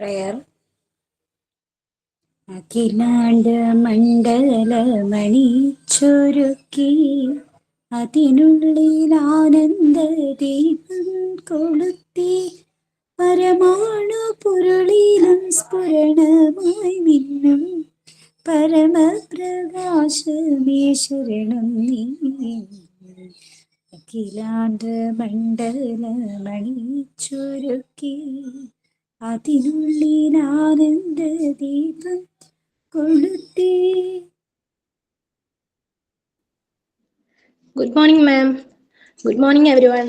Prayer. അഖിലാണ്ട മണ്ഡലമണി ചൊരുക്കി അതിനുള്ളിൽ ആനന്ദ ദീപം കൊളുത്തി പരമാണു പൊരുളിലും സ്ഫുരണമായി മിന്നും പരമപ്രകാശമേ ശരണം നീ. അഖിലാണ്ട മണ്ഡലമണി ചൊരുക്കി അതിനുള്ളിൽ ആനന്ദ ദീപം കൊളുത്തി. Good morning ma'am. Good morning everyone.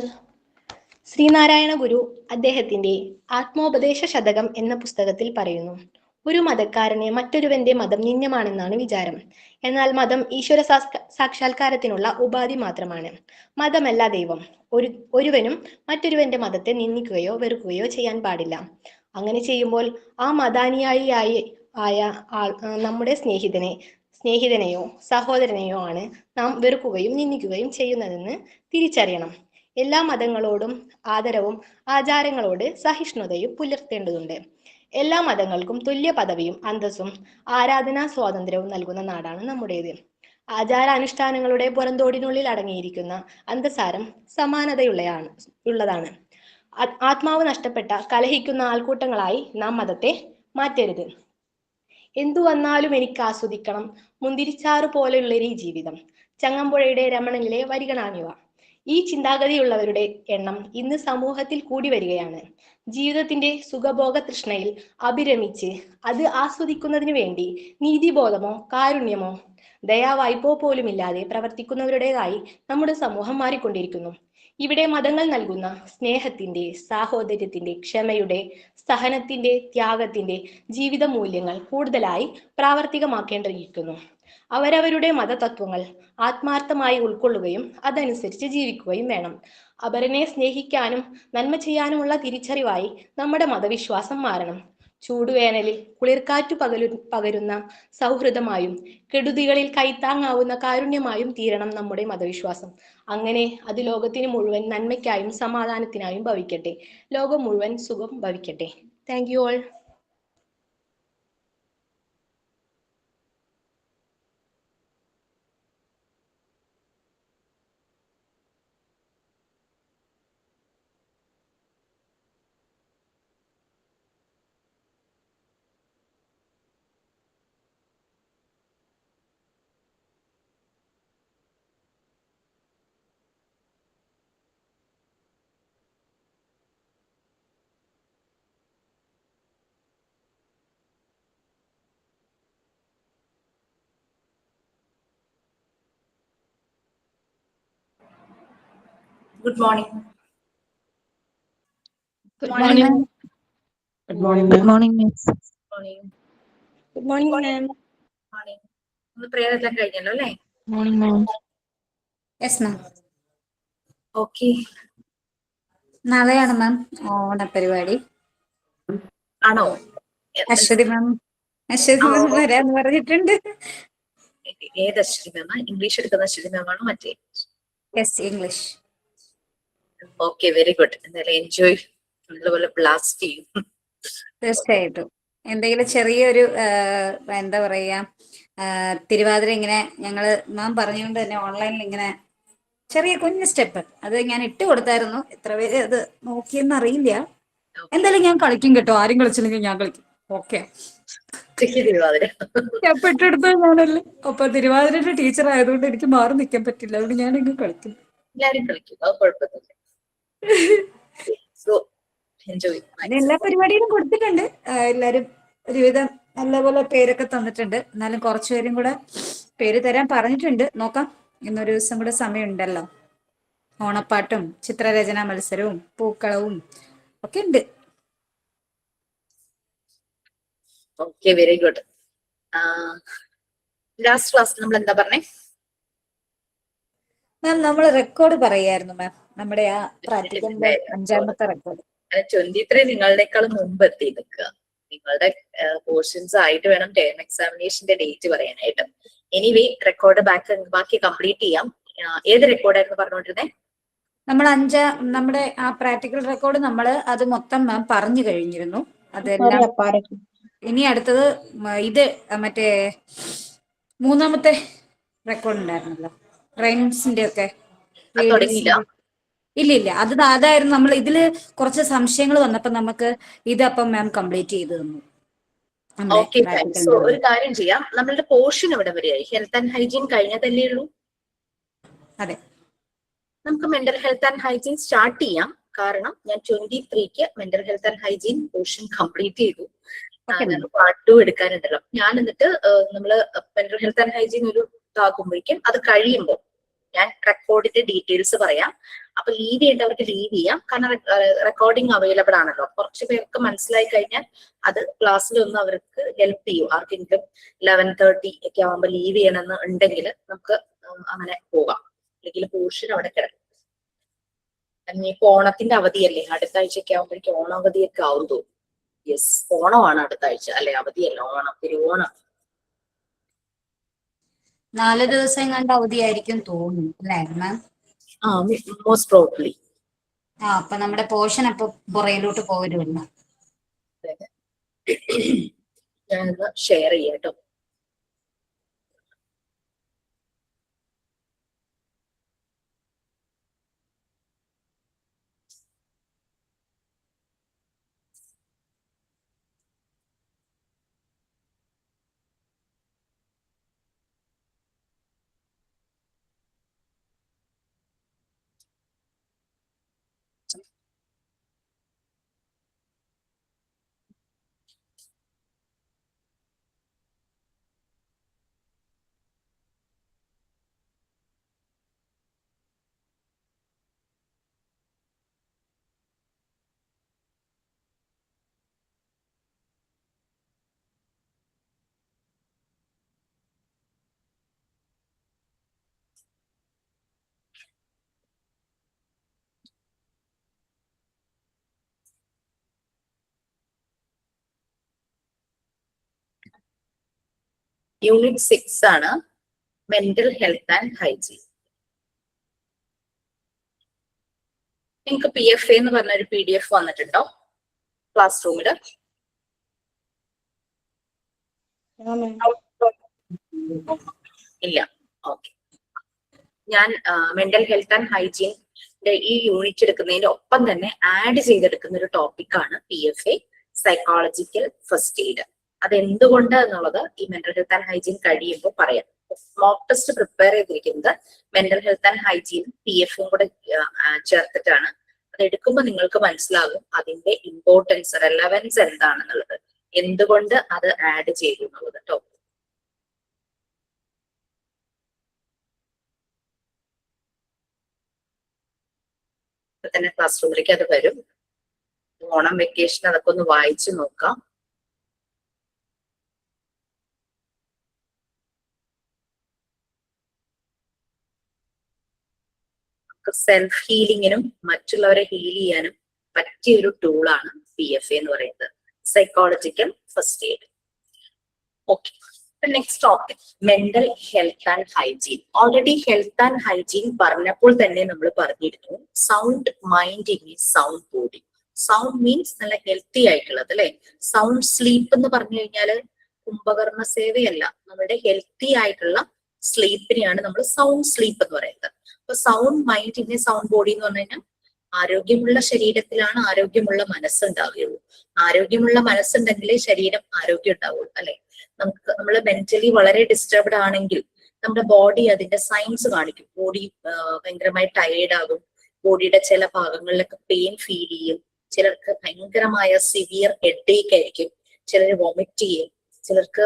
Sreenarayana Guru അദ്ദേഹത്തിന്റെ ആത്മോപദേശ ശതകം എന്ന പുസ്തകത്തിൽ പറയുന്നു, ഒരു മതക്കാരന് മറ്റൊരുവന്റെ മതം നിന്ദ്യമാണെന്നാണ് വിചാരം. എന്നാൽ മതം ഈശ്വര സാക്ഷാത്കാരത്തിനുള്ള ഉപാധി മാത്രമാണ്, മതമല്ല ദൈവം. ഒരുവനും മറ്റൊരുവന്റെ മതത്തെ നിന്ദിക്കുകയോ വെറുക്കുകയോ ചെയ്യാൻ പാടില്ല. അങ്ങനെ ചെയ്യുമ്പോൾ ആ മതാനുയായിയായി നമ്മുടെ സ്നേഹിതനെയോ സഹോദരനെയോ ആണ് നാം വെറുക്കുകയും നിന്ദിക്കുകയും ചെയ്യുന്നതെന്ന് തിരിച്ചറിയണം. എല്ലാ മതങ്ങളോടും ആദരവും ആചാരങ്ങളോട് സഹിഷ്ണുതയും പുലർത്തേണ്ടതുണ്ട്. എല്ലാ മതങ്ങൾക്കും തുല്യ പദവിയും അന്തസ്സും ആരാധനാ സ്വാതന്ത്ര്യവും നൽകുന്ന നാടാണ് നമ്മുടേത്. ആചാരാനുഷ്ഠാനങ്ങളുടെ പുറന്തോടിനുള്ളിൽ അടങ്ങിയിരിക്കുന്ന അന്തസാരം സമാനതയുള്ളതാണ്. ആത്മാവ് നഷ്ടപ്പെട്ട കലഹിക്കുന്ന ആൾക്കൂട്ടങ്ങളായി നാം മതത്തെ മാറ്റരുത്. എന്തു വന്നാലും എനിക്ക് ആസ്വദിക്കണം, മുന്തിരിച്ചാറ് പോലെയുള്ളൊരു ഈ ജീവിതം, ചങ്ങമ്പുഴയുടെ രമണനിലെ വരികളാണിവ. ഈ ചിന്താഗതിയുള്ളവരുടെ എണ്ണം ഇന്ന് സമൂഹത്തിൽ കൂടി വരികയാണ്. ജീവിതത്തിന്റെ സുഖഭോഗ തൃഷ്ണയിൽ അഭിരമിച്ച് അത് ആസ്വദിക്കുന്നതിന് വേണ്ടി നീതിബോധമോ കാരുണ്യമോ ദയാവായ്പോ പോലുമില്ലാതെ പ്രവർത്തിക്കുന്നവരുടേതായി നമ്മുടെ സമൂഹം മാറിക്കൊണ്ടിരിക്കുന്നു. ഇവിടെ മതങ്ങൾ നൽകുന്ന സ്നേഹത്തിന്റെ, സാഹോദര്യത്തിന്റെ, ക്ഷമയുടെ, സഹനത്തിന്റെ, ത്യാഗത്തിന്റെ ജീവിത മൂല്യങ്ങൾ കൂടുതലായി പ്രാവർത്തികമാക്കേണ്ടിയിരിക്കുന്നു. അവരവരുടെ മതതത്വങ്ങൾ ആത്മാർത്ഥമായി ഉൾക്കൊള്ളുകയും അതനുസരിച്ച് ജീവിക്കുകയും വേണം. അപരനെ സ്നേഹിക്കാനും നന്മ ചെയ്യാനുമുള്ള തിരിച്ചറിവായി നമ്മുടെ മതവിശ്വാസം മാറണം. ചൂടുവേനലിൽ കുളിർക്കാറ്റു പകരുന്ന സൗഹൃദമായും കെടുതികളിൽ കൈത്താങ്ങാവുന്ന കാരുണ്യമായും തീരണം നമ്മുടെ മതവിശ്വാസം. അങ്ങനെ അത് ലോകത്തിന് മുഴുവൻ നന്മയ്ക്കായും സമാധാനത്തിനായും ഭവിക്കട്ടെ. ലോകം മുഴുവൻ സുഖം ഭവിക്കട്ടെ. Thank you all. Good morning. Good morning. Good morning, ma'am. Good morning, miss. Morning. Good morning, ma'am. Morning. Prayer എല്ലാം കഴിഞ്ഞല്ലോ അല്ലേ? Morning, ma'am. Yes ma'am. Okay. നാളെയാണ് മാം ഓണപരിപാടി. ആണോ? അശ്വതി മാം വരാന്ന് പറഞ്ഞിട്ടുണ്ട്. ഏത് അശ്വതി മാം? ഇംഗ്ലീഷ് എടുക്കുന്ന അശ്വതി മാം ആണോ മറ്റേ? Yes, English. Okay, very good. എന്തായാലും എൻജോയ്, നല്ലപോലെ ബ്ലാസ്റ്റ് ചെയ്യും. തീർച്ചയായിട്ടും. എന്തെങ്കിലും ചെറിയൊരു എന്താ പറയാ, തിരുവാതിര ഇങ്ങനെ ഞങ്ങള് മാം പറഞ്ഞുകൊണ്ട് തന്നെ ഓൺലൈനിൽ ഇങ്ങനെ ചെറിയ കുഞ്ഞു സ്റ്റെപ്പ് അത് ഞാൻ ഇട്ട് കൊടുത്തായിരുന്നു. എത്ര പേര് അത് നോക്കിയെന്ന് അറിയില്ല. എന്തായാലും ഞാൻ കളിക്കും കേട്ടോ. ആരും കളിച്ചില്ലെങ്കിൽ ഞാൻ കളിക്കും. ഓക്കെ. തിരുവാതിര സ്റ്റെപ്പ് ഇട്ടെടുത്ത ഞാനല്ലേ. അപ്പൊ തിരുവാതിരയുടെ ടീച്ചർ ആയതുകൊണ്ട് എനിക്ക് മാറി നിൽക്കാൻ പറ്റില്ല. അതുകൊണ്ട് ഞാനിങ്ങ് കളിക്കും. എല്ലാരും കളിക്കും, അത് കുഴപ്പമൊന്നുമില്ല. So enjoy. എല്ലാ പരിപാടിയിലും കൊടുത്തിട്ടുണ്ട്. എല്ലാരും ഒരുവിധം നല്ലപോലെ പേരൊക്കെ തന്നിട്ടുണ്ട്. എന്നാലും കുറച്ചുപേരും കൂടെ പേര് തരാൻ പറഞ്ഞിട്ടുണ്ട്. നോക്കാം, ഇന്നൊരു ദിവസം കൂടെ സമയമുണ്ടല്ലോ. ഓണപ്പാട്ടും ചിത്രരചനാ മത്സരവും പൂക്കളവും ഒക്കെ ഉണ്ട്. Okay, very good. Last class നമ്മൾ എന്താ പറഞ്ഞേ മാം? നമ്മൾ റെക്കോർഡ് പറയായിരുന്നു മാം, നമ്മുടെ ആ പ്രാക്ടിക്കലിന്റെ 5ാമത്തെ റെക്കോർഡ്. 23 നിങ്ങളുടെക്കാളും മുമ്പ് എത്തി നിൽക്കുക. നിങ്ങളുടെ പോർഷൻസ് ആയിട്ട് വേണം ടേം എക്സാമിനേഷന്റെ ഡേറ്റ് പറയാനായിട്ട്. എനിവേ റെക്കോർഡ് ബാക്കി കംപ്ലീറ്റ് ചെയ്യാം. ഏത് റെക്കോർഡായിരുന്നു പറഞ്ഞുകൊണ്ടിരുന്നേ? നമ്മൾ നമ്മുടെ ആ പ്രാക്ടിക്കൽ റെക്കോർഡ് അത് മൊത്തം മാം പറഞ്ഞു കഴിഞ്ഞിരുന്നു. അതെല്ലാം ഇനി അടുത്തത് ഇത് മറ്റേ മൂന്നാമത്തെ റെക്കോർഡ് ഉണ്ടായിരുന്നല്ലോ, റൈംസിന്റെ ഒക്കെ അത് തുടങ്ങിയില്ല. ഇല്ല അതായിരുന്നു നമ്മൾ ഇതില് കുറച്ച് സംശയങ്ങൾ വന്നപ്പോ നമുക്ക് ഇതപ്പം മാം കംപ്ലീറ്റ് ചെയ്ത് തന്നു. Okay fine. സോ ഒരു കാര്യം ചെയ്യാം, നമ്മളുടെ പോർഷൻ ഇവിടെ വരെയായി. ഹെൽത്ത് ആൻഡ് ഹൈജീൻ കഴിഞ്ഞതല്ലേ ഉള്ളൂ. അതെ, നമുക്ക് mental health and hygiene start ചെയ്യാം. കാരണം ഞാൻ 23ക്ക് mental health and hygiene portion complete ചെയ്തു. പാർട്ട് 2 എടുക്കാനുണ്ടല്ലോ. ഞാൻ എന്നിട്ട് നമ്മള് മെന്റൽ ഹെൽത്ത് ആൻഡ് ഹൈജീൻ ഒരു ഇതാകുമ്പോഴേക്കും അത് കഴിയുമ്പോൾ ഞാൻ റെക്കോർഡിന്റെ ഡീറ്റെയിൽസ് പറയാം. അപ്പൊ ലീവ് ചെയ്യേണ്ടവർക്ക് ലീവ് ചെയ്യാം. കാരണം റെക്കോർഡിംഗ് അവൈലബിൾ ആണല്ലോ. കുറച്ച് പേർക്ക് മനസ്സിലായി കഴിഞ്ഞാൽ അത് ക്ലാസ്സിലൊന്നും അവർക്ക് ഹെൽപ്പ് ചെയ്യും. ആർക്കെങ്കിലും 11:30 ഒക്കെ ആവുമ്പോൾ ലീവ് ചെയ്യണമെന്ന് ഉണ്ടെങ്കിൽ നമുക്ക് അങ്ങനെ പോകാം. അല്ലെങ്കിൽ പോർഷൻ അവിടെ കിടക്കും. ഇനിയിപ്പോ ഓണത്തിന്റെ അവധിയല്ലേ, അടുത്ത ആഴ്ചയൊക്കെ ആവുമ്പോഴേക്കും ഓണാവധിയൊക്കെ ആവും തോന്നും. യെസ്, ഓണമാണ് അടുത്ത ആഴ്ച അല്ലെ? അവധിയല്ല, ഓണം, തിരുവോണം. 4 ദിവസം കണ്ട അവധിയായിരിക്കും തോന്നുന്നു അല്ലേ മാം? Most probably. അപ്പൊ നമ്മുടെ പോർഷൻ അപ്പൊ പുറയിലോട്ട് പോരുമല്ലോ. ഞാനൊന്ന് ഷെയർ ചെയ്യാം കേട്ടോ. യൂണിറ്റ് 6 ആണ് മെന്റൽ ഹെൽത്ത് ആൻഡ് ഹൈജീൻ. നിങ്ങൾക്ക് PFA എന്ന് പറഞ്ഞൊരു PDF വന്നിട്ടുണ്ടോ ക്ലാസ് റൂമില്? ഇല്ല. ഓക്കെ, ഞാൻ മെന്റൽ ഹെൽത്ത് ആൻഡ് ഹൈജീൻ്റെ ഈ യൂണിറ്റ് എടുക്കുന്നതിന്റെ ഒപ്പം തന്നെ ആഡ് ചെയ്തെടുക്കുന്ന ഒരു ടോപ്പിക്കാണ് PFA, സൈക്കോളജിക്കൽ ഫസ്റ്റ് എയ്ഡ്. അതെന്തുകൊണ്ട് എന്നുള്ളത് ഈ മെന്റൽ ഹെൽത്ത് ആൻഡ് ഹൈജീൻ കഴിയുമ്പോൾ പറയാം. മോക്ക് ടെസ്റ്റ് പ്രിപ്പയർ ചെയ്തിരിക്കുന്നത് മെന്റൽ ഹെൽത്ത് ആൻഡ് ഹൈജീൻ PFയും കൂടെ ചേർത്തിട്ടാണ്. അത് എടുക്കുമ്പോൾ നിങ്ങൾക്ക് മനസ്സിലാകും അതിന്റെ ഇമ്പോർട്ടൻസ്, റെലവൻസ് എന്താണെന്നുള്ളത്, എന്തുകൊണ്ട് അത് ആഡ് ചെയ്തു എന്നുള്ളത് കേട്ടോ. തന്നെ ക്ലാസ് റൂമിലേക്ക് അത് വരും. ഓണം വെക്കേഷൻ അതൊക്കെ ഒന്ന് വായിച്ചു നോക്കാം. സെൽഫ് ഹീലിങ്ങിനും മറ്റുള്ളവരെ ഹീൽ ചെയ്യാനും പറ്റിയ ഒരു ടൂളാണ് PFA എന്ന് പറയുന്നത്, psychological first aid. Okay, next topic mental health and hygiene. Already health and hygiene പറഞ്ഞപ്പോൾ തന്നെ നമ്മൾ പറഞ്ഞിരുന്നു sound mind in sound body. Sound means നല്ല ഹെൽത്തി ആയിട്ടുള്ളത് അല്ലെ. സൗണ്ട് സ്ലീപ്പ് എന്ന് പറഞ്ഞു കഴിഞ്ഞാല് കുംഭകർണ സേവയല്ല, നമ്മുടെ ഹെൽത്തി ആയിട്ടുള്ള സ്ലീപ്പിനെയാണ് നമ്മൾ സൗണ്ട് സ്ലീപ്പ് എന്ന് പറയുന്നത്. അപ്പൊ sound mind in sound body എന്ന് പറഞ്ഞു കഴിഞ്ഞാൽ ആരോഗ്യമുള്ള ശരീരത്തിലാണ് ആരോഗ്യമുള്ള മനസ്സുണ്ടാവുകയുള്ളൂ. ആരോഗ്യമുള്ള മനസ്സുണ്ടെങ്കിലേ ശരീരം ആരോഗ്യം ഉണ്ടാവുള്ളൂ അല്ലെ. നമ്മൾ മെന്റലി വളരെ ഡിസ്റ്റർബ്ഡ് ആണെങ്കിൽ നമ്മുടെ ബോഡി അതിന്റെ സൈൻസ് കാണിക്കും. ബോഡി ഭയങ്കരമായി ടയേർഡ് ആകും, ബോഡിയുടെ ചില ഭാഗങ്ങളിലൊക്കെ പെയിൻ ഫീൽ ചെയ്യും, ചിലർക്ക് ഭയങ്കരമായ സിവിയർ ഹെഡേക്ക് ആയിരിക്കും, ചിലർ വൊമിറ്റ് ചെയ്യും, ചിലർക്ക്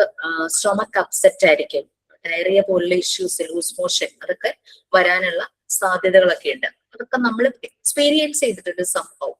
സ്റ്റൊമക്ക് അപ്സെറ്റ് ആയിരിക്കും, ഡയറിയ പോലുള്ള ഇഷ്യൂസ്, ലൂസ് മോഷൻ, അതൊക്കെ വരാനുള്ള സാധ്യതകളൊക്കെ ഉണ്ട്. അതൊക്കെ നമ്മൾ എക്സ്പീരിയൻസ് ചെയ്തിട്ടുണ്ട് സംഭവം.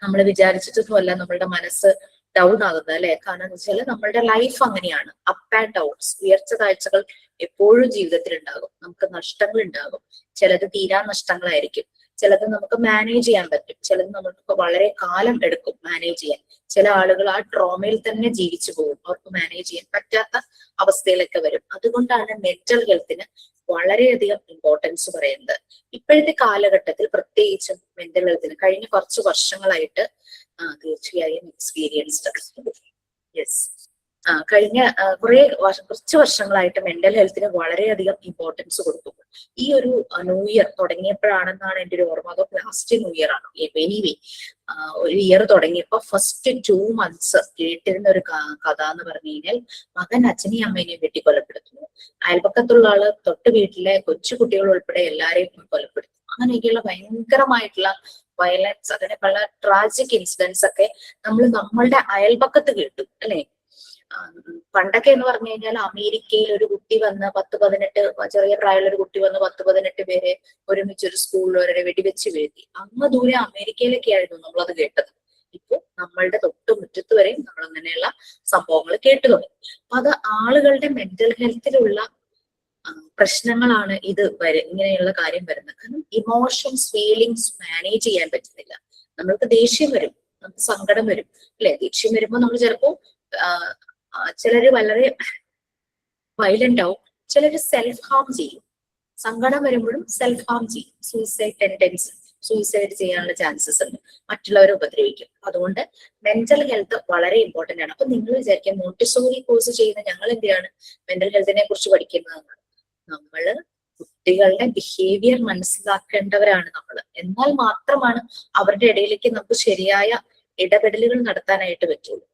നമ്മൾ വിചാരിച്ചിട്ടൊന്നുമല്ല നമ്മളുടെ മനസ്സ് ഡൗൺ ആകുന്നത് അല്ലെ. കാരണം എന്ന് വെച്ചാൽ നമ്മളുടെ ലൈഫ് അങ്ങനെയാണ്, അപ്പ് ആൻഡ് ഡൗൺസ്, ഉയർച്ച താഴ്ചകൾ എപ്പോഴും ജീവിതത്തിൽ ഉണ്ടാകും. നമുക്ക് നഷ്ടങ്ങൾ ഉണ്ടാകും, ചിലത് തീരാ നഷ്ടങ്ങളായിരിക്കും, ചിലത് നമുക്ക് മാനേജ് ചെയ്യാൻ പറ്റും, ചിലത് നമുക്ക് വളരെ കാലം എടുക്കും മാനേജ് ചെയ്യാൻ. ചില ആളുകൾ ആ ട്രോമയിൽ തന്നെ ജീവിച്ചു പോകും, അവർക്ക് മാനേജ് ചെയ്യാൻ പറ്റാത്ത അവസ്ഥയിലൊക്കെ വരും. അതുകൊണ്ടാണ് മെന്റൽ ഹെൽത്തിന് വളരെയധികം ഇമ്പോർട്ടൻസ് പറയുന്നത്. ഇപ്പോഴത്തെ കാലഘട്ടത്തിൽ പ്രത്യേകിച്ചും മെന്റൽ ഹെൽത്തിന് കഴിഞ്ഞ കുറച്ച് വർഷങ്ങളായിട്ട് തീർച്ചയായും എക്സ്പീരിയൻസ്ഡ്. യെസ്, കഴിഞ്ഞ കുറച്ച് വർഷങ്ങളായിട്ട് മെന്റൽ ഹെൽത്തിന് വളരെയധികം ഇമ്പോർട്ടൻസ് കൊടുത്തു. ഈ ഒരു ന്യൂ ഇയർ തുടങ്ങിയപ്പോഴാണെന്നാണ് എൻ്റെ ഒരു ഓർമ്മ, അതോ ലാസ്റ്റ് ന്യൂ ഇയർ ആണ്. എനിവേ ഒരു ഇയർ തുടങ്ങിയപ്പോ ഫസ്റ്റ് 2 months കേട്ടിരുന്ന ഒരു കഥ എന്ന് പറഞ്ഞു കഴിഞ്ഞാൽ, മകൻ അച്ഛനെയും അമ്മേനെയും വെട്ടിക്കൊലപ്പെടുത്തുന്നു, അയൽപക്കത്തുള്ള ആള് തൊട്ട് വീട്ടിലെ കൊച്ചു കുട്ടികൾ ഉൾപ്പെടെ എല്ലാരെയും കൊലപ്പെടുത്തുന്നു. അങ്ങനെയൊക്കെയുള്ള ഭയങ്കരമായിട്ടുള്ള വയലൻസ്, അങ്ങനെ പല ട്രാജിക് ഇൻസിഡൻസ് ഒക്കെ നമ്മൾ നമ്മളുടെ അയൽപക്കത്ത് കേട്ടു അല്ലെ. പണ്ടൊക്കെ എന്ന് പറഞ്ഞു കഴിഞ്ഞാൽ അമേരിക്കയിൽ ഒരു കുട്ടി വന്ന് 10-18 ചെറിയ പ്രായമുള്ള ഒരു കുട്ടി വന്ന് 10-18 പേരെ ഒരുമിച്ച് ഒരു സ്കൂളിൽ വരെ വെടിവെച്ച് വീഴ്ത്തി. അങ്ങ് ദൂരെ അമേരിക്കയിലൊക്കെ ആയിരുന്നു നമ്മളത് കേട്ടത്. ഇപ്പൊ നമ്മളുടെ തൊട്ട് മുറ്റത്ത് വരെയും നമ്മൾ അങ്ങനെയുള്ള സംഭവങ്ങൾ കേട്ടു തുടങ്ങി. അപ്പൊ അത് ആളുകളുടെ മെന്റൽ ഹെൽത്തിലുള്ള പ്രശ്നങ്ങളാണ് ഇത് ഇങ്ങനെയുള്ള കാര്യം വരുന്നത്. കാരണം ഇമോഷൻസ്, ഫീലിങ്സ് മാനേജ് ചെയ്യാൻ പറ്റുന്നില്ല. നമ്മൾക്ക് ദേഷ്യം വരും, നമുക്ക് സങ്കടം വരും അല്ലെ. ദേഷ്യം വരുമ്പോൾ നമ്മൾ ചിലപ്പോ ചിലര് വളരെ വയലന്റ് ആവും, ചിലര് സെൽഫ് ഹാം ചെയ്യും. സങ്കടം വരുമ്പോഴും സെൽഫ് ഹാം ചെയ്യും. സൂയിസൈഡ് ടെൻഡൻസി, സൂയിസൈഡ് ചെയ്യാനുള്ള ചാൻസസ് ഉണ്ട്, മറ്റുള്ളവരെ ഉപദ്രവിക്കും. അതുകൊണ്ട് മെന്റൽ ഹെൽത്ത് വളരെ ഇമ്പോർട്ടന്റ് ആണ്. അപ്പൊ നിങ്ങൾ വിചാരിക്കാം മോണ്ടിസോറി കോഴ്സ് ചെയ്യുന്ന ഞങ്ങൾ എന്തിനാണ് മെന്റൽ ഹെൽത്തിനെ കുറിച്ച് പഠിക്കുന്നതെന്നാണ്. നമ്മള് കുട്ടികളുടെ ബിഹേവിയർ മനസ്സിലാക്കേണ്ടവരാണ് നമ്മൾ. എന്നാൽ മാത്രമാണ് അവരുടെ ഇടയിലേക്ക് നമുക്ക് ശരിയായ ഇടപെടലുകൾ നടത്താനായിട്ട് പറ്റുള്ളൂ.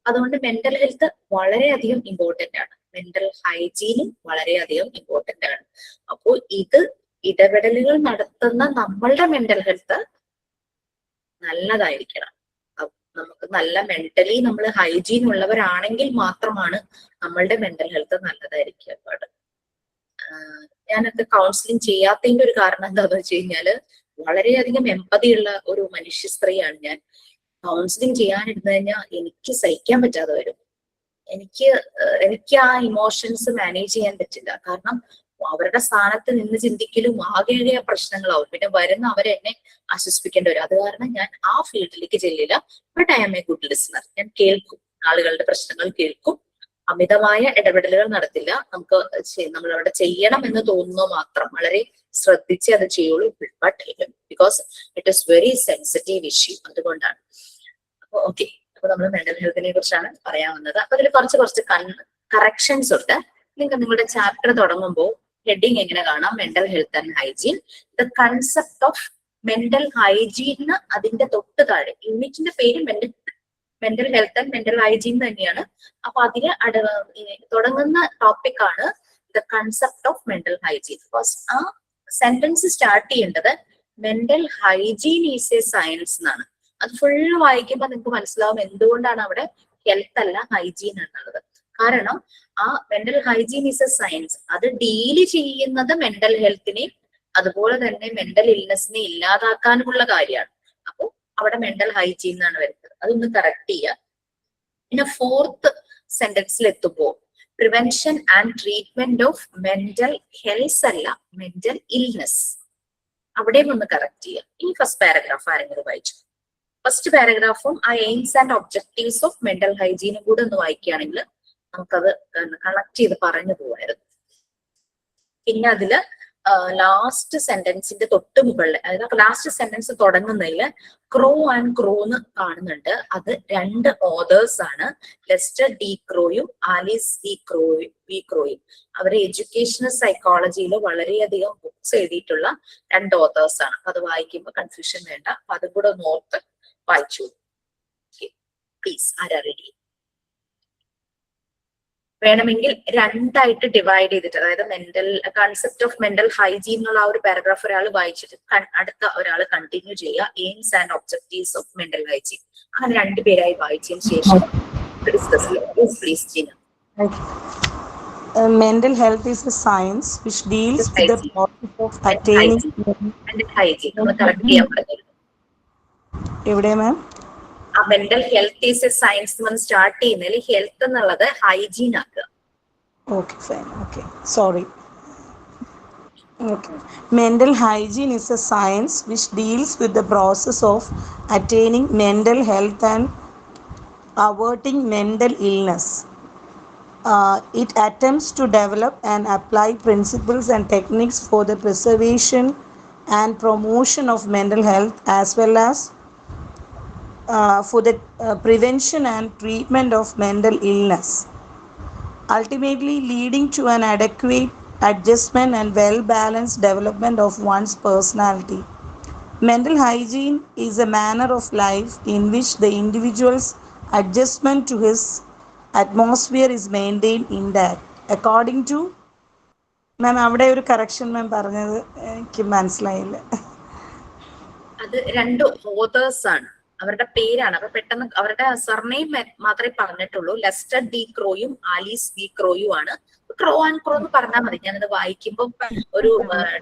അതുകൊണ്ട് മെന്റൽ ഹെൽത്ത് വളരെയധികം ഇമ്പോർട്ടന്റ് ആണ്. മെന്റൽ ഹൈജീനും വളരെയധികം ഇമ്പോർട്ടന്റ് ആണ്. അപ്പോൾ ഇത് ഇടപെടലുകൾ നടത്തുന്ന നമ്മളുടെ മെന്റൽ ഹെൽത്ത് നല്ലതായിരിക്കണം. നമുക്ക് നല്ല മെന്റലി നമ്മൾ ഹൈജീൻ ഉള്ളവരാണെങ്കിൽ മാത്രമാണ് നമ്മളുടെ മെന്റൽ ഹെൽത്ത് നല്ലതായിരിക്കാൻ പാടുള്ളൂ. ഞാനൊക്കെ കൗൺസിലിംഗ് ചെയ്യാത്തതിന്റെ ഒരു കാരണം എന്താണെന്ന് വെച്ച് കഴിഞ്ഞാല്, വളരെയധികം എമ്പതി ഉള്ള ഒരു മനുഷ്യ സ്ത്രീയാണ് ഞാൻ. കൗൺസിലിംഗ് ചെയ്യാനിരുന്നു കഴിഞ്ഞാൽ എനിക്ക് സഹിക്കാൻ പറ്റാതെ വരും. എനിക്ക് ആ ഇമോഷൻസ് മാനേജ് ചെയ്യാൻ പറ്റില്ല. കാരണം അവരുടെ സ്ഥാനത്ത് നിന്ന് ചിന്തിക്കലും ആകെ പ്രശ്നങ്ങളാവും. പിന്നെ വരുന്ന അവരെന്നെ ആശ്വസിപ്പിക്കേണ്ടി വരും. അത് കാരണം ഞാൻ ആ ഫീൽഡിലേക്ക് ചെല്ലില്ല. But I am a good listener. ഞാൻ കേൾക്കും, ആളുകളുടെ പ്രശ്നങ്ങൾ കേൾക്കും. അമിതമായ ഇടപെടലുകൾ നടത്തില്ല. നമ്മളവിടെ ചെയ്യണം എന്ന് തോന്നുന്നു മാത്രം, വളരെ ശ്രദ്ധിച്ച് അത് ചെയ്യുള്ളൂ. But because it is very sensitive issue. അതുകൊണ്ടാണ്. അപ്പൊ ഓക്കെ, അപ്പൊ നമ്മൾ മെന്റൽ ഹെൽത്തിനെ കുറിച്ചാണ് പറയാൻ വന്നത്. അപ്പൊ അതിൽ കുറച്ച് കറക്ഷൻസ് ഉണ്ട്. നിങ്ങൾക്ക് നിങ്ങളുടെ ചാപ്റ്റർ തുടങ്ങുമ്പോൾ ഹെഡിങ് എങ്ങനെ കാണാം? Mental health and hygiene. The concept of mental hygiene അതിന്റെ തൊട്ട് താഴെ യൂണിറ്റിന്റെ പേര് mental health and mental hygiene തന്നെയാണ്. അപ്പൊ അതിന് തുടങ്ങുന്ന ടോപ്പിക് ആണ് the concept of mental hygiene. ആ സെന്റൻസ് സ്റ്റാർട്ട് ചെയ്യേണ്ടത് mental hygiene is A science എന്നാണ്. അത് ഫുള്ള് വായിക്കുമ്പോൾ നിങ്ങൾക്ക് മനസ്സിലാവും എന്തുകൊണ്ടാണ് അവിടെ ഹെൽത്ത് അല്ല ഹൈജീൻ എന്നുള്ളത്. കാരണം ആ mental hygiene is A science, അത് ഡീല് ചെയ്യുന്നത് മെന്റൽ ഹെൽത്തിനെയും അതുപോലെ തന്നെ മെന്റൽ ഇൽനെസ്സിനെ ഇല്ലാതാക്കാനുമുള്ള കാര്യമാണ്. അപ്പോൾ അവിടെ മെന്റൽ ഹൈജീൻ എന്നാണ് വരുന്നത്. അതൊന്ന് കറക്റ്റ് ചെയ്യുക. പിന്നെ 4th സെന്റൻസിൽ എത്തുമ്പോൾ prevention and treatment of mental health അല്ല മെന്റൽ ഇൽനെസ്, അവിടെയും ഒന്ന് കറക്റ്റ് ചെയ്യുക. ഈ ഫസ്റ്റ് പാരഗ്രാഫ് ആരെങ്കിലും വായിച്ചു? ഫസ്റ്റ് പാരഗ്രാഫും ആ aims and objectives of mental ഹൈജീനും കൂടെ ഒന്ന് വായിക്കുകയാണെങ്കിൽ നമുക്കത് കണക്ട് ചെയ്ത് പറഞ്ഞു പോകായിരുന്നു. പിന്നെ അതില് ലാസ്റ്റ് സെന്റൻസിന്റെ തൊട്ട് മുകളിൽ, അതായത് ലാസ്റ്റ് സെന്റൻസ് തുടങ്ങുന്നതിൽ ക്രോ ആൻഡ് ക്രോ എന്ന് കാണുന്നുണ്ട്. അത് 2 ഓതേഴ്സ് ആണ്, ലെസ്റ്റർ ഡി ക്രോയും ആലീസ് വി ക്രോയും. അവര് എഡ്യൂക്കേഷണൽ സൈക്കോളജിയിൽ വളരെയധികം ബുക്സ് എഴുതിയിട്ടുള്ള 2 ഓതേഴ്സ് ആണ്. അത് വായിക്കുമ്പോൾ കൺഫ്യൂഷൻ വേണ്ട. അപ്പൊ അതും കൂടെ ഒന്ന് ഓർത്ത് വായിച്ചു. പ്ലീസ്, ആരാ റെഡി? വേണമെങ്കിൽ 2 ആയിട്ട് ഡിവൈഡ് ചെയ്തിട്ട്, അതായത് mental concept of mental hygiene എന്നുള്ള ആ ഒരു പാരഗ്രാഫ് ഒരാൾ വായിച്ചിട്ട് അടുത്ത ഒരാൾ കണ്ടിന്യൂ ചെയ്യുക, AIIMS and objectives of mental hygiene. അങ്ങനെ 2 പേരായി വായിച്ചതിന് ശേഷം ഡിസ്കസ് ചെയ്യാം. Please Jeena. Mental health is a science which deals with the process of attaining hygiene. നമ്മൾ കറക്റ്റ് ചെയ്യാൻ പറഞ്ഞിരുന്നു. എവിടെ മാം? ആ mental health is A science നമ്മൾ സ്റ്റാർട്ട് ചെയ്യുന്നതിൽ ഹെൽത്ത് എന്നുള്ളത് ഹൈജീൻ ആക്കുക. Okay, fine. Okay, sorry. Okay. Mental hygiene is a science which deals with the process of attaining mental health and averting mental illness. It attempts to develop and apply principles and techniques for the preservation and promotion of mental health, as well as for the prevention and treatment of mental illness, ultimately leading to an adequate adjustment and well balanced development of one's personality. Mental hygiene is a manner of life in which the individual's adjustment to his atmosphere is maintained intact. According to മാം, അവിടെ ഒരു correction മാം പറഞ്ഞത് എനിക്ക് മനസ്സിലായില്ല. അത് രണ്ട് authors ആണ്, അവരുടെ പേരാണ്. അപ്പൊ പെട്ടെന്ന് അവരുടെ സർനെയിം മാത്രമേ പറഞ്ഞിട്ടുള്ളൂ. ലെസ്റ്റർ ഡി ക്രോയും ആലീസ് ഡി ക്രോയും ആണ്. ക്രോ ആൻഡ് ക്രോ എന്ന് പറഞ്ഞാൽ മതി. ഞാനത് വായിക്കുമ്പോൾ ഒരു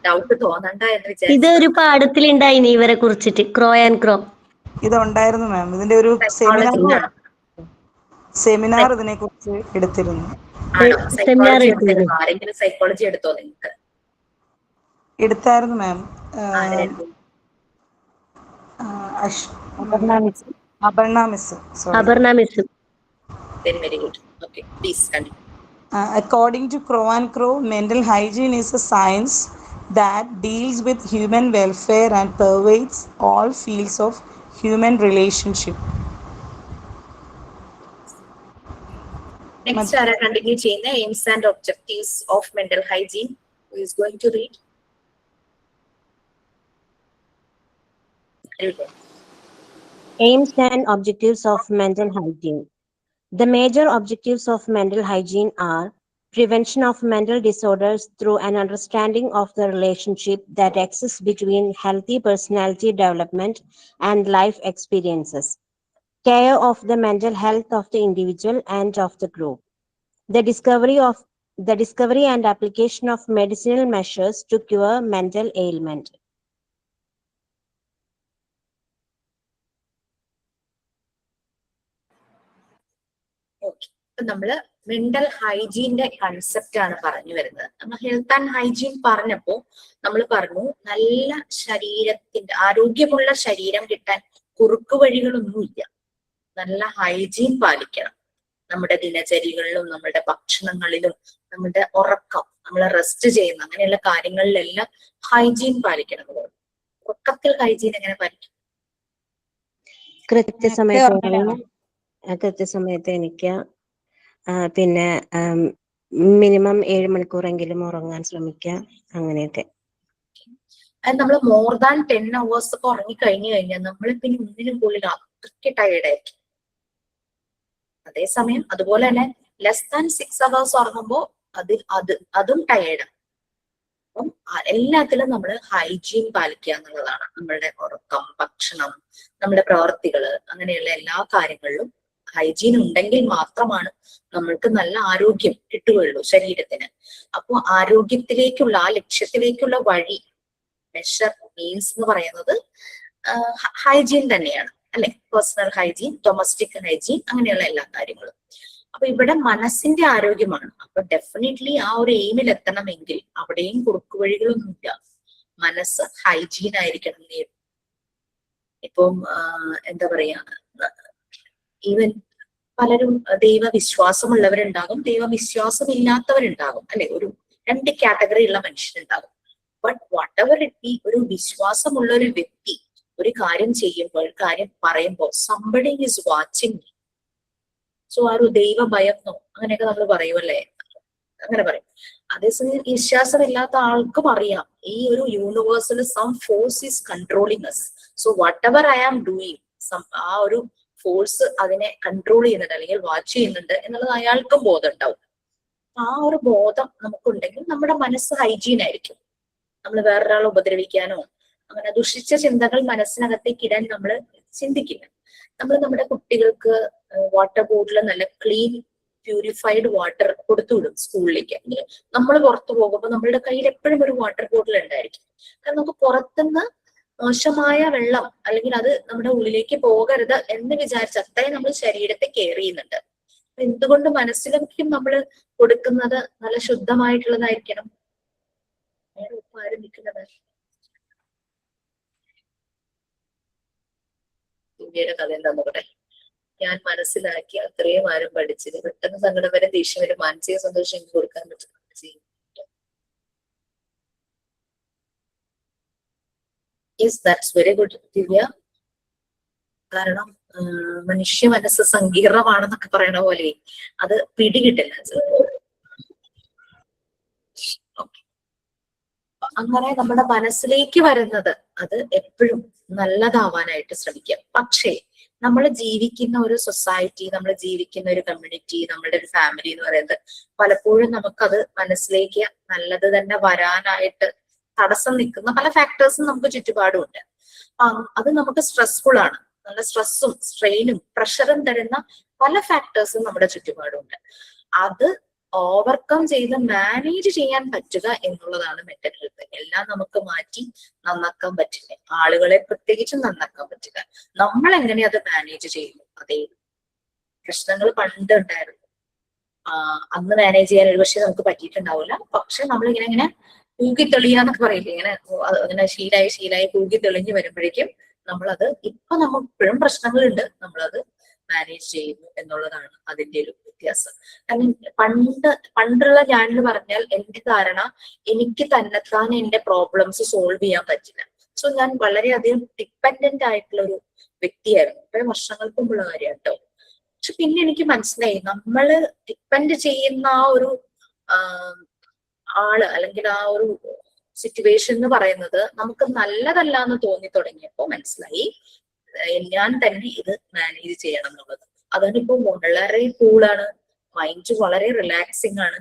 ഡൗട്ട് തോന്നണ്ട എന്ന് വിചാരിച്ചു. ഇതൊരു പാഠത്തിലുണ്ടായിനി ഇവരെ കുറിച്ചിട്ട്, ക്രോ ആൻഡ് ക്രോ. ഇതുണ്ടായിരുന്നു മാം, ഇതിന്റെ ഒരു സെമിനാർ ഇതിനെ കുറിച്ച് എടുത്തിരുന്നു. ആണോ? സൈക്കോളജി എടുത്തിരുന്നു? ആരെങ്കിലും സൈക്കോളജി എടുത്തോ നിങ്ങൾക്ക്? എടുത്തായിരുന്നു ma'am. Aparna miss. Very good. Okay, please continue. According to Crow and Crow, mental hygiene is a science that deals with human welfare and pervades all fields of human relationship. Next, I continue ചെയ്യുന്ന aims and objectives of mental hygiene. Who is going to read? Aims and objectives of mental hygiene. The major objectives of mental hygiene are prevention of mental disorders through an understanding of the relationship that exists between healthy personality development and life experiences, care of the mental health of the individual and of the group, the discovery and application of medicinal measures to cure mental ailment. നമ്മള് mental ഹൈജീന്റെ concept ആണ് പറഞ്ഞു വരുന്നത്. നമ്മൾ health and hygiene പറഞ്ഞപ്പോ നമ്മൾ പറഞ്ഞു നല്ല ശരീരത്തിന്റെ, ആരോഗ്യമുള്ള ശരീരം കിട്ടാൻ കുറുക്കു വഴികളൊന്നുമില്ല. നല്ല ഹൈജീൻ പാലിക്കണം. നമ്മുടെ ദിനചര്യകളിലും നമ്മുടെ ഭക്ഷണങ്ങളിലും നമ്മുടെ ഉറക്കം, നമ്മൾ റെസ്റ്റ് ചെയ്യുന്ന അങ്ങനെയുള്ള കാര്യങ്ങളിലെല്ലാം ഹൈജീൻ പാലിക്കണം. ഉറക്കത്തിൽ ഹൈജീൻ എങ്ങനെ പാലിക്കും? കൃത്യസമയത്ത് എനിക്ക് പിന്നെ മിനിമം 7 മണിക്കൂറെങ്കിലും ഉറങ്ങാൻ ശ്രമിക്കുക, അങ്ങനെയൊക്കെ. അത് നമ്മൾ മോർ ദാൻ 10 hours ഒക്കെ ഉറങ്ങി കഴിഞ്ഞു കഴിഞ്ഞാൽ നമ്മൾ പിന്നെ ഒന്നിനും കൂടുതൽ അത്രയ്ക്ക് ടയേർഡ് ആയിരിക്കും. അതേസമയം അതുപോലെ തന്നെ ലെസ് ദാൻ 6 hours ഉറങ്ങുമ്പോൾ അതും ടയേർഡാണ്. അപ്പം എല്ലാത്തിലും നമ്മൾ ഹൈജീൻ പാലിക്കുക എന്നുള്ളതാണ്. നമ്മളുടെ ഉറക്കം, ഭക്ഷണം, നമ്മുടെ പ്രവർത്തികള്, അങ്ങനെയുള്ള എല്ലാ കാര്യങ്ങളിലും ഹൈജീൻ ഉണ്ടെങ്കിൽ മാത്രമാണ് നമ്മൾക്ക് നല്ല ആരോഗ്യം കിട്ടുകയുള്ളൂ ശരീരത്തിന്. അപ്പോൾ ആരോഗ്യത്തിലേക്കുള്ള, ആ ലക്ഷ്യത്തിലേക്കുള്ള വഴി, മെഷർ, മീൻസ് എന്ന് പറയുന്നത് ഹൈജീൻ തന്നെയാണ്, അല്ലെ? പേഴ്സണൽ ഹൈജീൻ, ഡൊമസ്റ്റിക് ഹൈജീൻ, അങ്ങനെയുള്ള എല്ലാ കാര്യങ്ങളും. അപ്പൊ ഇവിടെ മനസ്സിന്റെ ആരോഗ്യമാണ്. അപ്പൊ ഡെഫിനറ്റ്ലി ആ ഒരു എയിമിൽ എത്തണമെങ്കിൽ അവിടെയും കുറുക്കുവഴികളൊന്നുമില്ല. മനസ്സ് ഹൈജീൻ ആയിരിക്കണം. ഇപ്പം എന്താ പറയാ, ഈവൻ പലരും ദൈവവിശ്വാസമുള്ളവരുണ്ടാകും, ദൈവവിശ്വാസം ഇല്ലാത്തവരുണ്ടാകും, അല്ലെ? ഒരു 2 കാറ്റഗറി ഉള്ള മനുഷ്യരുണ്ടാകും. But whatever it be, ഒരു വിശ്വാസമുള്ള ഒരു വ്യക്തി ഒരു കാര്യം ചെയ്യുമ്പോൾ, കാര്യം പറയുമ്പോൾ സംബഡി ഈസ് വാച്ചിങ്. സോ ആ ഒരു ദൈവ ഭയന്നോ അങ്ങനെയൊക്കെ നമ്മൾ പറയുമല്ലേ, അങ്ങനെ പറയും. അതേസമയം വിശ്വാസമില്ലാത്ത ആൾക്കും അറിയാം ഈ ഒരു യൂണിവേഴ്സിൽ some force is controlling us. So whatever I am doing, ആ ഒരു ഫോഴ്സ് അതിനെ കൺട്രോൾ ചെയ്യുന്നുണ്ട് അല്ലെങ്കിൽ വാച്ച് ചെയ്യുന്നുണ്ട് എന്നുള്ളത് അയാൾക്കും ബോധം ഉണ്ടാവും. ആ ഒരു ബോധം നമുക്കുണ്ടെങ്കിൽ നമ്മുടെ മനസ്സ് ഹൈജീൻ ആയിരിക്കും. നമ്മൾ വേറൊരാളെ ഉപദ്രവിക്കാനോ അങ്ങനെ ദുഷിച്ച ചിന്തകൾ മനസ്സിനകത്തേക്ക് ഇടാൻ നമ്മൾ ചിന്തിക്കില്ല. നമ്മൾ നമ്മുടെ കുട്ടികൾക്ക് വാട്ടർ ബോട്ടിൽ നല്ല ക്ലീൻ പ്യൂരിഫൈഡ് വാട്ടർ കൊടുത്തുവിടും സ്കൂളിലേക്ക്. നമ്മൾ പുറത്തു പോകുമ്പോൾ നമ്മളുടെ കയ്യിൽ എപ്പോഴും ഒരു വാട്ടർ ബോട്ടിൽ ഉണ്ടായിരിക്കും. കാരണം നമുക്ക് പുറത്തുനിന്ന് മോശമായ വെള്ളം അല്ലെങ്കിൽ അത് നമ്മുടെ ഉള്ളിലേക്ക് പോകരുത് എന്ന് വിചാരിച്ച് അത്രയും നമ്മൾ ശരീരത്തെ കെയർ ചെയ്യുന്നുണ്ട്. എന്തുകൊണ്ട് മനസ്സിലേക്കും നമ്മൾ കൊടുക്കുന്നത് നല്ല ശുദ്ധമായിട്ടുള്ളതായിരിക്കണം. വേറെ ഉപ്പാരും നിൽക്കുന്നത് ഇന്ത്യയുടെ കഥ എന്താ നോക്കട്ടെ. ഞാൻ മനസ്സിലാക്കി അത്രയും ആരും പഠിച്ചത് പെട്ടെന്ന് സങ്കടം വരെ ദേഷ്യം വരെ മാനസിക സന്തോഷം എനിക്ക് കൊടുക്കാൻ പറ്റും. യെസ്, ദാറ്റ്സ് വെരി ഗുഡ് ദിവ്യ. കാരണം മനുഷ്യ മനസ്സ് സങ്കീർണമാണെന്നൊക്കെ പറയണ പോലെ അത് പിടികിട്ടില്ല. അങ്ങനെ നമ്മുടെ മനസ്സിലേക്ക് വരുന്നത് അത് എപ്പോഴും നല്ലതാവാനായിട്ട് ശ്രമിക്കാം. പക്ഷേ നമ്മൾ ജീവിക്കുന്ന ഒരു സൊസൈറ്റി, നമ്മൾ ജീവിക്കുന്ന ഒരു കമ്മ്യൂണിറ്റി, നമ്മുടെ ഒരു ഫാമിലി എന്ന് പറയുന്നത് പലപ്പോഴും നമുക്കത് മനസ്സിലേക്ക് നല്ലത് തന്നെ വരാനായിട്ട് തടസ്സം നിൽക്കുന്ന പല ഫാക്ടേഴ്സും നമുക്ക് ചുറ്റുപാടുമുണ്ട്. അത് നമുക്ക് സ്ട്രെസ്ഫുൾ ആണ്. നല്ല സ്ട്രെസ്സും സ്ട്രെയിനും പ്രഷറും തരുന്ന പല ഫാക്ടേഴ്സും നമ്മുടെ ചുറ്റുപാടുമുണ്ട്. അത് ഓവർകം ചെയ്ത് മാനേജ് ചെയ്യാൻ പറ്റുക എന്നുള്ളതാണ് മെന്റൽ ഹെൽത്ത്. എല്ലാം നമുക്ക് മാറ്റി നന്നാക്കാൻ പറ്റില്ല, ആളുകളെ പ്രത്യേകിച്ചും നന്നാക്കാൻ പറ്റില്ല. നമ്മൾ എങ്ങനെ അത് മാനേജ് ചെയ്യുന്നു, അതേ പ്രശ്നങ്ങൾ പണ്ട് ഉണ്ടായിരുന്നു. അന്ന് മാനേജ് ചെയ്യാൻ ഒരു പക്ഷെ നമുക്ക് പറ്റിയിട്ടുണ്ടാവില്ല. പക്ഷെ നമ്മളിങ്ങനെ ഇങ്ങനെ കൂകി തെളിയാന്നൊക്കെ പറയില്ലേ, ഇങ്ങനെ ശീലായി കൂകി തെളിഞ്ഞു വരുമ്പോഴേക്കും നമ്മളത് ഇപ്പൊ നമുക്ക് ഇപ്പോഴും പ്രശ്നങ്ങളുണ്ട്, നമ്മളത് മാനേജ് ചെയ്യുന്നു എന്നുള്ളതാണ് അതിന്റെ ഒരു വ്യത്യാസം. കാരണം പണ്ടുള്ള ഞാൻ എന്ന് പറഞ്ഞാൽ എന്റെ ധാരണ എനിക്ക് തന്നെത്താൻ എന്റെ പ്രോബ്ലംസ് സോൾവ് ചെയ്യാൻ പറ്റില്ല. സോ ഞാൻ വളരെയധികം ഡിപ്പെൻഡന്റ് ആയിട്ടുള്ള ഒരു വ്യക്തിയായിരുന്നു. ഇപ്പോഴും വർഷങ്ങൾക്ക് മുമ്പുള്ള കാര്യം കേട്ടോ. പക്ഷെ പിന്നെ എനിക്ക് മനസ്സിലായി നമ്മള് ഡിപ്പെൻഡ് ചെയ്യുന്ന ആ ഒരു ആള് അല്ലെങ്കിൽ ആ ഒരു സിറ്റുവേഷൻ എന്ന് പറയുന്നത് നമുക്ക് നല്ലതല്ല എന്ന് തോന്നി തുടങ്ങിയപ്പോ മനസ്സിലായി ഞാൻ തന്നെ ഇത് മാനേജ് ചെയ്യണം എന്നുള്ളത്. അതാണിപ്പോ വളരെ കൂളാണ്, മൈൻഡ് വളരെ റിലാക്സിങ് ആണ്.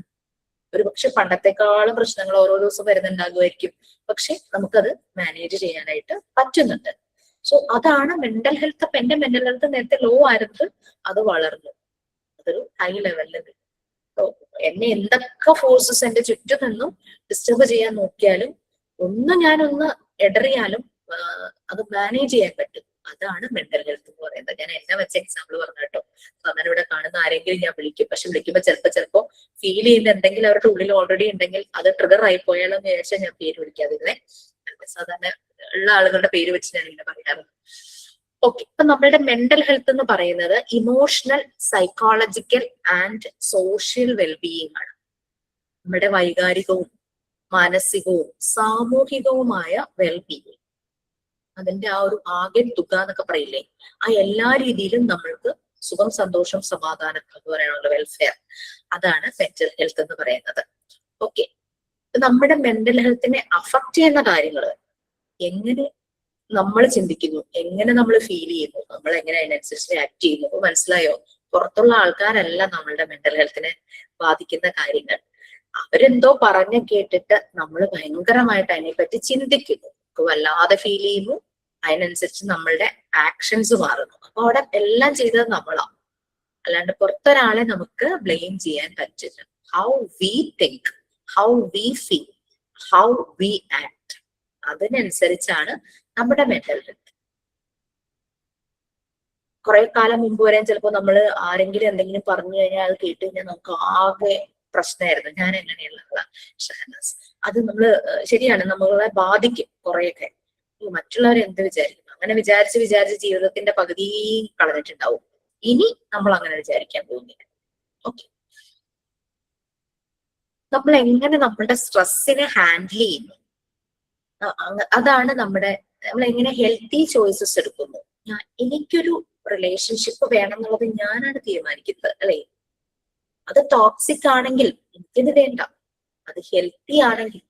ഒരു പക്ഷെ പണ്ടത്തെക്കാളും പ്രശ്നങ്ങൾ ഓരോ ദിവസം വരുന്നുണ്ടാകുമായിരിക്കും, പക്ഷെ നമുക്കത് മാനേജ് ചെയ്യാനായിട്ട് പറ്റുന്നുണ്ട്. സോ അതാണ് മെന്റൽ ഹെൽത്ത്. അപ്പൊ എന്റെ മെന്റൽ ഹെൽത്ത് നേരത്തെ ലോ ആയിരുന്നത് അത് വളർന്നു, അതൊരു ഹൈ ലെവലിൽ. എന്നെ എന്തൊക്കെ ഫോഴ്സസ് എന്റെ ചുറ്റും നിന്നും ഡിസ്റ്റർബ് ചെയ്യാൻ നോക്കിയാലും ഞാനൊന്ന് ഇടറിയാലും അത് മാനേജ് ചെയ്യാൻ പറ്റും. അതാണ് മെന്റൽ ഹെൽത്ത് എന്ന് പറയുന്നത്. ഞാൻ എന്നെ വെച്ച എക്സാമ്പിൾ പറഞ്ഞു കേട്ടോ. സാധാരണ ഇവിടെ കാണുന്ന ആരെങ്കിലും ഞാൻ വിളിക്കും, പക്ഷെ വിളിക്കുമ്പോൾ ചിലപ്പോ ഫീൽ ചെയ്യുന്ന എന്തെങ്കിലും അവരുടെ ഉള്ളിൽ ഓൾറെഡി ഉണ്ടെങ്കിൽ അത് ട്രിഗർ ആയി പോയാലോ എന്ന് വിചാരിച്ചാൽ ഞാൻ പേര് വിളിക്കാതിരുന്നേ. സാധാരണ ഉള്ള ആളുകളുടെ പേര് വെച്ച് ഞാൻ ഇങ്ങനെ പറയാറുണ്ട്. ഓക്കെ, ഇപ്പൊ നമ്മളുടെ മെന്റൽ ഹെൽത്ത് എന്ന് പറയുന്നത് emotional, psychological and social wellbeing ആണ്. നമ്മുടെ വൈകാരികവും മാനസികവും സാമൂഹികവുമായ വെൽബീയിങ്, അതിന്റെ ആ ഒരു ആകെ തുക എന്നൊക്കെ പറയില്ലേ, ആ എല്ലാ രീതിയിലും നമ്മൾക്ക് സുഖം, സന്തോഷം, സമാധാനം എന്ന് പറയാനുള്ള വെൽഫെയർ, അതാണ് മെന്റൽ ഹെൽത്ത് എന്ന് പറയുന്നത്. ഓക്കെ, നമ്മുടെ മെന്റൽ ഹെൽത്തിനെ അഫക്ട് ചെയ്യുന്ന കാര്യങ്ങൾ എങ്ങനെ നമ്മൾ ചിന്തിക്കുന്നു, എങ്ങനെ നമ്മൾ ഫീൽ ചെയ്യുന്നു, നമ്മൾ എങ്ങനെ അതിനനുസരിച്ച് ആക്ട് ചെയ്യുന്നു. അപ്പൊ മനസ്സിലായോ, പുറത്തുള്ള ആൾക്കാരല്ല നമ്മളുടെ മെന്റൽ ഹെൽത്തിനെ ബാധിക്കുന്ന കാര്യങ്ങൾ. അവരെന്തോ പറഞ്ഞ കേട്ടിട്ട് നമ്മൾ ഭയങ്കരമായിട്ട് അതിനെപ്പറ്റി ചിന്തിക്കുന്നു, വല്ലാതെ ഫീൽ ചെയ്യുന്നു, അതിനനുസരിച്ച് നമ്മളുടെ ആക്ഷൻസ് മാറുന്നു. അപ്പൊ അവിടെ എല്ലാം ചെയ്തത് നമ്മളാണ്, അല്ലാണ്ട് പുറത്തൊരാളെ നമുക്ക് ബ്ലെയിം ചെയ്യാൻ പറ്റില്ല. How we think, how we feel, how we act, അതിനനുസരിച്ചാണ് നമ്മുടെ മെന്റൽ ഹെൽത്ത്. കുറെ കാലം മുമ്പ് വരെ ചിലപ്പോൾ നമ്മൾ ആരെങ്കിലും എന്തെങ്കിലും പറഞ്ഞു കഴിഞ്ഞാൽ അത് കേട്ട് കഴിഞ്ഞാൽ നമുക്ക് ആകെ പ്രശ്നമായിരുന്നു. ഞാൻ എങ്ങനെയുള്ള ഷഹനാസ്, അത് ശരിയാണ്, നമ്മളെ ബാധിക്കും കുറെയൊക്കെ. മറ്റുള്ളവർ എന്ത് വിചാരിക്കും, അങ്ങനെ വിചാരിച്ച് ജീവിതത്തിന്റെ പകുതി കളഞ്ഞിട്ടുണ്ടാവും. ഇനി നമ്മൾ അങ്ങനെ വിചാരിക്കാൻ പോകുന്നില്ല. ഓക്കെ, നമ്മൾ എങ്ങനെ നമ്മളുടെ സ്ട്രെസ്സിനെ ഹാൻഡിൽ ചെയ്യുന്നു, അതാണ് നമ്മൾ എങ്ങനെ ഹെൽത്തി ചോയ്സസ് എടുക്കുന്നു. എനിക്കൊരു റിലേഷൻഷിപ്പ് വേണം എന്നുള്ളത് ഞാനാണ് തീരുമാനിക്കുന്നത്, അല്ലെ? അത് ടോക്സിക് ആണെങ്കിൽ എനിക്കിത് വേണ്ട, അത് ഹെൽത്തി ആണെങ്കിൽ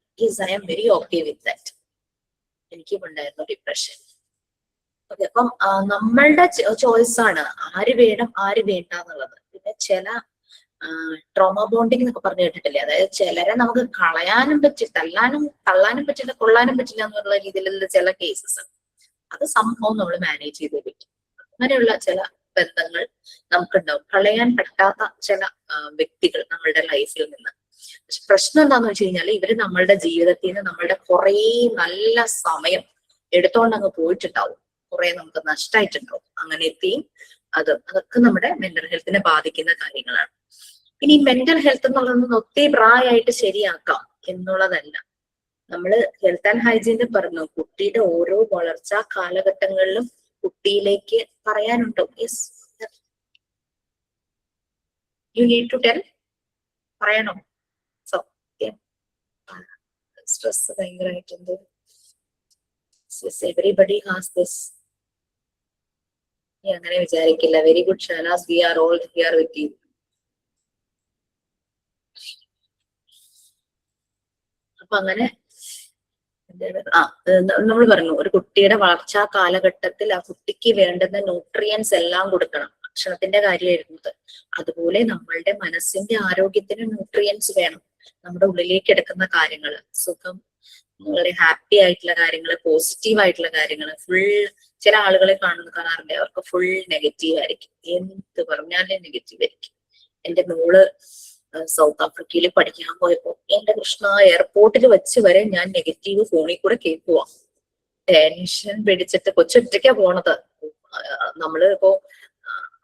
I am very okay with that. എനിക്കും ഉണ്ടായിരുന്നു ഡിപ്രഷൻ. ഓക്കെ, അപ്പം നമ്മളുടെ ചോയ്സ് ആണ് ആര് വേണം ആര് വേണ്ട എന്നുള്ളത്. പിന്നെ ചില ട്രോമ ബോണ്ടിങ് എന്നൊക്കെ പറഞ്ഞു കേട്ടിട്ടില്ലേ, അതായത് ചിലരെ നമുക്ക് കളയാനും പറ്റില്ല, തള്ളാനും പറ്റില്ല, കൊള്ളാനും പറ്റില്ല എന്നുള്ള രീതിയിലുള്ള ചില കേസസ്, അത് സംഭവം നമ്മൾ മാനേജ് ചെയ്തേ പറ്റും. അങ്ങനെയുള്ള ചില ബന്ധങ്ങൾ നമുക്കുണ്ടാവും, കളയാൻ പറ്റാത്ത ചില വ്യക്തികൾ നമ്മളുടെ ലൈഫിൽ നിന്ന്. പക്ഷെ പ്രശ്നം എന്താന്ന് വെച്ച് കഴിഞ്ഞാൽ ഇവര് നമ്മളുടെ ജീവിതത്തിൽ നിന്ന് നമ്മളുടെ കുറെ നല്ല സമയം എടുത്തോണ്ട് അങ്ങ് പോയിട്ടുണ്ടാവും, കുറെ നമുക്ക് നഷ്ടമായിട്ടുണ്ടാവും. അങ്ങനത്തെയും അതൊക്കെ നമ്മുടെ മെന്റൽ ഹെൽത്തിനെ ബാധിക്കുന്ന കാര്യങ്ങളാണ്. ഇനി മെന്റൽ ഹെൽത്ത് എന്നുള്ളതൊന്നും ഒത്തിരി പ്രായമായിട്ട് ശരിയാക്കാം എന്നുള്ളതല്ല. നമ്മള് ഹെൽത്ത് ആൻഡ് ഹൈജീനിൽ പറഞ്ഞു, കുട്ടിയുടെ ഓരോ വളർച്ചാ കാലഘട്ടങ്ങളിലും കുട്ടിയിലേക്ക് പറയാനുണ്ടോ, yes, you need to tell, പറയണോ? സോ സ്ട്രെസ് ഭയങ്കരമായിട്ടുണ്ട്. Everybody has this. അങ്ങനെ വിചാരിക്കില്ല. Very good Shahnaz, we are all here with you. അപ്പൊ അങ്ങനെ നമ്മൾ പറഞ്ഞു, ഒരു കുട്ടിയുടെ വളർച്ചാ കാലഘട്ടത്തിൽ ആ കുട്ടിക്ക് വേണ്ടുന്ന ന്യൂട്രിയൻസ് എല്ലാം കൊടുക്കണം. ഭക്ഷണത്തിന്റെ കാര്യമായിരുന്നത്. അതുപോലെ നമ്മളുടെ മനസ്സിന്റെ ആരോഗ്യത്തിന് ന്യൂട്രിയൻസ് വേണം. നമ്മുടെ ഉള്ളിലേക്ക് എടുക്കുന്ന കാര്യങ്ങൾ, സുഖം, വളരെ ഹാപ്പി ആയിട്ടുള്ള കാര്യങ്ങൾ, പോസിറ്റീവ് ആയിട്ടുള്ള കാര്യങ്ങൾ, ഫുൾ ചില ആളുകളെ കാണാറുണ്ട്, അവർക്ക് ഫുൾ നെഗറ്റീവ് ആയിരിക്കും. എന്ത് പറഞ്ഞാലും നെഗറ്റീവ് ആയിരിക്കും. എന്റെ മോള് സൗത്ത് ആഫ്രിക്കയിൽ പഠിക്കാൻ പോയപ്പോ എന്റെ കൃഷ്ണ എയർപോർട്ടിൽ വെച്ച് വരെ ഞാൻ നെഗറ്റീവ് ഫോണിൽ കൂടെ കേൾക്കുവാ. ടെൻഷൻ പിടിച്ചിട്ട്, കൊച്ചൊറ്റയ്ക്കാ പോണത്. നമ്മള് ഇപ്പോ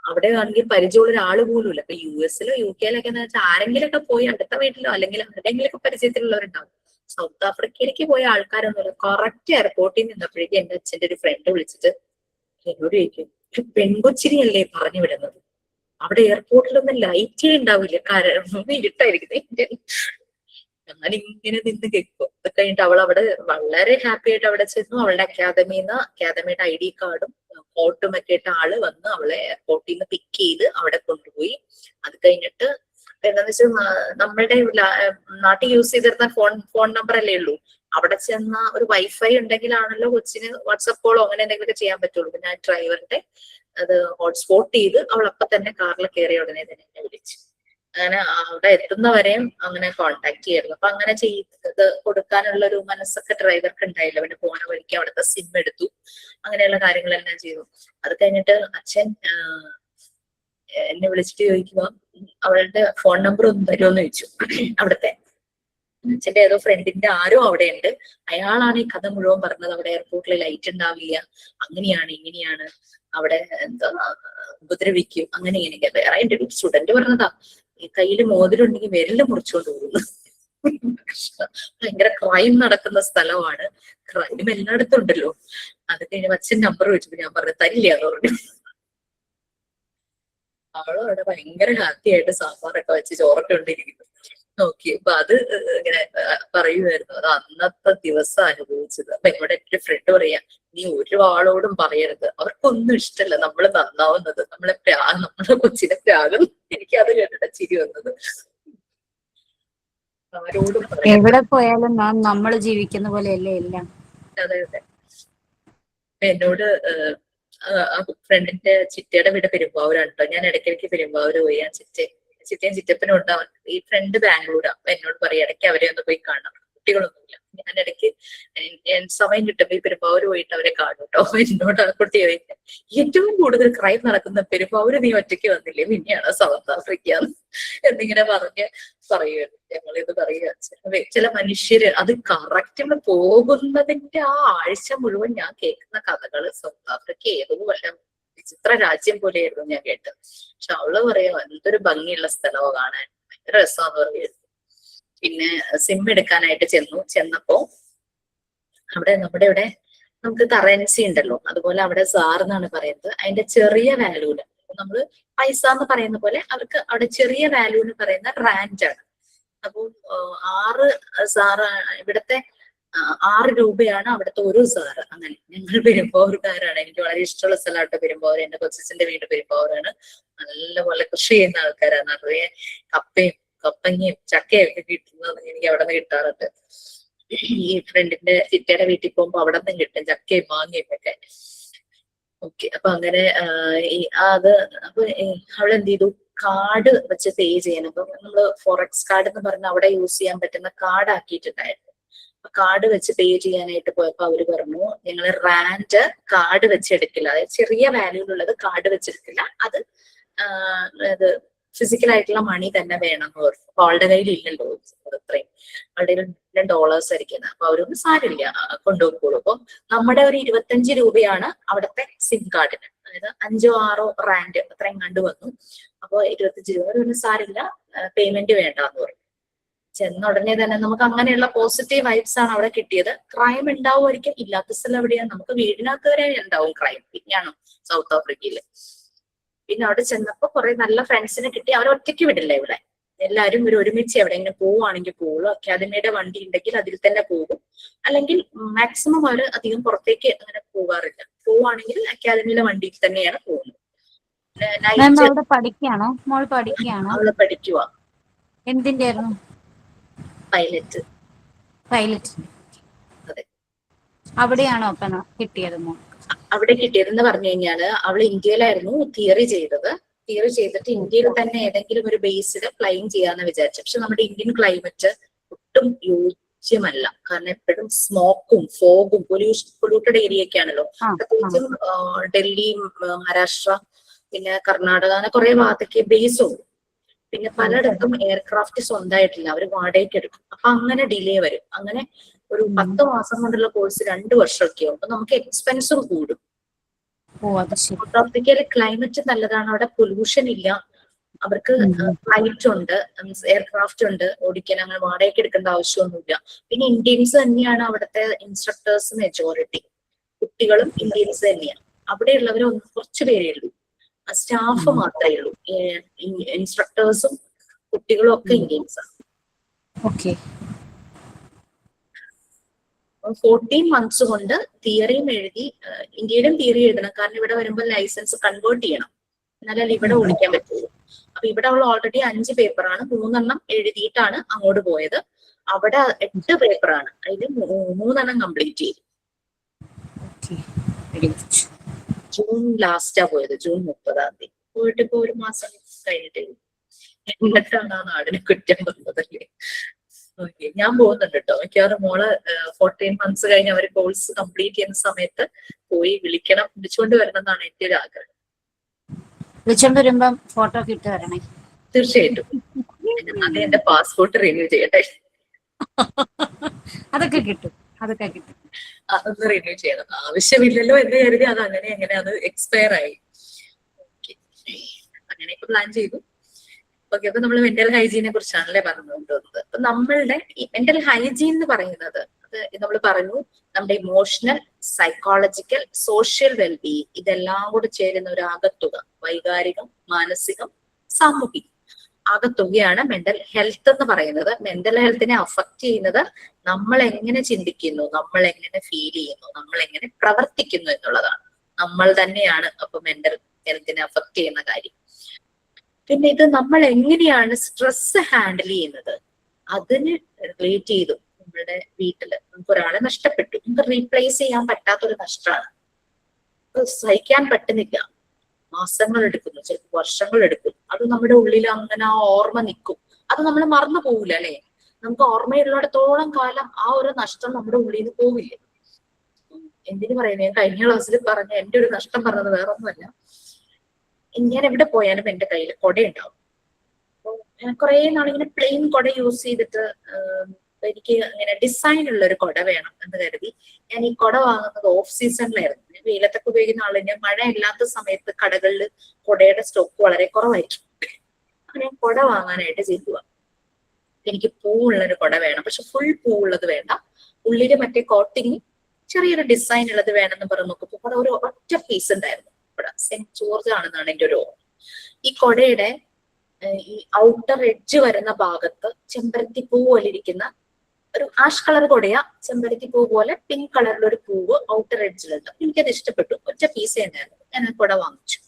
അവിടെ ആണെങ്കിൽ പരിചയമുള്ള ഒരാൾ പോലും ഇല്ല. ഇപ്പൊ US-ലോ UK-ലൊക്കെ എന്ന് വെച്ചാൽ ആരെങ്കിലൊക്കെ പോയി അടുത്ത വീട്ടിലോ അല്ലെങ്കിൽ ആരുടെങ്കിലൊക്കെ പരിചയത്തിലുള്ളവരുണ്ടാവും. സൗത്ത് ആഫ്രിക്കയിലേക്ക് പോയ ആൾക്കാരൊന്നുമില്ല. കറക്റ്റ് എയർപോർട്ടിൽ നിന്നപ്പോഴേക്കും എന്റെ അച്ഛന്റെ ഒരു ഫ്രണ്ട് വിളിച്ചിട്ട് എന്നോട് ചോദിക്കും, ഒരു പെൺകൊച്ചിനെയല്ലേ പറഞ്ഞു വിടുന്നത്? അവിടെ എയർപോർട്ടിലൊന്നും ലൈറ്റേ ഉണ്ടാവില്ല, കാരണം ഇരുട്ടായിരിക്കും. ഞാൻ ഇങ്ങനെ നിന്ന് കേൾക്കും. അത് കഴിഞ്ഞിട്ട് അവൾ അവിടെ വളരെ ഹാപ്പി ആയിട്ട് അവിടെ ചെന്നു. അവളുടെ അക്കാദമിയുടെ ID കാർഡും കോട്ടും ഒക്കെ ഇട്ട ആള് വന്ന് അവളെ എയർപോർട്ടിൽ നിന്ന് പിക്ക് ചെയ്ത് അവിടെ കൊണ്ടുപോയി. അത് കഴിഞ്ഞിട്ട് എന്താന്ന് വെച്ചാൽ നമ്മളുടെ നാട്ടിൽ യൂസ് ചെയ്തിരുന്ന ഫോൺ നമ്പർ അല്ലേ ഉള്ളൂ. അവിടെ ചെന്ന ഒരു വൈഫൈ ഉണ്ടെങ്കിലാണല്ലോ കൊച്ചിന് വാട്സപ്പ് കോളോ അങ്ങനെ എന്തെങ്കിലുമൊക്കെ ചെയ്യാൻ പറ്റുള്ളൂ. പിന്നെ ആ ഡ്രൈവറിന്റെ അത് ഹോട്ട്സ്പോട്ട് ചെയ്ത് അവൾ അപ്പൊ തന്നെ കാറിൽ കയറിയ ഉടനെ തന്നെ എന്നെ വിളിച്ചു. അങ്ങനെ അവിടെ എത്തുന്നവരെയും അങ്ങനെ കോണ്ടാക്ട് ചെയ്യായിരുന്നു. അപ്പൊ അങ്ങനെ ചെയ്ത് കൊടുക്കാനുള്ള ഒരു മനസ്സൊക്കെ ഡ്രൈവർക്ക് ഉണ്ടായില്ല. പിന്നെ പോണ വഴിക്ക് അവിടുത്തെ സിം എടുത്തു, അങ്ങനെയുള്ള കാര്യങ്ങളെല്ലാം ചെയ്തു. അത് കഴിഞ്ഞിട്ട് അച്ഛൻ എന്നെ വിളിച്ചിട്ട് ചോദിക്കുക, അവളുടെ ഫോൺ നമ്പർ ഒന്ന് തരുമോന്ന് ചോദിച്ചു. അവിടുത്തെ അച്ഛന്റെ ഏതോ ഫ്രണ്ടിന്റെ ആരോ അവിടെ ഉണ്ട്, അയാളാണ് ഈ കഥ മുഴുവൻ പറഞ്ഞത്. അവിടെ എയർപോർട്ടിൽ ലൈറ്റ് ഉണ്ടാവില്ല, അങ്ങനെയാണ് ഇങ്ങനെയാണ്, അവിടെ എന്താ ഉപദ്രവിക്കും, അങ്ങനെ ഇങ്ങനെയൊക്കെ. വേറെ എന്റെ ഒരു സ്റ്റുഡന്റ് പറഞ്ഞതാ, ഈ കയ്യിൽ മോതിരുണ്ടെങ്കിൽ വിരല് മുറിച്ചുകൊണ്ട് പോകുന്നു. ഭയങ്കര ക്രൈം നടക്കുന്ന സ്ഥലമാണ്, ക്രൈം എല്ലായിടത്തും ഉണ്ടല്ലോ. അത് കഴിഞ്ഞ അച്ഛൻ നമ്പർ വെച്ചപ്പോ ഞാൻ പറഞ്ഞു തരില്ലാന്ന് പറഞ്ഞു. അവളും അവിടെ ഭയങ്കര ഹാപ്പി ആയിട്ട് സാമ്പാറൊക്കെ വെച്ച് ചോറൊക്കെ ഉണ്ടിരിക്കുന്നു. നോക്കി അപ്പൊ അത് ഇങ്ങനെ പറയുമായിരുന്നു. അത് അന്നത്തെ ദിവസം അനുഭവിച്ചത്. അപ്പൊ എന്നോട് എന്റെ ഫ്രണ്ട് പറയാ, നീ ഒരു ആളോടും പറയരുത്, അവർക്കൊന്നും ഇഷ്ടമല്ല നമ്മള് നന്നാവുന്നത്, നമ്മളെ കൊച്ചിനെ പ്രാകും. എനിക്ക് അത് കേട്ടിട്ട് ചിരി വന്നത്. ആരോടും എവിടെ പോയാലും നാം നമ്മൾ ജീവിക്കുന്ന പോലെയല്ലേ എല്ലാം. അതെ അതെ. എന്നോട് ഫ്രണ്ടിന്റെ ചിറ്റയുടെ വീട് പെരുമ്പാവൂരാണ് കേട്ടോ. ഞാൻ ഇടയ്ക്കിടയ്ക്ക് പെരുമ്പാവൂര് പോയി. ആ ചിറ്റയും ചിറ്റപ്പനും ഉണ്ടാവും. ഈ ഫ്രണ്ട് ബാംഗ്ലൂരാ. എന്നോട് പറയും ഇടയ്ക്ക് അവരെ ഒന്ന് പോയി കാണണം, കുട്ടികളൊന്നുമില്ല. ഞാൻ ഇടയ്ക്ക് സമയം കിട്ടുമ്പോ ഈ പെരുമ്പാവൂര് പോയിട്ട് അവരെ കാണും കേട്ടോ. എന്നോട് ആ കുട്ടി ചോദിക്കാം, ഏറ്റവും കൂടുതൽ ക്രൈം നടക്കുന്ന പെരുമ്പാവൂര് നീ ഒറ്റയ്ക്ക് വന്നില്ലേ, പിന്നെയാണ് സൗത്ത് ആഫ്രിക്ക എന്നിങ്ങനെ പറയുമായിരുന്നു. ഞങ്ങളിത് പറയുക, ചില മനുഷ്യര് അത് കറക്റ്റ് പോകുന്നതിന്റെ ആ ആഴ്ച മുഴുവൻ ഞാൻ കേൾക്കുന്ന കഥകള് സൗത്ത് ആഫ്രിക്ക ഏതോ വല്ല വിചിത്ര രാജ്യം പോലെയായിരുന്നു ഞാൻ കേട്ടത്. പക്ഷെ അവള് പറയാ എന്തൊരു ഭംഗിയുള്ള സ്ഥലമോ കാണാൻ, ഭയങ്കര രസമാന്ന് പറയുന്നത്. പിന്നെ സിം എടുക്കാനായിട്ട് ചെന്നപ്പോ അവിടെ നമ്മുടെ ഇവിടെ നമുക്ക് കറൻസി ഉണ്ടല്ലോ, അതുപോലെ അവിടെ സാർ എന്നാണ് പറയുന്നത്. അതിന്റെ ചെറിയ വാല്യൂല് നമ്മള് പൈസ എന്ന് പറയുന്ന പോലെ അവർക്ക് അവിടെ ചെറിയ വാല്യൂ എന്ന് പറയുന്ന റാൻഡ് ആണ്. അപ്പൊ 6 സാറ് ഇവിടത്തെ 6 രൂപയാണ് അവിടുത്തെ ഒരു സാറ്. അങ്ങനെ ഞങ്ങൾ പെരുമ്പാവൂർക്കാരാണ്. എനിക്ക് വളരെ ഇഷ്ടമുള്ള സ്ഥലമായിട്ട് പെരുമ്പാവൂർ. എന്റെ കൊച്ചച്ഛന്റെ വീട് പെരുമ്പാവൂരാണ്. നല്ലപോലെ കൃഷി ചെയ്യുന്ന ആൾക്കാരാണ്. നിറയെ കപ്പങ്ങയും ചക്കയും ഒക്കെ കിട്ടുന്നത് എനിക്ക് അവിടെ നിന്ന് കിട്ടാറുണ്ട്. ഈ ഫ്രണ്ടിന്റെ ചിറ്റയുടെ വീട്ടിൽ പോകുമ്പോ അവിടെ നിന്നും കിട്ടും ചക്കയും മാങ്ങയും ഒക്കെ. ഓക്കെ, അപ്പൊ അങ്ങനെ അത് അപ്പൊ അവളെന്ത് ചെയ്തു, കാർഡ് വെച്ച് പേ ചെയ്യണം. അപ്പൊ നമ്മള് ഫോറക്സ് കാർഡ് എന്ന് പറഞ്ഞാൽ അവിടെ യൂസ് ചെയ്യാൻ പറ്റുന്ന കാർഡ് ആക്കിയിട്ടുണ്ടായിരുന്നു. കാർഡ് വെച്ച് പേ ചെയ്യാനായിട്ട് പോയപ്പോ അവര് പറഞ്ഞു, ഞങ്ങള് റാൻഡ് കാർഡ് വെച്ച് എടുക്കില്ല, അതായത് ചെറിയ വാല്യൂലുള്ളത് കാർഡ് വെച്ചെടുക്കില്ല, അത് ഫിസിക്കൽ ആയിട്ടുള്ള മണി തന്നെ വേണം എന്ന് പറഞ്ഞു. അപ്പൊ അവളുടെ കയ്യിൽ ഇല്ലല്ലോ അത്രയും, അവളുടെ $1 ആയിരിക്കുന്നത്. അപ്പൊ അവരൊന്നും സാരില്ല, കൊണ്ടുപോയിക്കോളൂ. അപ്പൊ നമ്മുടെ ഒരു 25 രൂപയാണ് അവിടുത്തെ സിം കാർഡിന്, അതായത് 5 or 6 റാൻഡ് അത്രയും കണ്ടു വന്നു. അപ്പൊ 25 രൂപ ഒന്നും സാരില്ല, പേയ്മെന്റ് വേണ്ടാന്ന് പറഞ്ഞു. ചെന്ന ഉടനെ തന്നെ നമുക്ക് അങ്ങനെയുള്ള പോസിറ്റീവ് വൈബ്സ് ആണ് അവിടെ കിട്ടിയത്. ക്രൈം ഉണ്ടാവുമായിരിക്കും, ഇല്ലാത്ത സ്ഥലം എവിടെയാണ്, നമുക്ക് വീടിനകത്ത് വരെ ഉണ്ടാവും ക്രൈം. പിന്നെയാണോ സൗത്ത് ആഫ്രിക്കയില്. പിന്നെ അവിടെ ചെന്നപ്പോ കുറെ നല്ല ഫ്രണ്ട്സിനെ കിട്ടി. അവർ ഒറ്റയ്ക്ക് വിടില്ല ഇവിടെ, എല്ലാരും ഒരുമിച്ച് എവിടെയെങ്കിലും പോവുകയാണെങ്കിൽ പോകുള്ളൂ. അക്കാദമിയുടെ വണ്ടി ഉണ്ടെങ്കിൽ അതിൽ തന്നെ പോകും, അല്ലെങ്കിൽ മാക്സിമം അവർ അധികം പുറത്തേക്ക് അങ്ങനെ പോകാറില്ല. പോവുകയാണെങ്കിൽ അക്കാദമിയിലെ വണ്ടിയിൽ തന്നെയാണ് പോകുന്നത്. മാം നൈറ്റ് അവിടെ പഠിക്കുകയാണോ? മോൾ പഠിക്കുകയാണോ? അവള് പഠിക്കുക, എന്തിന്റെ ആയിരുന്നു? പൈലറ്റ്. പൈലറ്റ്. അതെ. അവിടെയാണോ അപ്പം കിട്ടിയത് മോൾ? അവിടെ കിട്ടിയതെന്ന് പറഞ്ഞു കഴിഞ്ഞാല് അവള് ഇന്ത്യയിലായിരുന്നു തിയറി ചെയ്തത്. തിയറി ചെയ്തിട്ട് ഇന്ത്യയിൽ തന്നെ ഏതെങ്കിലും ഒരു ബേസിൽ ഫ്ലൈങ് ചെയ്യാന്ന് വിചാരിച്ചു. പക്ഷെ നമ്മുടെ ഇന്ത്യൻ ക്ലൈമറ്റ് ഒട്ടും യോജ്യമല്ല. കാരണം എപ്പോഴും സ്മോക്കും ഫോഗും പൊല്യൂട്ടഡ് ഏരിയ ഒക്കെ ആണല്ലോ. പ്രത്യേകിച്ചും ഡൽഹി, മഹാരാഷ്ട്ര, പിന്നെ കർണാടക, അങ്ങനെ കുറെ ഭാഗത്തൊക്കെ ബേസ് ഉണ്ട്. പിന്നെ പലയിടത്തും എയർക്രാഫ്റ്റ് സ്വന്തമായിട്ടില്ല, അവർ വാടകയ്ക്ക് എടുക്കും. അപ്പൊ അങ്ങനെ ഡിലേ വരും. അങ്ങനെ ഒരു 10 മാസം കൊണ്ടുള്ള കോഴ്സ് 2 വർഷമൊക്കെ ആവും. അപ്പൊ നമുക്ക് എക്സ്പെൻസും കൂടും. സൗത്ത് ക്ലൈമറ്റ് നല്ലതാണ്, അവിടെ പൊല്യൂഷൻ ഇല്ല, അവർക്ക് ഫ്ലൈറ്റ് ഉണ്ട്, എയർക്രാഫ്റ്റ് ഉണ്ട് ഓടിക്കാൻ, അങ്ങനെ വാടകയ്ക്ക് എടുക്കേണ്ട ആവശ്യമൊന്നുമില്ല. പിന്നെ ഇന്ത്യൻസ് തന്നെയാണ് അവിടുത്തെ ഇൻസ്ട്രക്ടേഴ്സ് മെജോറിറ്റി, കുട്ടികളും ഇന്ത്യൻസ് തന്നെയാണ്. അവിടെയുള്ളവർ കുറച്ചു പേരേ ഉള്ളൂ, സ്റ്റാഫ് മാത്രമേ ഉള്ളൂ. ഇൻസ്ട്രക്ടേഴ്സും കുട്ടികളും ഒക്കെ ഇന്ത്യൻസാണ്. 14 months കൊണ്ട് തിയറിയും എഴുതി. ഇന്ത്യയിലും തിയറി എഴുതണം, കാരണം ഇവിടെ വരുമ്പോൾ ലൈസൻസ് കൺവേർട്ട് ചെയ്യണം, എന്നാലല്ലേ ഇവിടെ ഓടിക്കാൻ പറ്റുള്ളൂ. അപ്പൊ ഇവിടെ അവൾ ഓൾറെഡി 5 പേപ്പറാണ്, 3 എഴുതിയിട്ടാണ് അങ്ങോട്ട് പോയത്. അവിടെ 8 പേപ്പറാണ്, അതിൽ 3 കംപ്ലീറ്റ് ചെയ്തു. ജൂൺ ലാസ്റ്റാ പോയത്, ജൂൺ 30 പോയിട്ട് ഇപ്പൊ 1 മാസം കഴിഞ്ഞിട്ടേ. എന്നിട്ടാണ് ആ നാടിനെ കുറ്റം വന്നതല്ലേ. ഓക്കെ, ഞാൻ പോകുന്നുണ്ട് കേട്ടോ. മിക്കവാറും മോള് 14 months കഴിഞ്ഞ് അവര് കോഴ്സ് കംപ്ലീറ്റ് ചെയ്യുന്ന സമയത്ത് പോയി വിളിക്കണം, വിളിച്ചുകൊണ്ട് വരണം എന്നാണ് എന്റെ ഒരു ആഗ്രഹം. വിളിച്ചോണ്ട് വരുമ്പം ഫോട്ടോ ഒക്കെ ഇട്ട് തരണേ. തീർച്ചയായിട്ടും. അത് എന്റെ പാസ്പോർട്ട് റിന്യൂ ചെയ്യട്ടെ. അതൊക്കെ കിട്ടും. അതൊന്ന് റിന്യൂ ചെയ്യണം. ആവശ്യമില്ലല്ലോ എന്ന് കരുതി അത് അങ്ങനെ അത് എക്സ്പയർ ആയി. അങ്ങനെയൊക്കെ പ്ലാൻ ചെയ്തു. ഓക്കെ, അപ്പൊ നമ്മൾ മെന്റൽ ഹൈജീനെ കുറിച്ചാണല്ലേ പറഞ്ഞുകൊണ്ടുവന്നത്. അപ്പൊ നമ്മളുടെ ഈ മെന്റൽ ഹൈജീൻ എന്ന് പറയുന്നത്, അത് നമ്മൾ പറഞ്ഞു, നമ്മുടെ ഇമോഷണൽ, സൈക്കോളജിക്കൽ, സോഷ്യൽ വെൽബീയിങ്, ഇതെല്ലാം കൂടെ ചേരുന്ന ഒരു ആകത്തുക. വൈകാരികം, മാനസികം, സാമൂഹികം, ആകത്തുകയാണ് മെന്റൽ ഹെൽത്ത് എന്ന് പറയുന്നത്. മെന്റൽ ഹെൽത്തിനെ അഫക്ട് ചെയ്യുന്നത് നമ്മൾ എങ്ങനെ ചിന്തിക്കുന്നു, നമ്മൾ എങ്ങനെ ഫീൽ ചെയ്യുന്നു, നമ്മൾ എങ്ങനെ പ്രവർത്തിക്കുന്നു എന്നുള്ളതാണ്. നമ്മൾ തന്നെയാണ് അപ്പൊ മെന്റൽ ഹെൽത്തിനെ അഫക്ട് ചെയ്യുന്ന കാര്യം. പിന്നെ ഇത് നമ്മൾ എങ്ങനെയാണ് സ്ട്രെസ് ഹാൻഡിൽ ചെയ്യുന്നത്, അതിന് റിലേറ്റ് ചെയ്തു. നമ്മളുടെ വീട്ടില് നമുക്ക് ഒരാളെ നഷ്ടപ്പെട്ടു, നമുക്ക് റീപ്ലേസ് ചെയ്യാൻ പറ്റാത്തൊരു നഷ്ടമാണ്, സഹിക്കാൻ പറ്റുന്നില്ല, മാസങ്ങൾ എടുക്കുന്നു, ചിലപ്പോൾ വർഷങ്ങൾ എടുക്കും. അത് നമ്മുടെ ഉള്ളിൽ അങ്ങനെ ആ ഓർമ്മ നിൽക്കും. അത് നമ്മൾ മറന്നു പോകില്ല അല്ലെ. നമുക്ക് ഓർമ്മയുള്ളിടത്തോളം കാലം ആ ഒരു നഷ്ടം നമ്മുടെ ഉള്ളിൽ നിന്ന് പോവില്ല. എന്തിനു പറയുന്നത്, ഞാൻ കഴിഞ്ഞ ക്ലാസ്സിൽ പറഞ്ഞ എന്റെ ഒരു നഷ്ടം പറഞ്ഞത് വേറെ ഒന്നുമല്ല. ഞാൻ എവിടെ പോയാലും എന്റെ കയ്യിൽ കുട ഉണ്ടാവും. അപ്പൊ ഞാൻ കുറെ നാളിങ്ങനെ പ്ലെയിൻ കുട യൂസ് ചെയ്തിട്ട് എനിക്ക് ഇങ്ങനെ ഡിസൈൻ ഉള്ള ഒരു കുട വേണം എന്ന് കരുതി ഞാൻ ഈ കുട വാങ്ങുന്നത് ഓഫ് സീസണിലായിരുന്നു. വെയിലത്തൊക്കെ ഉപയോഗിക്കുന്ന ആളിന് മഴ ഇല്ലാത്ത സമയത്ത് കടകളിൽ കുടയുടെ സ്റ്റോക്ക് വളരെ കുറവായിരിക്കും. അങ്ങനെ കുട വാങ്ങാനായിട്ട് ചെല്ലുക. എനിക്ക് പൂവുള്ളൊരു കുട വേണം, പക്ഷെ ഫുൾ പൂവുള്ളത് വേണ്ട, ഉള്ളില് മറ്റേ കോട്ടിങ് ചെറിയൊരു ഡിസൈൻ ഉള്ളത് വേണമെന്ന് പറഞ്ഞു നോക്കുമ്പോൾ അത് ഒരു ഒറ്റ പീസ് ഉണ്ടായിരുന്നു. ഇവിടെ സെന്റ് ജോർജ് ആണെന്നാണ് എൻ്റെ ഒരു ഓർമ്മ. ഈ കൊടയുടെ ഈ ഔട്ടർ എഡ്ജ് വരുന്ന ഭാഗത്ത് ചെമ്പരത്തി പൂ പോലെ ഇരിക്കുന്ന ഒരു ആഷ് കളർ കൊടയാ, ചെമ്പരത്തി പൂ പോലെ പിങ്ക് കളറിലൊരു പൂവ് ഔട്ടർ എഡ്ജിലുണ്ട്. എനിക്കത് ഇഷ്ടപ്പെട്ടു, ഒറ്റ പീസേ ഉണ്ടായിരുന്നു. ഞാൻ ആ കുട വാങ്ങിച്ചു.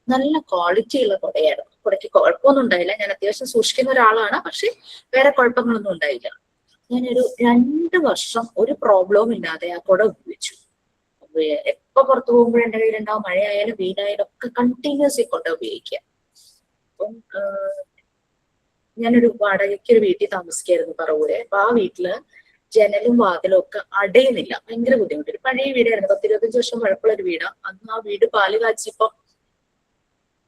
നല്ല ക്വാളിറ്റി ഉള്ള കുടയായിരുന്നു. കുടയ്ക്ക് കുഴപ്പമൊന്നും ഉണ്ടായില്ല. ഞാൻ അത്യാവശ്യം സൂക്ഷിക്കുന്ന ഒരാളാണ്, പക്ഷെ വേറെ കുഴപ്പങ്ങളൊന്നും ഉണ്ടായില്ല. ഞാനൊരു 2 വർഷം ഒരു പ്രോബ്ലവും ഇല്ലാതെ ആ കുട ഉപയോഗിച്ചു. എപ്പോ പുറത്തു പോകുമ്പോഴും എന്റെ കയ്യിലുണ്ടാവും, മഴയായാലും വെയിലായാലും ഒക്കെ കണ്ടിന്യൂസ് കുട ഉപയോഗിക്കുക. അപ്പം ഞാനൊരു വാടകയ്ക്ക് ഒരു വീട്ടിൽ താമസിക്കായിരുന്നു പറവൂരെ. അപ്പൊ ആ വീട്ടില് ജനലും വാതിലും ഒക്കെ അടയുന്നില്ല, ഭയങ്കര ബുദ്ധിമുട്ട്. ഒരു പഴയ വീടായിരുന്നു, 10-25 വർഷം പഴക്കമുള്ള ഒരു വീടാ. അന്ന് ആ വീട് പാല് കാച്ചിപ്പോ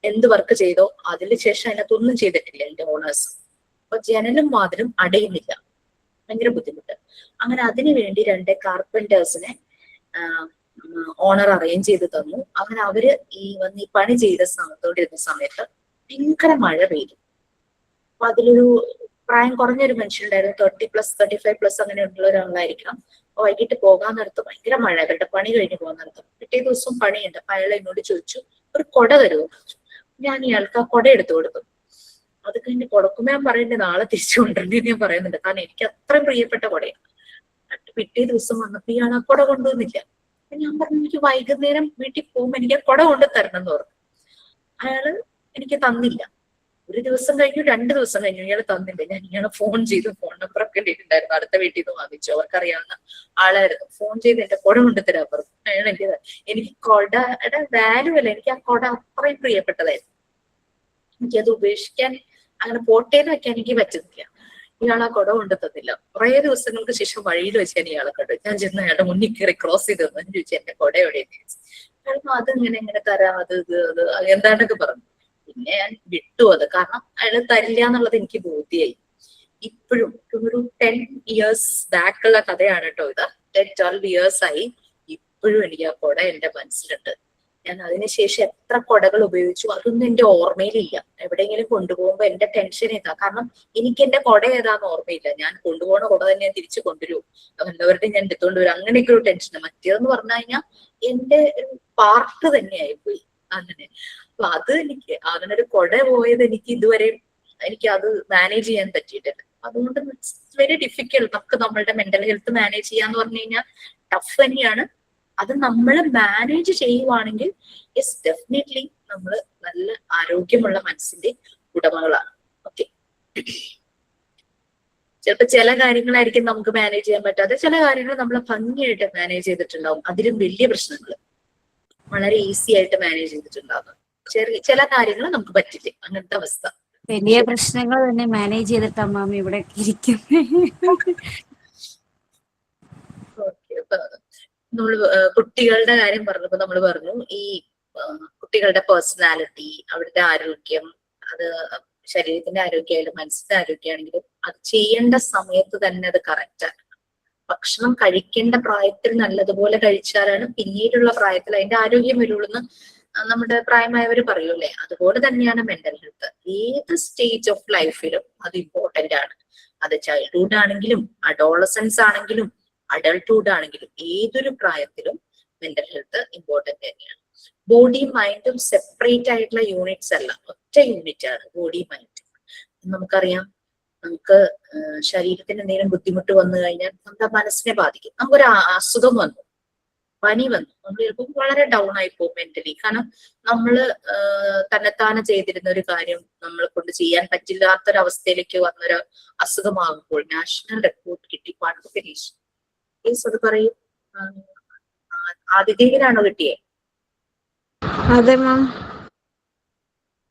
എന്ത് വർക്ക് ചെയ്തോ അതിന് ശേഷം അതിനകത്തൊന്നും ചെയ്തിട്ടില്ല എന്റെ ഓണേഴ്സ്. അപ്പൊ ജനലും വാതിലും അടയുന്നില്ല, ഭയങ്കര ബുദ്ധിമുട്ട്. അങ്ങനെ അതിനു വേണ്ടി 2 കാർപ്പന്റേഴ്സിനെ ഓണർ അറേഞ്ച് ചെയ്ത് തന്നു. അങ്ങനെ അവര് ഈ പണി ചെയ്ത സമയത്തോണ്ടിരുന്ന സമയത്ത് ഭയങ്കര മഴ പെയ്തു. അപ്പൊ അതിലൊരു പ്രായം കുറഞ്ഞൊരു മനുഷ്യനുണ്ടായിരുന്നു, 30+, 35+ അങ്ങനെയുള്ള ഒരാളായിരിക്കണം. അപ്പൊ വൈകിട്ട് പോകാൻ നേരത്ത് ഭയങ്കര മഴ, അവരുടെ പണി കഴിഞ്ഞ് പോകാൻ നേരത്ത്. പിറ്റേ ദിവസം പണിയുണ്ട്. അപ്പൊ അയാൾ എന്നോട് ചോദിച്ചു, ഒരു കുട തരുമോ? ഞാൻ ഇയാൾക്ക് ആ കുട എടുത്തു കൊടുത്തു. അത് കഴിഞ്ഞ് കൊടുക്കുമ്പോ ഞാൻ പറയുന്നത് നാളെ തിരിച്ചു കൊണ്ടുവരേണ്ടത് ഞാൻ പറയുന്നുണ്ട്, കാരണം എനിക്ക് അത്രയും പ്രിയപ്പെട്ട കുടയാണ്. പിറ്റേ ദിവസം വന്നപ്പോ ഇയാൾ ആ കുട കൊണ്ടുവന്നില്ല. അപ്പൊ ഞാൻ പറഞ്ഞു എനിക്ക് വൈകുന്നേരം വീട്ടിൽ പോകുമ്പോ എനിക്ക് ആ കുട കൊണ്ടു തരണം എന്ന് പറഞ്ഞു. അയാള് എനിക്ക് തന്നില്ല. ഒരു ദിവസം കഴിഞ്ഞു, 2 ദിവസം കഴിഞ്ഞു, ഇയാൾ തന്നില്ല. ഞാൻ ഇയാളെ ഫോൺ ചെയ്തു, ഫോൺ നമ്പറൊക്കെ ഇട്ടിട്ടുണ്ടായിരുന്നു, അടുത്ത വീട്ടിൽ നിന്ന് വാങ്ങിച്ചു, അവർക്കറിയാവുന്ന ആളായിരുന്നു. ഫോൺ ചെയ്ത് എന്റെ കുട കൊണ്ടുതരാൻ പറഞ്ഞു. അയാൾ എനിക്ക് കുടയുടെ വാല്യൂ അല്ല, എനിക്ക് ആ കുട അത്രയും പ്രിയപ്പെട്ടതായിരുന്നു. എനിക്കത് ഉപേക്ഷിക്കാൻ, അങ്ങനെ പോട്ടേന്ന് വെക്കാൻ എനിക്ക് പറ്റുന്നില്ല. ഇയാൾ ആ കുട കൊണ്ടു തന്നില്ല. കുറെ ദിവസങ്ങൾക്ക് ശേഷം വഴിയിൽ വെച്ച് ഞാൻ ഇയാളെ കണ്ടു. ഞാൻ ചെന്ന് അയാളുടെ മുന്നിൽ കയറി ക്രോസ് ചെയ്ത് തന്നു. ചോദിച്ചു എന്റെ കുട എവിടെയെന്ന് ചോദിച്ചു. അത് ഇങ്ങനെ തരാം, അത് എന്താണ്ടൊക്കെ പറഞ്ഞു. പിന്നെ ഞാൻ വിട്ടു അത്, കാരണം അയാൾ തരില്ല എന്നുള്ളത് എനിക്ക് ബോധ്യായി. ഇപ്പോഴും ഒരു 10 years ബാക്കുള്ള കഥയാണ് കേട്ടോ ഇത്. 10-12 years ആയി. ഇപ്പോഴും എനിക്ക് ആ കുട എന്റെ മനസ്സിലുണ്ട്. ഞാൻ അതിനുശേഷം എത്ര കുടകൾ ഉപയോഗിച്ചു അതൊന്നും എന്റെ ഓർമ്മയിലില്ല. എവിടെയെങ്കിലും കൊണ്ടുപോകുമ്പോ എന്റെ ടെൻഷൻ ഇതാ, കാരണം എനിക്ക് എന്റെ കുട ഏതാന്ന് ഓർമ്മയില്ല. ഞാൻ കൊണ്ടുപോകുന്ന കുട തന്നെ ഞാൻ തിരിച്ചു കൊണ്ടുവരും, എല്ലാവരുടെയും ഞാൻ എടുത്തുകൊണ്ട് വരും, അങ്ങനെയൊക്കെ ഒരു ടെൻഷൻ. മറ്റേതെന്ന് പറഞ്ഞു കഴിഞ്ഞാൽ എന്റെ പാർട്ട് തന്നെയായി പോയി അങ്ങനെ. അപ്പൊ അത് എനിക്ക് അങ്ങനെ ഒരു കുട പോയത് എനിക്ക് ഇതുവരെ എനിക്ക് അത് മാനേജ് ചെയ്യാൻ പറ്റിയിട്ടില്ല. അതുകൊണ്ട് ഇറ്റ്സ് വെരി ഡിഫിക്കൽട്ട്. നമുക്ക് നമ്മളുടെ മെന്റൽ ഹെൽത്ത് മാനേജ് ചെയ്യാന്ന് പറഞ്ഞു കഴിഞ്ഞാൽ ടഫ് തന്നെയാണ്. അത് നമ്മൾ മാനേജ് ചെയ്യുവാണെങ്കിൽ യെസ് ഡെഫിനറ്റ്ലി നമ്മൾ നല്ല ആരോഗ്യമുള്ള മനസ്സിന്റെ ഉടമകളാണ്. ഓക്കെ, ചിലപ്പോ ചില കാര്യങ്ങളായിരിക്കും നമുക്ക് മാനേജ് ചെയ്യാൻ പറ്റാതെ, ചില കാര്യങ്ങൾ നമ്മൾ ഭംഗിയായിട്ട് മാനേജ് ചെയ്തിട്ടുണ്ടാവും. അതിലും വലിയ പ്രശ്നങ്ങൾ വളരെ ഈസി ആയിട്ട് മാനേജ് ചെയ്തിട്ടുണ്ടാകും. ചില കാര്യങ്ങൾ നമുക്ക് പറ്റില്ല, അങ്ങനത്തെ അവസ്ഥ. വലിയ പ്രശ്നങ്ങൾ തന്നെ മാനേജ് ചെയ്തിട്ട് അമ്മാമ ഇവിടെ ഇരിക്കുന്നത്. ഓക്കെ, അപ്പൊ നമ്മള് കുട്ടികളുടെ കാര്യം പറഞ്ഞപ്പോ നമ്മൾ പറഞ്ഞു ഈ കുട്ടികളുടെ പേഴ്സണാലിറ്റി, അവരുടെ ആരോഗ്യം, അത് ശരീരത്തിന്റെ ആരോഗ്യമായാലും മനസ്സിന്റെ ആരോഗ്യമാണെങ്കിലും അത് ചെയ്യേണ്ട സമയത്ത് തന്നെ അത് കറക്റ്റ് ആണ്. ഭക്ഷണം കഴിക്കേണ്ട പ്രായത്തിൽ നല്ലതുപോലെ കഴിച്ചാലാണ് പിന്നീടുള്ള പ്രായത്തിൽ അതിന്റെ ആരോഗ്യം വരുള്ളൂ എന്ന് നമ്മുടെ പ്രായമായവര് പറയൂലേ. അതുപോലെ തന്നെയാണ് മെന്റൽ ഹെൽത്ത്. ഏത് സ്റ്റേജ് ഓഫ് ലൈഫിലും അത് ഇമ്പോർട്ടന്റ് ആണ്. അത് ചൈൽഡ്ഹുഡ് ആണെങ്കിലും അഡോളസൻസ് ആണെങ്കിലും അഡൾട്ട്ഹുഡ് ആണെങ്കിലും ഏതൊരു പ്രായത്തിലും മെന്റൽ ഹെൽത്ത് ഇമ്പോർട്ടന്റ് തന്നെയാണ്. ബോഡി മൈൻഡും സെപ്പറേറ്റ് ആയിട്ടുള്ള യൂണിറ്റ്സ് അല്ല, ഒറ്റ യൂണിറ്റ് ആണ് ബോഡി മൈൻഡ്. നമുക്കറിയാം, നമുക്ക് ശരീരത്തിന് എന്തെങ്കിലും ബുദ്ധിമുട്ട് വന്നു കഴിഞ്ഞാൽ നമ്മുടെ മനസ്സിനെ ബാധിക്കും. നമുക്കൊരു അസുഖം വന്നു, പനി വന്നു, നമ്മൾ ചിലപ്പോൾ വളരെ ഡൗൺ ആയി പോകും മെന്റലി. കാരണം നമ്മള് തന്നെത്താനെ ചെയ്തിരുന്ന ഒരു കാര്യം നമ്മളെ കൊണ്ട് ചെയ്യാൻ പറ്റില്ലാത്തൊരവസ്ഥയിലേക്ക് വന്നൊരു അസുഖമാകുമ്പോൾ നാഷണൽ റിപ്പോർട്ട് കിട്ടി ക്വാണ്ടിഫിക്കേഷൻ. അത് പറയും, ആതിഥേയനാണോ കിട്ടിയേ? അതെ മാം.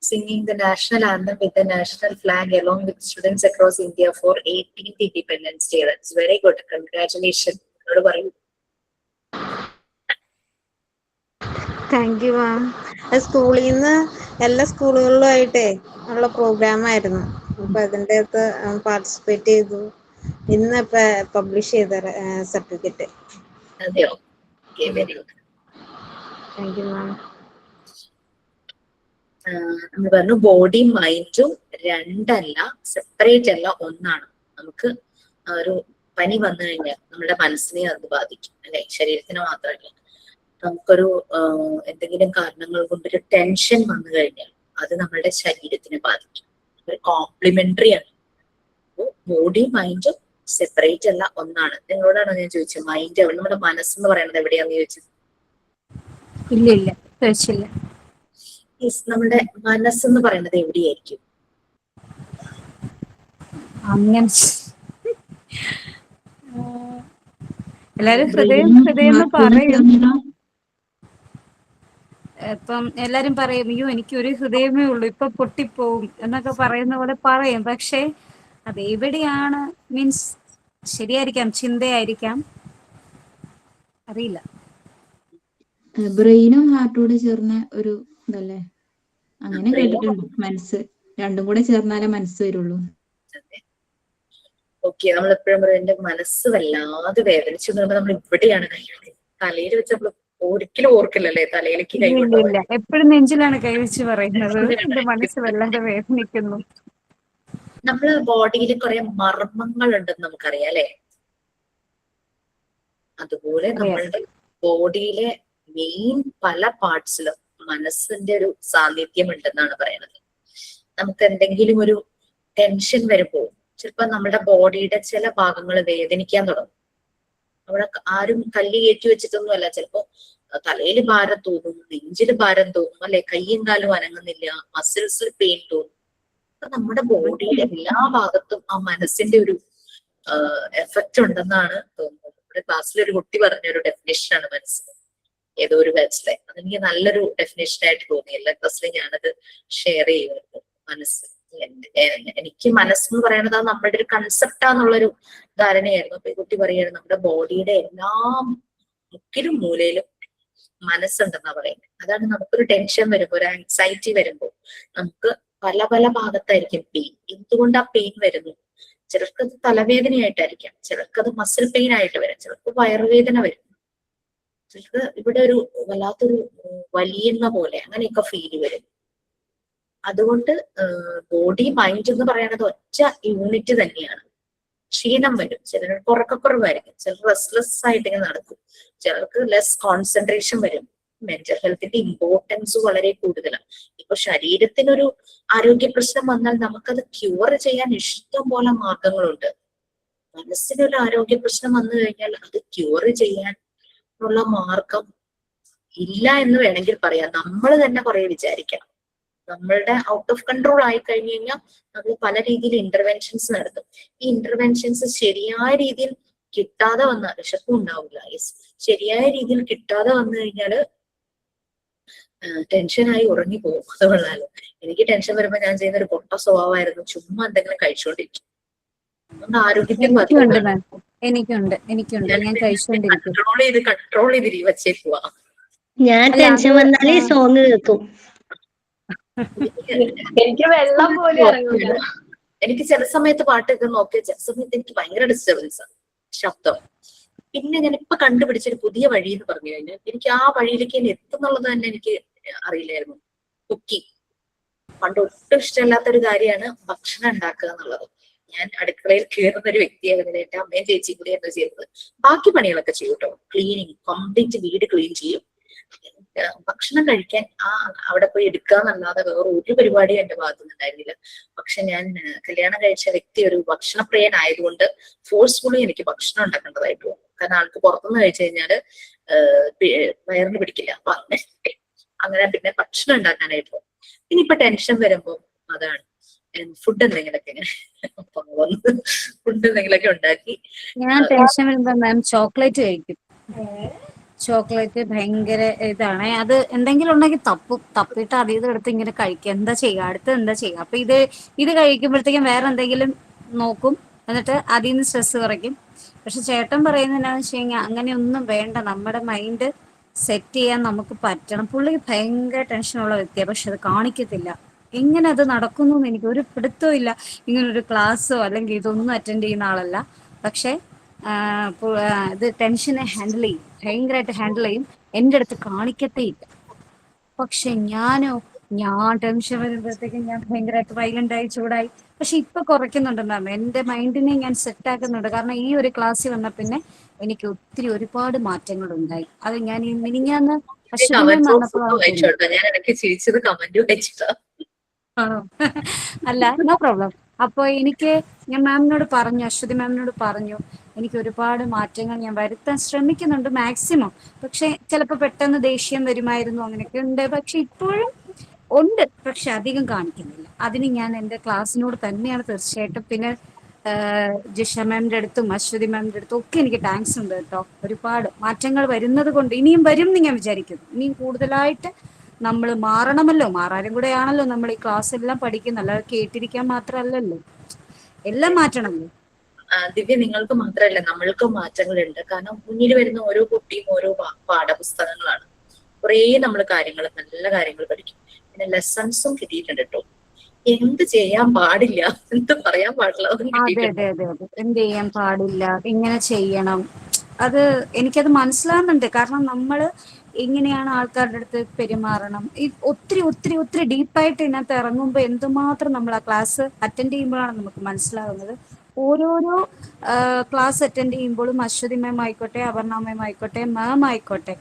Singing the national anthem with the national flag along with students across India for 18th Independence Day. That's very good. Congratulations. പറയൂ. Thank you ma'am. സ്കൂളിൽ നിന്ന് എല്ലാ സ്കൂളുകളിലുമായിട്ടേ ഉള്ള പ്രോഗ്രാം ആയിരുന്നു. അപ്പൊ അതിൻ്റെ അകത്ത് പാർട്ടിസിപ്പേറ്റ് ചെയ്തു. ഇന്ന് പബ്ലിഷ് ചെയ്ത സർട്ടിഫിക്കറ്റ്. അതെയോ? Okay, very good. Thank you ma'am. നമ്മൾ പറഞ്ഞു ബോഡി മൈൻഡും രണ്ടല്ല, സെപ്പറേറ്റ് അല്ല, ഒന്നാണ്. നമുക്ക് ഒരു പനി വന്നു കഴിഞ്ഞാൽ നമ്മുടെ മനസ്സിനെ അത് ബാധിക്കും അല്ലെ, ശരീരത്തിന് മാത്രമല്ല. നമുക്കൊരു എന്തെങ്കിലും കാരണങ്ങൾ കൊണ്ടൊരു ടെൻഷൻ വന്നു കഴിഞ്ഞാൽ അത് നമ്മളുടെ ശരീരത്തിനെ ബാധിക്കും. ഒരു കോംപ്ലിമെന്ററി ആണ്. ബോഡി മൈൻഡും സെപ്പറേറ്റ് അല്ല, ഒന്നാണ്. നിങ്ങളോടാണോ ഞാൻ ചോദിച്ചത് മൈൻഡ് നമ്മുടെ മനസ്സെന്ന് പറയുന്നത് എവിടെയാന്ന് ചോദിച്ചത്? ഇല്ല ഇല്ല, ചോദിച്ചില്ല. നമ്മുടെ മനസ്സെന്ന് പറയുന്നത് എവിടെയായിരിക്കും? അങ്ങനെ എല്ലാരും ഹൃദയം എന്ന് പറയും. ഇപ്പം എല്ലാരും പറയും, അയ്യോ എനിക്ക് ഒരു ഹൃദയമേ ഉള്ളൂ, ഇപ്പൊ പൊട്ടിപ്പോവും എന്നൊക്കെ പറയുന്ന പോലെ പറയും. പക്ഷെ അത് എവിടെയാണ് മീൻസ് ശരിയായിരിക്കാം, ചിന്തയായിരിക്കാം, അറിയില്ല. ബ്രെയിനും ഹാർട്ടോട് ചേർന്ന ഒരു ഇതല്ലേ, അങ്ങനെ കേട്ടിട്ടുണ്ട്. മനസ്സ് രണ്ടും കൂടെ ചേർന്നാലേ മനസ്സ് വരുള്ളൂ. ഓക്കെ, നമ്മൾ എപ്പോഴും പറയും എന്റെ മനസ്സ് വല്ലാതെ വേദനിച്ചു എന്ന്. നമ്മൾ ഇവിടെയാണ് കൈ തലയിൽ വെച്ച് നമ്മൾ ഒരിക്കലും ഓർക്കില്ലല്ലേ തലയിലേക്ക് കൈ കൊണ്ടുപോയി. എപ്പോഴും നെഞ്ചിലാണ് കൈ വെച്ച് പറയുന്നത്, എന്റെ മനസ്സ് വല്ലാതെ വേദനിക്കുന്നു. നമ്മള് ബോഡിയിൽ കുറെ മർമ്മങ്ങൾ ഉണ്ടെന്ന് നമുക്കറിയാം അല്ലെ. അതുപോലെ നമ്മളുടെ ബോഡിയിലെ മെയിൻ പല പാർട്സിലും മനസ്സിന്റെ ഒരു സാന്നിധ്യം ഉണ്ടെന്നാണ് പറയുന്നത്. നമുക്ക് എന്തെങ്കിലും ഒരു ടെൻഷൻ വരുമ്പോൾ ചിലപ്പോ നമ്മുടെ ബോഡിയുടെ ചില ഭാഗങ്ങൾ വേദനിക്കാൻ തുടങ്ങും. അവിടെ ആരും കല്ല് കയറ്റി വെച്ചിട്ടൊന്നും അല്ല, ചിലപ്പോ തലയിൽ ഭാരം തോന്നും, നെഞ്ചില് ഭാരം തോന്നും, അല്ലെ കയ്യും കാലും അനങ്ങുന്നില്ല, മസിൽസിൽ പെയിൻ തോന്നും. അപ്പൊ നമ്മുടെ ബോഡിയുടെ എല്ലാ ഭാഗത്തും ആ മനസ്സിന്റെ ഒരു എഫക്റ്റ് ഉണ്ടെന്നാണ് തോന്നുന്നത്. നമ്മുടെ ക്ലാസ്സിൽ ഒരു കുട്ടി പറഞ്ഞൊരു ഡെഫിനേഷനാണ് മനസ്സ്, ഏതോ ഒരു ബാച്ചിലെ. അതെനിക്ക് നല്ലൊരു ഡെഫിനേഷൻ ആയിട്ട് തോന്നി. എല്ലാ ക്ലാസ്സിലും ഞാനത് ഷെയർ ചെയ്യുമായിരുന്നു. മനസ്സ് എനിക്ക് മനസ്സെന്ന് പറയുന്നത് അത് നമ്മുടെ ഒരു കൺസെപ്റ്റാന്നുള്ളൊരു ധാരണയായിരുന്നു. അപ്പൊ ഈ കുട്ടി പറയുന്നത് നമ്മുടെ ബോഡിയുടെ എല്ലാ മുക്കിലും മൂലയിലും മനസ്സുണ്ടെന്നാ പറയുന്നത്. അതാണ് നമുക്കൊരു ടെൻഷൻ വരുമ്പോ, ഒരു ആൻസൈറ്റി വരുമ്പോ നമുക്ക് പല പല ഭാഗത്തായിരിക്കും പെയിൻ. എന്തുകൊണ്ട് ആ പെയിൻ വരുന്നു? ചിലർക്ക് അത് തലവേദനയായിട്ടായിരിക്കാം, ചിലർക്ക് അത് മസിൽ പെയിൻ ആയിട്ട് വരും, ചിലർക്ക് വയറുവേദന വരും, ചിലർക്ക് ഇവിടെ ഒരു വല്ലാത്തൊരു വലിയുന്ന പോലെ അങ്ങനെയൊക്കെ ഫീൽ വരും. അതുകൊണ്ട് ബോഡി മൈൻഡ് എന്ന് പറയുന്നത് ഒറ്റ യൂണിറ്റ് തന്നെയാണ്. ക്ഷീണം വരും, ചിലർക്ക് ഉറക്കക്കുറവായിരിക്കും, ചിലർ റെസ്റ്റ്ലെസ് ആയിട്ട് ഇങ്ങനെ നടക്കും, ചിലർക്ക് ലെസ് കോൺസെൻട്രേഷൻ വരും. മെന്റൽ ഹെൽത്തിന്റെ ഇമ്പോർട്ടൻസ് വളരെ കൂടുതലാണ്. ഇപ്പൊ ശരീരത്തിനൊരു ആരോഗ്യ പ്രശ്നം വന്നാൽ നമുക്കത് ക്യൂർ ചെയ്യാൻ ഇഷ്ടം പോലെ മാർഗങ്ങളുണ്ട്. മനസ്സിനൊരു ആരോഗ്യ പ്രശ്നം വന്നു കഴിഞ്ഞാൽ അത് ക്യൂർ ചെയ്യാൻ ഉള്ള മാർഗം ഇല്ല എന്ന് വേണമെങ്കിൽ പറയാം. നമ്മൾ തന്നെ കുറെ വിചാരിക്കണം. നമ്മളുടെ ഔട്ട് ഓഫ് കൺട്രോൾ ആയി കഴിഞ്ഞു കഴിഞ്ഞാൽ നമ്മൾ പല രീതിയിൽ ഇന്റർവെൻഷൻസ് നടത്തും. ഈ ഇന്റർവെൻഷൻസ് ശരിയായ രീതിയിൽ കിട്ടാതെ വന്നാൽ വിശപ്പും ഉണ്ടാവില്ല. ശരിയായ രീതിയിൽ കിട്ടാതെ വന്നു കഴിഞ്ഞാൽ ടെൻഷനായി ഉറങ്ങിപ്പോകും. അതുകൊള്ളാലോ. എനിക്ക് ടെൻഷൻ വരുമ്പോ ഞാൻ ചെയ്യുന്ന ഒരു പൊട്ട സ്വഭാവമായിരുന്നു, ചുമ്മാ എന്തെങ്കിലും കഴിച്ചുകൊണ്ടിരിക്കും. അതുകൊണ്ട് ആരോഗ്യത്തിന് എനിക്കുണ്ട് ഞാൻ കഴിച്ചുകൊണ്ടിരിക്കും. കൺട്രോൾ ചെയ്ത് വച്ചേക്കുവാ. ഞാൻ ടെൻഷൻ വന്നാലേ സോങ് കേൾക്കും. എനിക്ക് വെള്ളം പോലും ഇറങ്ങില്ല. എനിക്ക് ചില സമയത്ത് പാട്ടൊക്കെ നോക്കിയ ചില സമയത്ത് എനിക്ക് ഭയങ്കര ഡിസ്റ്റർബൻസ് ആണ്, ശബ്ദം. പിന്നെ ഞാൻ ഇപ്പൊ കണ്ടുപിടിച്ചൊരു പുതിയ വഴി എന്ന് പറഞ്ഞു കഴിഞ്ഞാൽ എനിക്ക് ആ വഴിയിലേക്ക് എത്തുന്നുള്ളത് തന്നെ എനിക്ക് അറിയില്ലായിരുന്നു. കുക്കിംഗ് പണ്ട് ഒട്ടും ഇഷ്ടമില്ലാത്തൊരു കാര്യമാണ് ഭക്ഷണം ഉണ്ടാക്കുക എന്നുള്ളത്. ഞാൻ അടുക്കളയിൽ കയറുന്ന ഒരു വ്യക്തിയായിരുന്നു. എന്റെ അമ്മയും ചേച്ചിയും കൂടി എന്താ ചെയ്യുന്നത്, ബാക്കി പണികളൊക്കെ ചെയ്യും കേട്ടോ. ക്ലീനിങ്, കംപ്ലീറ്റ് വീട് ക്ലീൻ ചെയ്യും. ഭക്ഷണം കഴിക്കാൻ അവിടെ പോയി എടുക്കാന്നല്ലാതെ വേറെ ഒരു പരിപാടിയും എന്റെ ഭാഗത്തുനിന്ന് ഉണ്ടായിരുന്നില്ല. പക്ഷെ ഞാൻ കല്യാണം കഴിച്ച വ്യക്തി ഒരു ഭക്ഷണപ്രിയനായതുകൊണ്ട് ഫോഴ്സ്ഫുള്ളി എനിക്ക് ഭക്ഷണം ഉണ്ടാക്കേണ്ടതായിട്ട് വന്നു. കാരണം ആൾക്ക് പുറത്തുനിന്ന് കഴിച്ചു കഴിഞ്ഞാല് വയറിന് പിടിക്കില്ല. അപ്പൊ അങ്ങനെ പിന്നെ ഭക്ഷണം ഉണ്ടാക്കാനായിട്ട് പോകും. ഇനിയിപ്പൊ ടെൻഷൻ വരുമ്പോ അതാണ് ഫുഡ് എന്തെങ്കിലുമൊക്കെ ഫുഡ് എന്തെങ്കിലുമൊക്കെ ഉണ്ടാക്കി. ഞാൻ ടെൻഷൻ വരുമ്പോ മാം ചോക്ലേറ്റ് കഴിക്കും. ചോക്ലേറ്റ് ഭയങ്കര ഇതാണ്. അത് എന്തെങ്കിലും ഉണ്ടെങ്കിൽ തപ്പിട്ട് അതിൽ നിന്ന് എടുത്ത് ഇങ്ങനെ കഴിക്കുക. എന്താ ചെയ്യുക, അടുത്ത് എന്താ ചെയ്യുക. അപ്പൊ ഇത് കഴിക്കുമ്പോഴത്തേക്കും വേറെ എന്തെങ്കിലും നോക്കും, എന്നിട്ട് അതിൽ നിന്ന് സ്ട്രെസ് കുറയ്ക്കും. പക്ഷെ ചേട്ടൻ പറയുന്നത് എന്താണെന്ന് വെച്ച് കഴിഞ്ഞാൽ അങ്ങനെയൊന്നും വേണ്ട, നമ്മുടെ മൈൻഡ് സെറ്റ് ചെയ്യാൻ നമുക്ക് പറ്റണം. പുള്ളി ഭയങ്കര ടെൻഷനുള്ള വ്യക്തിയാണ്, പക്ഷെ അത് കാണിക്കത്തില്ല. എങ്ങനെ അത് നടക്കുന്നു എന്ന് എനിക്ക് ഒരു പിടുത്തവും ഇല്ല. ഇങ്ങനൊരു ക്ലാസ്സോ അല്ലെങ്കിൽ ഇതൊന്നും അറ്റൻഡ് ചെയ്യുന്ന ആളല്ല. പക്ഷെ ഇത് ടെൻഷനെ ഹാൻഡിൽ ചെയ്യും, ഭയങ്കരമായിട്ട് ഹാൻഡിൽ ചെയ്യും. എൻ്റെ അടുത്ത് കാണിക്കത്തേ ഇല്ല. പക്ഷെ ഞാൻ ടെൻഷൻ വരുമ്പോഴത്തേക്കും ഞാൻ ഭയങ്കരമായിട്ട് വയലന്റ് ആയി, ചൂടായി. പക്ഷെ ഇപ്പൊ കുറയ്ക്കുന്നുണ്ട് മാം, എന്റെ മൈൻഡിനെ ഞാൻ സെറ്റ് ആക്കുന്നുണ്ട്. കാരണം ഈ ഒരു ക്ലാസ്സിൽ വന്ന പിന്നെ എനിക്ക് ഒരുപാട് മാറ്റങ്ങൾ ഉണ്ടായി. അത് ഞാൻ ഈ മിനിഞ്ഞാന്ന് കമന്റ് വായിച്ചോട്ടോ. ഞാൻ ഇടയ്ക്ക് ചിരിച്ചത് കമന്റ് വായിച്ചിട്ടാ. ആണോ? അല്ല, നോ പ്രോബ്ലം. അപ്പോൾ ഞാൻ മാമിനോട് പറഞ്ഞു, അശ്വതി മാമിനോട് പറഞ്ഞു, എനിക്ക് ഒരുപാട് മാറ്റങ്ങൾ ഞാൻ വരുത്താൻ ശ്രമിക്കുന്നുണ്ട് മാക്സിമം. പക്ഷെ ചിലപ്പോൾ പെട്ടെന്ന് ദേഷ്യം വരുമായിരുന്നു, അങ്ങനെയൊക്കെ ഉണ്ട്. പക്ഷെ ഇപ്പോഴും ഉണ്ട്, പക്ഷെ അധികം കാണിക്കുന്നില്ല. അതിന് ഞാൻ എൻ്റെ ക്ലാസ്സിനോട് തന്നെയാണ് തീർച്ചയായിട്ടും. പിന്നെ ജിഷ മാമിൻ്റെ അടുത്തും അശ്വതി മാമിൻ്റെ അടുത്തും ഒക്കെ എനിക്ക് താങ്ക്സ് ഉണ്ട് കേട്ടോ. ഒരുപാട് മാറ്റങ്ങൾ വരുന്നത് കൊണ്ട് ഇനിയും വരും എന്ന് ഞാൻ വിചാരിക്കുന്നു. ഇനിയും കൂടുതലായിട്ട് നമ്മൾ മാറണമല്ലോ, മാറാനും കൂടെ ആണല്ലോ നമ്മൾ ഈ ക്ലാസ് എല്ലാം പഠിക്കുന്നത്, അല്ലാതെ കേട്ടിരിക്കാൻ മാത്രമല്ലല്ലോ, എല്ലാം മാറ്റണമല്ലോ. ദിവ്യ, നിങ്ങൾക്ക് മാത്രമല്ല നമ്മൾക്കും മാറ്റങ്ങളുണ്ട്. കാരണം മുന്നിൽ വരുന്ന ഓരോ കുട്ടിയും ഓരോ പാഠപുസ്തകങ്ങളാണ്. കുറേ നമ്മൾ നല്ല കാര്യങ്ങൾ പഠിക്കും. പിന്നെ ലെസൺസും കിട്ടിയിട്ടുണ്ട് കേട്ടോ. എന്ത് ചെയ്യാൻ പാടില്ല, എന്ത് പറയാൻ പാടില്ല, അതെ, എന്ത് ചെയ്യാൻ പാടില്ല, ഇങ്ങനെ ചെയ്യണം, അത് എനിക്കത് മനസ്സിലാവുന്നുണ്ട്. കാരണം നമ്മൾ എങ്ങനെയാണ് ആൾക്കാരുടെ അടുത്ത് പെരുമാറണം, ഈ ഒത്തിരി ഡീപ്പായിട്ട് ഇതിനകത്ത് ഇറങ്ങുമ്പോൾ എന്തുമാത്രം നമ്മൾ ആ ക്ലാസ് അറ്റൻഡ് ചെയ്യുമ്പോഴാണ് നമുക്ക് മനസ്സിലാവുന്നത്. ഓരോരോ ക്ലാസ് അറ്റൻഡ് ചെയ്യുമ്പോഴും അശ്വതി മാം ആയിക്കോട്ടെ, അപർണ മാം ആയിക്കോട്ടെ, മാം ആയിക്കോട്ടെ,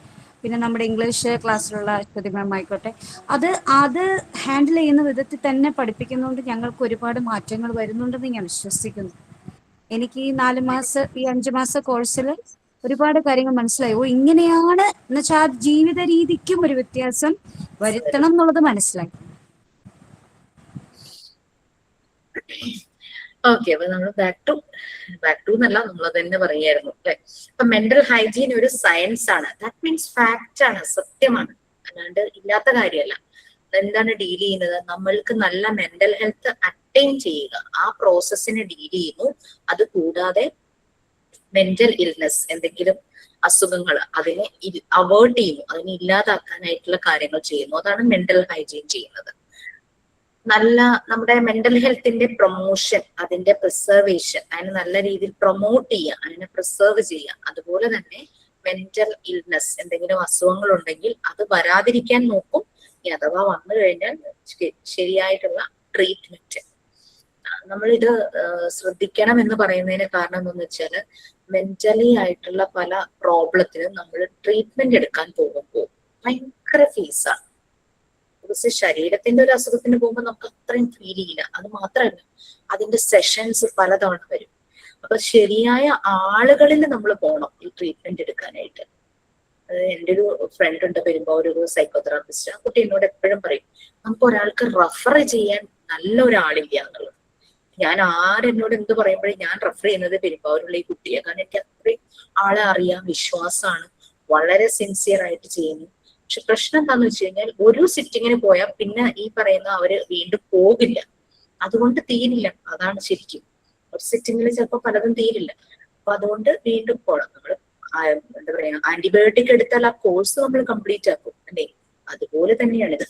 പിന്നെ നമ്മുടെ ഇംഗ്ലീഷ് ക്ലാസ്സിലുള്ള അശ്വതി മാം ആയിക്കോട്ടെ, അത് ഹാൻഡിൽ ചെയ്യുന്ന വിധത്തിൽ തന്നെ പഠിപ്പിക്കുന്നതുകൊണ്ട് ഞങ്ങൾക്ക് ഒരുപാട് മാറ്റങ്ങൾ വരുന്നുണ്ടെന്ന് ഞാൻ വിശ്വസിക്കുന്നു. എനിക്ക് ഈ 5 മാസ കോഴ്സിൽ ഒരുപാട് കാര്യങ്ങൾ മനസ്സിലായി. ഇങ്ങനെയാണ് എന്ന് വെച്ചാൽ ആ ജീവിത രീതിക്കും ഒരു വ്യത്യാസം വരുത്തണം എന്നുള്ളത് മനസ്സിലായി. ഓക്കെ, അപ്പൊ നമ്മൾ ബാക്ക് ടു എന്നല്ല, നമ്മൾ തന്നെ പറയായിരുന്നു അല്ലെ. അപ്പൊ മെന്റൽ ഹൈജീൻ ഒരു സയൻസ് ആണ്. ദാറ്റ് മീൻസ് ഫാക്റ്റ് ആണ്, സത്യമാണ്, അല്ലാണ്ട് ഇല്ലാത്ത കാര്യമല്ല. എന്താണ് ഡീൽ ചെയ്യുന്നത്? നമ്മൾക്ക് നല്ല മെന്റൽ ഹെൽത്ത് അറ്റൈൻ ചെയ്യുക, ആ പ്രോസസ്സിനെ ഡീൽ ചെയ്യുന്നു. അത് കൂടാതെ മെന്റൽ ഇൽനെസ്, എന്തെങ്കിലും അസുഖങ്ങൾ, അതിനെ അവോയ്ഡ് ചെയ്യുന്നു, അതിനെ ഇല്ലാതാക്കാനായിട്ടുള്ള കാര്യങ്ങൾ ചെയ്യുന്നു. അതാണ് മെന്റൽ ഹൈജീൻ ചെയ്യുന്നത്. നല്ല നമ്മുടെ മെന്റൽ ഹെൽത്തിന്റെ പ്രൊമോഷൻ, അതിന്റെ പ്രിസർവേഷൻ, അതിനെ നല്ല രീതിയിൽ പ്രൊമോട്ട് ചെയ്യുക, അതിനെ പ്രിസർവ് ചെയ്യുക. അതുപോലെ തന്നെ മെന്റൽ ഇൽനെസ്, എന്തെങ്കിലും അസുഖങ്ങൾ ഉണ്ടെങ്കിൽ അത് വരാതിരിക്കാൻ നോക്കും. അഥവാ വന്നു കഴിഞ്ഞാൽ ശരിയായിട്ടുള്ള ട്രീറ്റ്മെന്റ്. നമ്മളിത് ശ്രദ്ധിക്കണം എന്ന് പറയുന്നതിന് കാരണം എന്താണെന്ന് വെച്ചാല്, മെന്റലി ആയിട്ടുള്ള പല പ്രോബ്ലത്തിനും നമ്മൾ ട്രീറ്റ്മെന്റ് എടുക്കാൻ പോകുമ്പോൾ ഭയങ്കര ഫീസാണ്. ശരീരത്തിന്റെ ഒരു അസുഖത്തിന് പോകുമ്പോൾ നമുക്ക് അത്രയും ഫീൽ ചെയ്യില്ല. അത് മാത്രമല്ല, അതിന്റെ സെഷൻസ് പലതവണ വരും. അപ്പൊ ശരിയായ ആളുകളിൽ നമ്മൾ പോകണം ഈ ട്രീറ്റ്മെന്റ് എടുക്കാനായിട്ട്. എൻ്റെ ഒരു ഫ്രണ്ട് ഉണ്ട്, വരുമ്പോ ഒരു സൈക്കോതെറാപ്പിസ്റ്റ്. ആ കുട്ടി എന്നോട് എപ്പോഴും പറയും, നമുക്ക് ഒരാൾക്ക് റെഫർ ചെയ്യാൻ നല്ല ഒരാളില്ല എന്നുള്ളത്. ഞാൻ ആരെന്നോട് എന്ത് പറയുമ്പോഴും ഞാൻ റെഫർ ചെയ്യുന്നത് പെരുമ്പാവൂരുള്ള ഈ കുട്ടിയെ. കാരണം എനിക്ക് അത്രയും ആളെ അറിയാം, വിശ്വാസമാണ്, വളരെ സിൻസിയർ ആയിട്ട് ചെയ്യുന്നു. പക്ഷെ പ്രശ്നം എന്താന്ന് വെച്ച് കഴിഞ്ഞാൽ, ഒരു സിറ്റിങ്ങിന് പോയാൽ പിന്നെ ഈ പറയുന്ന അവര് വീണ്ടും പോകില്ല. അതുകൊണ്ട് തീരില്ല. അതാണ് ശരിക്കും. ഒരു സിറ്റിങ്ങിൽ ചിലപ്പോൾ പലതും തീരില്ല. അപ്പൊ അതുകൊണ്ട് വീണ്ടും പോകണം. നമ്മൾ എന്താ പറയാ, ആന്റിബയോട്ടിക് എടുത്താൽ ആ കോഴ്സ് നമ്മൾ കംപ്ലീറ്റ് ആക്കും അല്ലേ? അതുപോലെ തന്നെയാണിത്.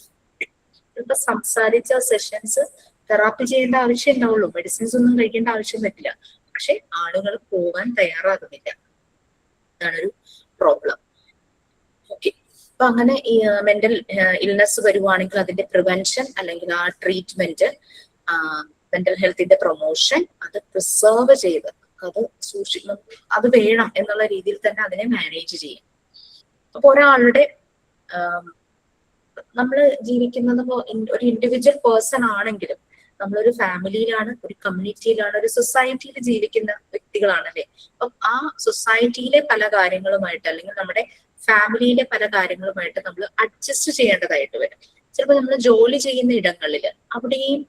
ഇപ്പൊ സംസാരിച്ച സെഷൻസ് തെറാപ്പി ചെയ്യേണ്ട ആവശ്യം ഉണ്ടാവുള്ളൂ, മെഡിസിൻസ് ഒന്നും കഴിക്കേണ്ട ആവശ്യം പറ്റില്ല. പക്ഷെ ആളുകൾ പോകാൻ തയ്യാറാകുന്നില്ല. അതാണൊരു പ്രോബ്ലം. ഓക്കെ, അപ്പൊ അങ്ങനെ ഈ മെന്റൽ ഇൽനെസ് വരുവാണെങ്കിൽ അതിന്റെ പ്രിവെൻഷൻ അല്ലെങ്കിൽ ആ ട്രീറ്റ്മെന്റ്, മെന്റൽ ഹെൽത്തിന്റെ പ്രൊമോഷൻ, അത് പ്രിസർവ് ചെയ്ത് അത് സൂക്ഷിക്കണം, അത് വേണം എന്നുള്ള രീതിയിൽ തന്നെ അതിനെ മാനേജ് ചെയ്യും. അപ്പൊ ഒരാളുടെ നമ്മൾ ജീവിക്കുന്നത് ഒരു ഇൻഡിവിജ്വൽ പേഴ്സൺ ആണെങ്കിലും, നമ്മളൊരു ഫാമിലിയിലാണ്, ഒരു കമ്മ്യൂണിറ്റിയിലാണ്, ഒരു സൊസൈറ്റിയിൽ ജീവിക്കുന്ന വ്യക്തികളാണല്ലേ. അപ്പം ആ സൊസൈറ്റിയിലെ പല കാര്യങ്ങളുമായിട്ട് അല്ലെങ്കിൽ നമ്മുടെ ഫാമിലിയിലെ പല കാര്യങ്ങളുമായിട്ട് നമ്മൾ അഡ്ജസ്റ്റ് ചെയ്യേണ്ടതായിട്ട് വരും. ചിലപ്പോൾ നമ്മൾ ജോലി ചെയ്യുന്ന ഇടങ്ങളിൽ അവിടെയും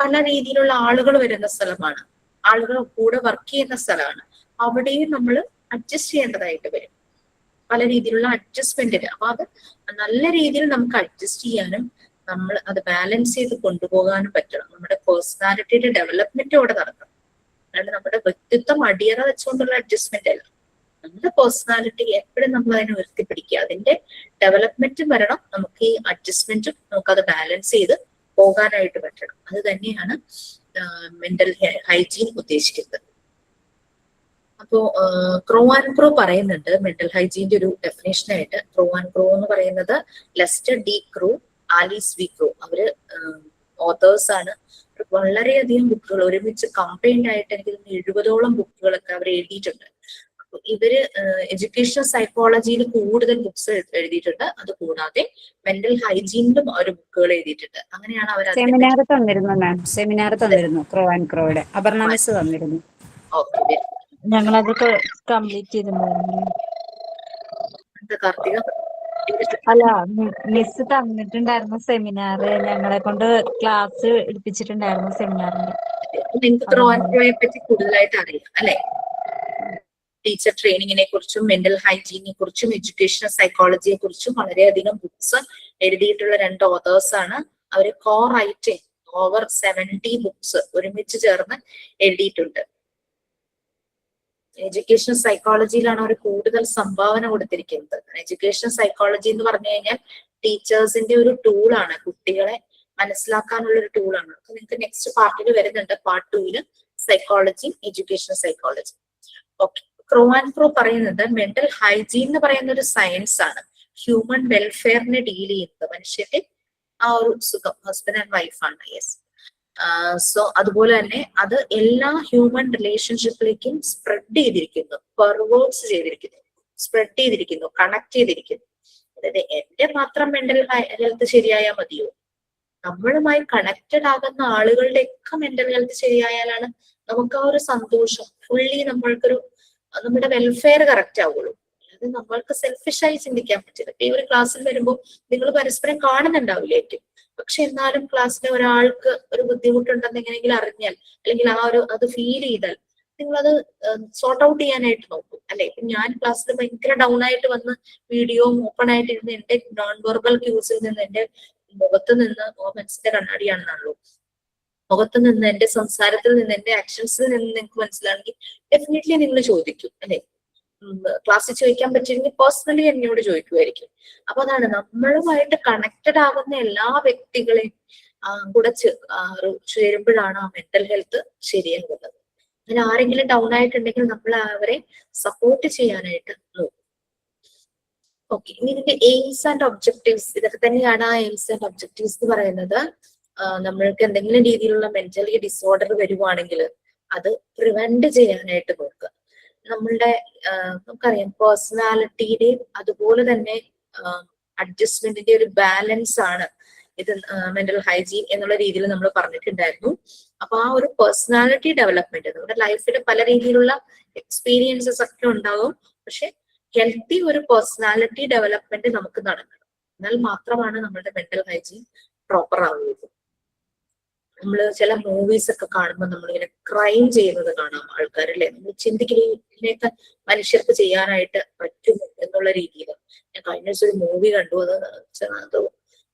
പല രീതിയിലുള്ള ആളുകൾ വരുന്ന സ്ഥലമാണ്, ആളുകൾ കൂടെ വർക്ക് ചെയ്യുന്ന സ്ഥലമാണ്. അവിടെയും നമ്മൾ അഡ്ജസ്റ്റ് ചെയ്യേണ്ടതായിട്ട് വരും, പല രീതിയിലുള്ള അഡ്ജസ്റ്റ്മെന്റിന്. അപ്പൊ അത് നല്ല രീതിയിൽ നമുക്ക് അഡ്ജസ്റ്റ് ചെയ്യാനും നമ്മൾ അത് ബാലൻസ് ചെയ്ത് കൊണ്ടുപോകാനും പറ്റണം. നമ്മുടെ പേഴ്സണാലിറ്റിയുടെ ഡെവലപ്മെന്റ് അവിടെ നടക്കണം. അല്ലാണ്ട് നമ്മുടെ വ്യക്തിത്വം അടിയറ വെച്ചുകൊണ്ടുള്ള അഡ്ജസ്റ്റ്മെന്റ് അല്ല. നമ്മുടെ പേഴ്സണാലിറ്റി എപ്പോഴും നമ്മൾ അതിനെ ഉയർത്തിപ്പിടിക്കുക, അതിന്റെ ഡെവലപ്മെന്റും വരണം, നമുക്ക് ഈ അഡ്ജസ്റ്റ്മെന്റും നമുക്കത് ബാലൻസ് ചെയ്ത് പോകാനായിട്ട് പറ്റണം. അത് തന്നെയാണ് മെന്റൽ ഹൈജീൻ ഉദ്ദേശിക്കുന്നത്. അപ്പോ ക്രോ ആൻഡ് ക്രോ പറയുന്നുണ്ട് മെന്റൽ ഹൈജീന്റെ ഒരു ഡെഫിനേഷൻ ആയിട്ട്. ക്രോ ആൻഡ് ക്രോ എന്ന് പറയുന്നത് ലെസ്റ്റർ ഡി ക്രോ, ആലീസ് വി ക്രോ, അവര് ഓതേഴ്സ് ആണ്. വളരെയധികം ബുക്കുകൾ ഒരുമിച്ച് കമ്പൈൻഡ് ആയിട്ട് എനിക്ക് 70ഓളം ബുക്കുകളൊക്കെ അവർ എഴുതിയിട്ടുണ്ട്. ഇവര് എഡ്യൂക്കേഷണൽ സൈക്കോളജിയിൽ കൂടുതൽ ബുക്സ് എഴുതിയിട്ടുണ്ട്. അത് കൂടാതെ മെന്റൽ ഹൈജീനിലും അവർ ബുക്കുകൾ എഴുതിയിട്ടുണ്ട്. അങ്ങനെയാണ് അവർ സെമിനാർ തന്നിരുന്നു മാം, സെമിനാർ തന്നിരുന്നു ക്രോ ആൻഡ് ക്രോയുടെ. അപർണ മിസ് തന്നിരുന്നു. ഓക്കെ, ഞങ്ങളത് കംപ്ലീറ്റ് ചെയ്തിട്ടുണ്ടായിരുന്നു. കാർത്തിക അല്ല, മിസ് തന്നിട്ടുണ്ടായിരുന്നു സെമിനാർ, ഞങ്ങളെ കൊണ്ട് ക്ലാസ് എടുപ്പിച്ചിട്ടുണ്ടായിരുന്നു സെമിനാറിന്റെ. നിങ്ങൾക്ക് ക്രോ ആൻഡ് ക്രോയെ പറ്റി കൂടുതലായിട്ട് അറിയാം അല്ലെ? ടീച്ചർ ട്രെയിനിങ്ങിനെ കുറിച്ചും മെന്റൽ ഹൈജീനെ കുറിച്ചും എഡ്യൂക്കേഷണൽ സൈക്കോളജിയെ കുറിച്ചും വളരെയധികം ബുക്സ് എഴുതിയിട്ടുള്ള 2 ഓതേഴ്സ് ആണ്. അവര് കോ റൈറ്റിംഗ് ഓവർ 70 ബുക്സ് ഒരുമിച്ച് ചേർന്ന് എഴുതിയിട്ടുണ്ട്. എഡ്യൂക്കേഷണൽ സൈക്കോളജിയിലാണ് അവർ കൂടുതൽ സംഭാവന കൊടുത്തിരിക്കുന്നത്. എഡ്യൂക്കേഷണൽ സൈക്കോളജി എന്ന് പറഞ്ഞു കഴിഞ്ഞാൽ ടീച്ചേഴ്സിന്റെ ഒരു ടൂളാണ്, കുട്ടികളെ മനസ്സിലാക്കാനുള്ള ഒരു ടൂളാണ്. അപ്പൊ നിങ്ങൾക്ക് നെക്സ്റ്റ് പാർട്ടിൽ വരുന്നുണ്ട്, part 2 psychology, educational psychology. Okay, Crow and Crow പറയുന്നത് മെന്റൽ ഹൈജീൻ എന്ന് പറയുന്ന ഒരു സയൻസ് ആണ്. ഹ്യൂമൻ വെൽഫെയറിനെ ഡീൽ ചെയ്യുന്നത്, മനുഷ്യന്റെ ആ ഒരു സുഖം, ഹസ്ബൻഡ് ആൻഡ് വൈഫാണ്. യെസ്. സോ അതുപോലെ തന്നെ അത് എല്ലാ ഹ്യൂമൻ റിലേഷൻഷിപ്പിലേക്കും സ്പ്രെഡ് ചെയ്തിരിക്കുന്നു, പെർവേർട്സ് ചെയ്തിരിക്കുന്നു, സ്പ്രെഡ് ചെയ്തിരിക്കുന്നു, കണക്ട് ചെയ്തിരിക്കുന്നു. അതായത് എന്റെ മാത്രം മെന്റൽ ഹെൽത്ത് ശരിയായാൽ മതിയോ? നമ്മളുമായി കണക്റ്റഡ് ആകുന്ന ആളുകളുടെ ഒക്കെ മെന്റൽ ഹെൽത്ത് ശരിയായാലാണ് നമുക്ക് ആ ഒരു സന്തോഷം ഫുള്ളി നമ്മൾക്കൊരു നമ്മുടെ വെൽഫെയർ കറക്റ്റ് ആവുള്ളൂ. അത് നമ്മൾക്ക് സെൽഫിഷായി ചിന്തിക്കാൻ പറ്റില്ല. ഈ ഒരു ക്ലാസ്സിൽ വരുമ്പോൾ നിങ്ങൾ പരസ്പരം കാണുന്നുണ്ടാവില്ലേക്കും, പക്ഷെ എന്നാലും ക്ലാസ്സിലെ ഒരാൾക്ക് ഒരു ബുദ്ധിമുട്ടുണ്ടെന്ന് എങ്ങനെയെങ്കിലും അറിഞ്ഞാൽ അല്ലെങ്കിൽ ആ ഒരു അത് ഫീൽ ചെയ്താൽ നിങ്ങളത് സോർട്ട് ഔട്ട് ചെയ്യാനായിട്ട് നോക്കും അല്ലെ. ഇപ്പൊ ഞാൻ ക്ലാസ്സിൽ ഭയങ്കര ഡൗൺ ആയിട്ട് വന്ന് വീഡിയോ ഓപ്പൺ ആയിട്ട് ഇരുന്ന് എന്റെ നോൺ വെർബൽ ക്യൂസിൽ നിന്ന് എന്റെ മുഖത്ത് നിന്ന് മനസ്സിന്റെ കണ്ണാടിയാണെന്നാണല്ലോ, മുഖത്ത് നിന്ന് എന്റെ സംസാരത്തിൽ നിന്ന് എന്റെ ആക്ഷൻസിൽ നിന്ന് നിങ്ങൾക്ക് മനസ്സിലാണെങ്കിൽ ഡെഫിനറ്റ്ലി നിങ്ങൾ ചോദിക്കും അല്ലെ. ക്ലാസ്സിൽ ചോദിക്കാൻ പറ്റില്ലെങ്കിൽ പേഴ്സണലി എന്നോട് ചോദിക്കുമായിരിക്കും. അപ്പൊ അതാണ് നമ്മളുമായിട്ട് കണക്റ്റഡ് ആകുന്ന എല്ലാ വ്യക്തികളെയും കൂടെ ചേരുമ്പോഴാണ് ആ മെന്റൽ ഹെൽത്ത് ശരിയാകുന്നത്. അങ്ങനെ ആരെങ്കിലും ഡൗൺ ആയിട്ടുണ്ടെങ്കിൽ നമ്മൾ അവരെ സപ്പോർട്ട് ചെയ്യാനായിട്ട് നോക്കും. ഓക്കെ, ഇനി ഇതിന്റെ എയിംസ് ആൻഡ് ഒബ്ജക്റ്റീവ്സ് ഇതൊക്കെ തന്നെയാണ്. ആ എയിംസ് ആൻഡ് ഒബ്ജക്റ്റീവ്സ് എന്ന് പറയുന്നത് നമ്മൾക്ക് എന്തെങ്കിലും രീതിയിലുള്ള മെന്റലി ഡിസോർഡർ വരുവാണെങ്കിൽ അത് പ്രിവെന്റ് ചെയ്യാനായിട്ട് നോക്കുക. നമ്മളുടെ നമുക്കറിയാം പേഴ്സണാലിറ്റിയുടെയും അതുപോലെ തന്നെ അഡ്ജസ്റ്റ്മെന്റിന്റെ ഒരു ബാലൻസ് ആണ് ഇത് മെന്റൽ ഹൈജീൻ എന്നുള്ള രീതിയിൽ നമ്മൾ പറഞ്ഞിട്ടുണ്ടായിരുന്നു. അപ്പൊ ആ ഒരു പേഴ്സണാലിറ്റി ഡെവലപ്മെന്റ് നമ്മുടെ ലൈഫിൽ പല രീതിയിലുള്ള എക്സ്പീരിയൻസസ് ഒക്കെ ഉണ്ടാവും, പക്ഷെ ഹെൽത്തി ഒരു പേഴ്സണാലിറ്റി ഡെവലപ്മെന്റ് നമുക്ക് നടക്കണം. എന്നാൽ മാത്രമാണ് നമ്മുടെ മെന്റൽ ഹൈജീൻ പ്രോപ്പർ ആവുന്നത്. നമ്മൾ ചില മൂവീസ് ഒക്കെ കാണുമ്പോൾ നമ്മളിങ്ങനെ ക്രൈം ചെയ്യുന്നത് കാണാം ആൾക്കാരല്ലേ. നമ്മൾ ചിന്തിക്കുന്നതിനൊക്കെ മനുഷ്യർക്ക് ചെയ്യാനായിട്ട് പറ്റും എന്നുള്ള രീതിയിൽ. ഞാൻ കഴിഞ്ഞ ദിവസം ഒരു മൂവി കണ്ടു, അത്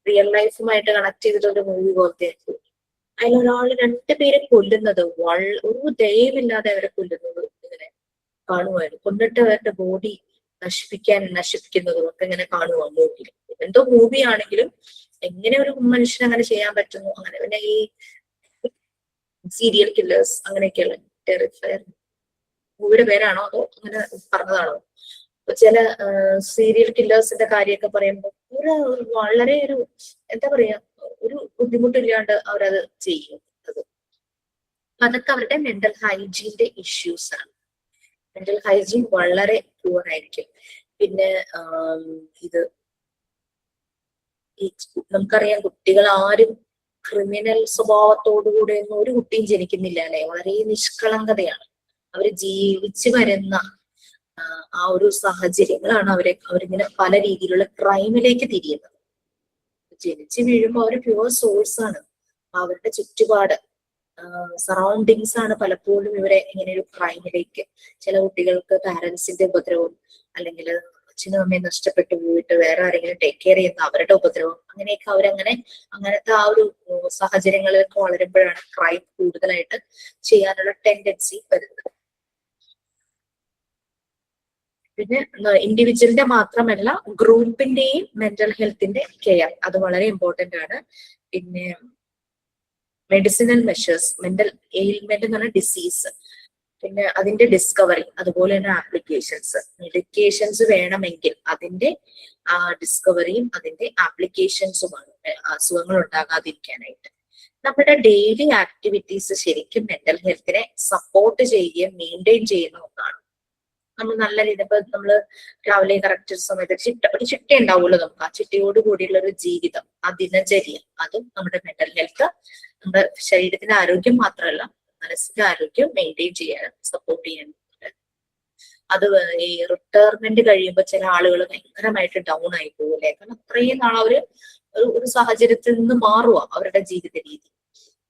റിയൽ ലൈഫുമായിട്ട് കണക്ട് ചെയ്തിട്ട് ഒരു മൂവി പോലത്തെ. അതിലൊരാൾ 2 പേരെ കൊല്ലുന്നത് ഒരു ദയവില്ലാതെ അവരെ കൊല്ലുന്നത് ഇങ്ങനെ കാണുമായിരുന്നു. കൊന്നിട്ട് അവരുടെ ബോഡി നശിപ്പിക്കുന്നതും ഒക്കെ ഇങ്ങനെ കാണുവാ മൂവിയിൽ. എന്തോ മൂവി ആണെങ്കിലും എങ്ങനെ ഒരു മനുഷ്യൻ അങ്ങനെ ചെയ്യാൻ പറ്റുന്നു. അങ്ങനെ പിന്നെ ഈ സീരിയൽ കില്ലേഴ്സ് അങ്ങനെയൊക്കെയുള്ള ടെറിഫയർ മൂവിയുടെ പേരാണോ അതോ അങ്ങനെ പറഞ്ഞതാണോ? ചില സീരിയൽ കില്ലേഴ്സിന്റെ കാര്യമൊക്കെ പറയുമ്പോൾ വളരെ ഒരു എന്താ പറയാ ഒരു ബുദ്ധിമുട്ടില്ലാണ്ട് അവരത് ചെയ്യും. അതൊക്കെ അവരുടെ മെന്റൽ ഹൈജീന്റെ ഇഷ്യൂസ് ആണ്. മെന്റൽ ഹൈജീൻ വളരെ പുവർ ആയിരിക്കും. പിന്നെ ഇത് നമുക്കറിയാം കുട്ടികൾ ആരും ക്രിമിനൽ സ്വഭാവത്തോടുകൂടെ ഒന്നും ഒരു കുട്ടിയും ജനിക്കുന്നില്ല അല്ലെ. വളരെ നിഷ്കളങ്കതയാണ്. അവര് ജീവിച്ചു വരുന്ന ആ ഒരു സാഹചര്യങ്ങളാണ് അവരിങ്ങനെ പല രീതിയിലുള്ള ക്രൈമിലേക്ക് തിരിയുന്നത്. ജനിച്ചു വീഴുമ്പോൾ അവർ പ്യുവർ സോഴ്സ് ആണ്. അവരുടെ ചുറ്റുപാട് സറൗണ്ടിങ്സ് ആണ് പലപ്പോഴും ഇവരെ ഇങ്ങനെ ഒരു ക്രൈമിലേക്ക്. ചില കുട്ടികൾക്ക് പാരന്റ്സിന്റെ ഉപദ്രവം അല്ലെങ്കിൽ അച്ഛനും അമ്മയും നഷ്ടപ്പെട്ടു പോയിട്ട് വേറെ ആരെങ്കിലും ടേക്ക് കെയർ ചെയ്യുന്ന അവരുടെ ഉപദ്രവം, അങ്ങനെയൊക്കെ അങ്ങനത്തെ ആ ഒരു സാഹചര്യങ്ങളിലൊക്കെ വളരുമ്പോഴാണ് ക്രൈം കൂടുതലായിട്ട് ചെയ്യാനുള്ള ടെൻഡൻസി വരുന്നത്. പിന്നെ ഇൻഡിവിജ്വലിന്റെ മാത്രമല്ല ഗ്രൂപ്പിന്റെയും മെന്റൽ ഹെൽത്തിന്റെ കെയർ അത് വളരെ ഇമ്പോർട്ടന്റ് ആണ്. പിന്നെ മെഡിസിനൽ മെഷേഴ്സ്, മെന്റൽ എയിൽമെന്റ് എന്ന് പറഞ്ഞ ഡിസീസ്, പിന്നെ അതിന്റെ ഡിസ്കവറി, അതുപോലെ തന്നെ ആപ്ലിക്കേഷൻസ്. മെഡിക്കേഷൻസ് വേണമെങ്കിൽ അതിന്റെ ഡിസ്കവറിയും അതിന്റെ ആപ്ലിക്കേഷൻസുമാണ് അസുഖങ്ങൾ ഉണ്ടാകാതിരിക്കാനായിട്ട്. നമ്മുടെ ഡെയിലി ആക്ടിവിറ്റീസ് ശരിക്കും മെന്റൽ ഹെൽത്തിനെ സപ്പോർട്ട് ചെയ്യുകയും മെയിൻറ്റെയിൻ ചെയ്യുന്ന ഒന്നാണ്. നമ്മൾ നല്ല രീതിയിൽ ഇപ്പൊ നമ്മള് രാവിലെ കറക്റ്റ് സമയത്ത് ഒരു ചിട്ട ഉണ്ടാവുമല്ലോ നമുക്ക്. ആ ചിട്ടയോട് കൂടിയുള്ള ഒരു ജീവിതം, ആ ദിനചര്യ, അതും നമ്മുടെ മെന്റൽ ഹെൽത്ത്, നമ്മുടെ ശരീരത്തിന്റെ ആരോഗ്യം മാത്രമല്ല മനസ്സിന്റെ ആരോഗ്യം മെയിൻറ്റെയിൻ ചെയ്യാൻ സപ്പോർട്ട് ചെയ്യാൻ. അത് ഈ റിട്ടയർമെന്റ് കഴിയുമ്പോൾ ചില ആളുകൾ ഭയങ്കരമായിട്ട് ഡൗൺ ആയി പോകില്ലേ. കാരണം അത്രയും നാൾ അവര് ഒരു സാഹചര്യത്തിൽ നിന്ന് മാറുക അവരുടെ ജീവിത രീതി.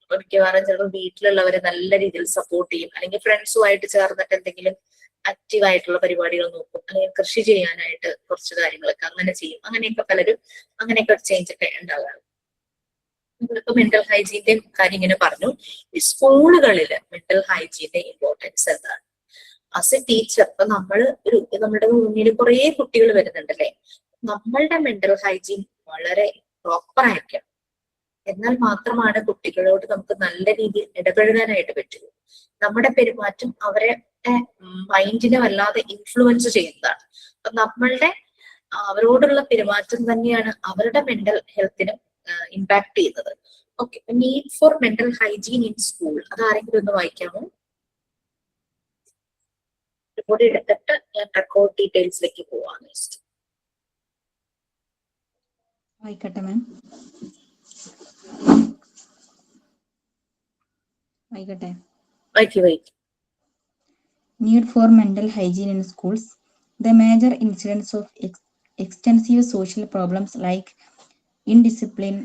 അപ്പൊ മിക്കവാറും ചിലപ്പോൾ വീട്ടിലുള്ളവരെ നല്ല രീതിയിൽ സപ്പോർട്ട് ചെയ്യും, അല്ലെങ്കിൽ ഫ്രണ്ട്സുമായിട്ട് ചേർന്നിട്ട് എന്തെങ്കിലും ആക്റ്റീവ് ആയിട്ടുള്ള പരിപാടികൾ നോക്കും, അല്ലെങ്കിൽ കൃഷി ചെയ്യാനായിട്ട് കുറച്ച് കാര്യങ്ങളൊക്കെ അങ്ങനെ ചെയ്യും. അങ്ങനെയൊക്കെ പലരും അങ്ങനെയൊക്കെ ചേഞ്ച് ഒക്കെ ഉണ്ടാകാറ്. ഇപ്പൊ മെന്റൽ ഹൈജീന്റെ കാര്യം ഇങ്ങനെ പറഞ്ഞു. ഈ സ്കൂളുകളില് മെന്റൽ ഹൈജീന്റെ ഇമ്പോർട്ടൻസ് എന്താണ്? ആസ് എ ടീച്ചർ ഇപ്പൊ നമ്മുടെ മുന്നിൽ കുറെ കുട്ടികൾ വരുന്നുണ്ടല്ലേ. നമ്മളുടെ മെന്റൽ ഹൈജീൻ വളരെ പ്രോപ്പർ ആയിരിക്കണം. എന്നാൽ മാത്രമാണ് കുട്ടികളോട് നമുക്ക് നല്ല രീതിയിൽ ഇടപഴകാനായിട്ട് പറ്റുള്ളൂ. നമ്മുടെ പെരുമാറ്റം അവരെ മൈൻഡിനെ വല്ലാതെ ഇൻഫ്ലുവൻസ് ചെയ്യുന്നതാണ്. അപ്പൊ നമ്മളുടെ അവരോടുള്ള പെരുമാറ്റം തന്നെയാണ് അവരുടെ മെന്റൽ ഹെൽത്തിനും ഇമ്പാക്ട് ചെയ്യുന്നത്. Okay, need for mental hygiene in school, അതാരെങ്കിലും ഒന്ന് വായിക്കാമോ? റിപ്പോർട്ട് എടുത്തിട്ട് ഞാൻ റെക്കോർഡ് ഡീറ്റെയിൽസിലേക്ക് പോവാം. വായിക്കട്ടെ മാം, വായിക്കട്ടെ. വൈകി Need for mental hygiene in schools. The major incidents of extensive social problems like indiscipline,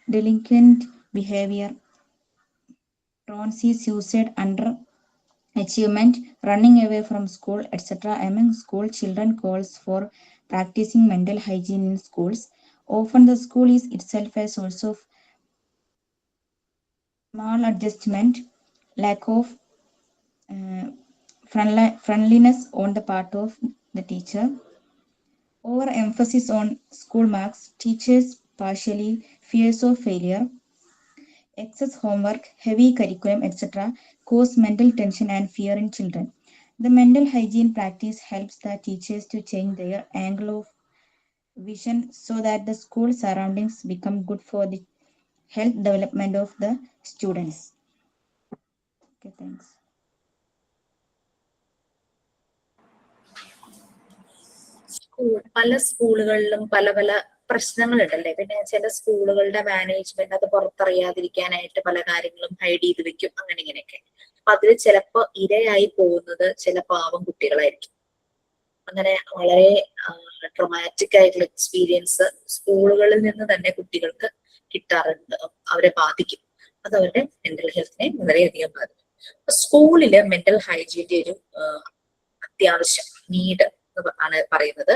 delinquent behavior, truancy, suicide, underachievement, running away from school, etc. among school children calls for practicing mental hygiene in schools. Often the school is itself a source of maladjustment, lack of friendliness on the part of the teacher, overemphasis on school marks, teachers partially fears of failure, excess homework, heavy curriculum, etc. cause mental tension and fear in children. The mental hygiene practice helps the teachers to change their angle of vision so that the school surroundings become good for the health development of the students. Okay, thanks. പല സ്കൂളുകളിലും പല പല പ്രശ്നങ്ങളുണ്ടല്ലേ. പിന്നെ ചില സ്കൂളുകളുടെ management അത് പുറത്തറിയാതിരിക്കാനായിട്ട് പല കാര്യങ്ങളും ഹൈഡ് ചെയ്ത് വെക്കും, അങ്ങനെ ഇങ്ങനെയൊക്കെ. അപ്പൊ അതിൽ ചിലപ്പോ ഇരയായി പോകുന്നത് ചില പാവം കുട്ടികളായിരിക്കും. അങ്ങനെ വളരെ ട്രോമാറ്റിക് ആയിട്ടുള്ള എക്സ്പീരിയൻസ് സ്കൂളുകളിൽ നിന്ന് തന്നെ കുട്ടികൾക്ക് കിട്ടാറുണ്ട്. അവരെ ബാധിക്കും, അത് അവരുടെ മെന്റൽ ഹെൽത്തിനെ വളരെയധികം ബാധിക്കും. സ്കൂളില് മെന്റൽ ഹൈജീന്റെ ഒരു അത്യാവശ്യം നീഡ് ആണ് പറയുന്നത്.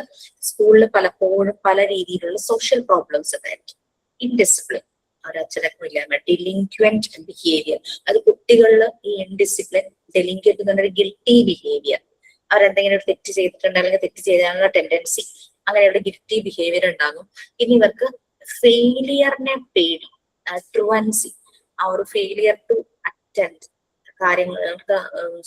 സ്കൂളിൽ പലപ്പോഴും പല രീതിയിലുള്ള സോഷ്യൽ പ്രോബ്ലംസ് ഉണ്ടായിരിക്കും. ഇൻഡിസിപ്ലിൻ, ഒരച്ചടക്കമില്ലായ്മ, ഡെലിൻക്വന്റ് ബിഹേവിയർ. അത് കുട്ടികളിൽ ഈ ഇൻഡിസിപ്ലിൻ, ഡെലിൻക്വന്റ് എന്ന് പറഞ്ഞ ഗിൽറ്റി ബിഹേവിയർ, അവരെന്തെങ്കിലും ഒരു തെറ്റ് ചെയ്തിട്ടുണ്ട് അല്ലെങ്കിൽ തെറ്റ് ചെയ്യാനുള്ള ടെൻഡൻസി, അങ്ങനെയുള്ള ഗിൽറ്റി ബിഹേവിയർ ഉണ്ടാകും. ഇനി ഇവർക്ക് ഫെയിലിയറിനെ പേടി, ട്രുവൻസി, ആ ഒരു ഫെയിലിയർ ടു അറ്റൻഡ് കാര്യങ്ങൾക്ക്,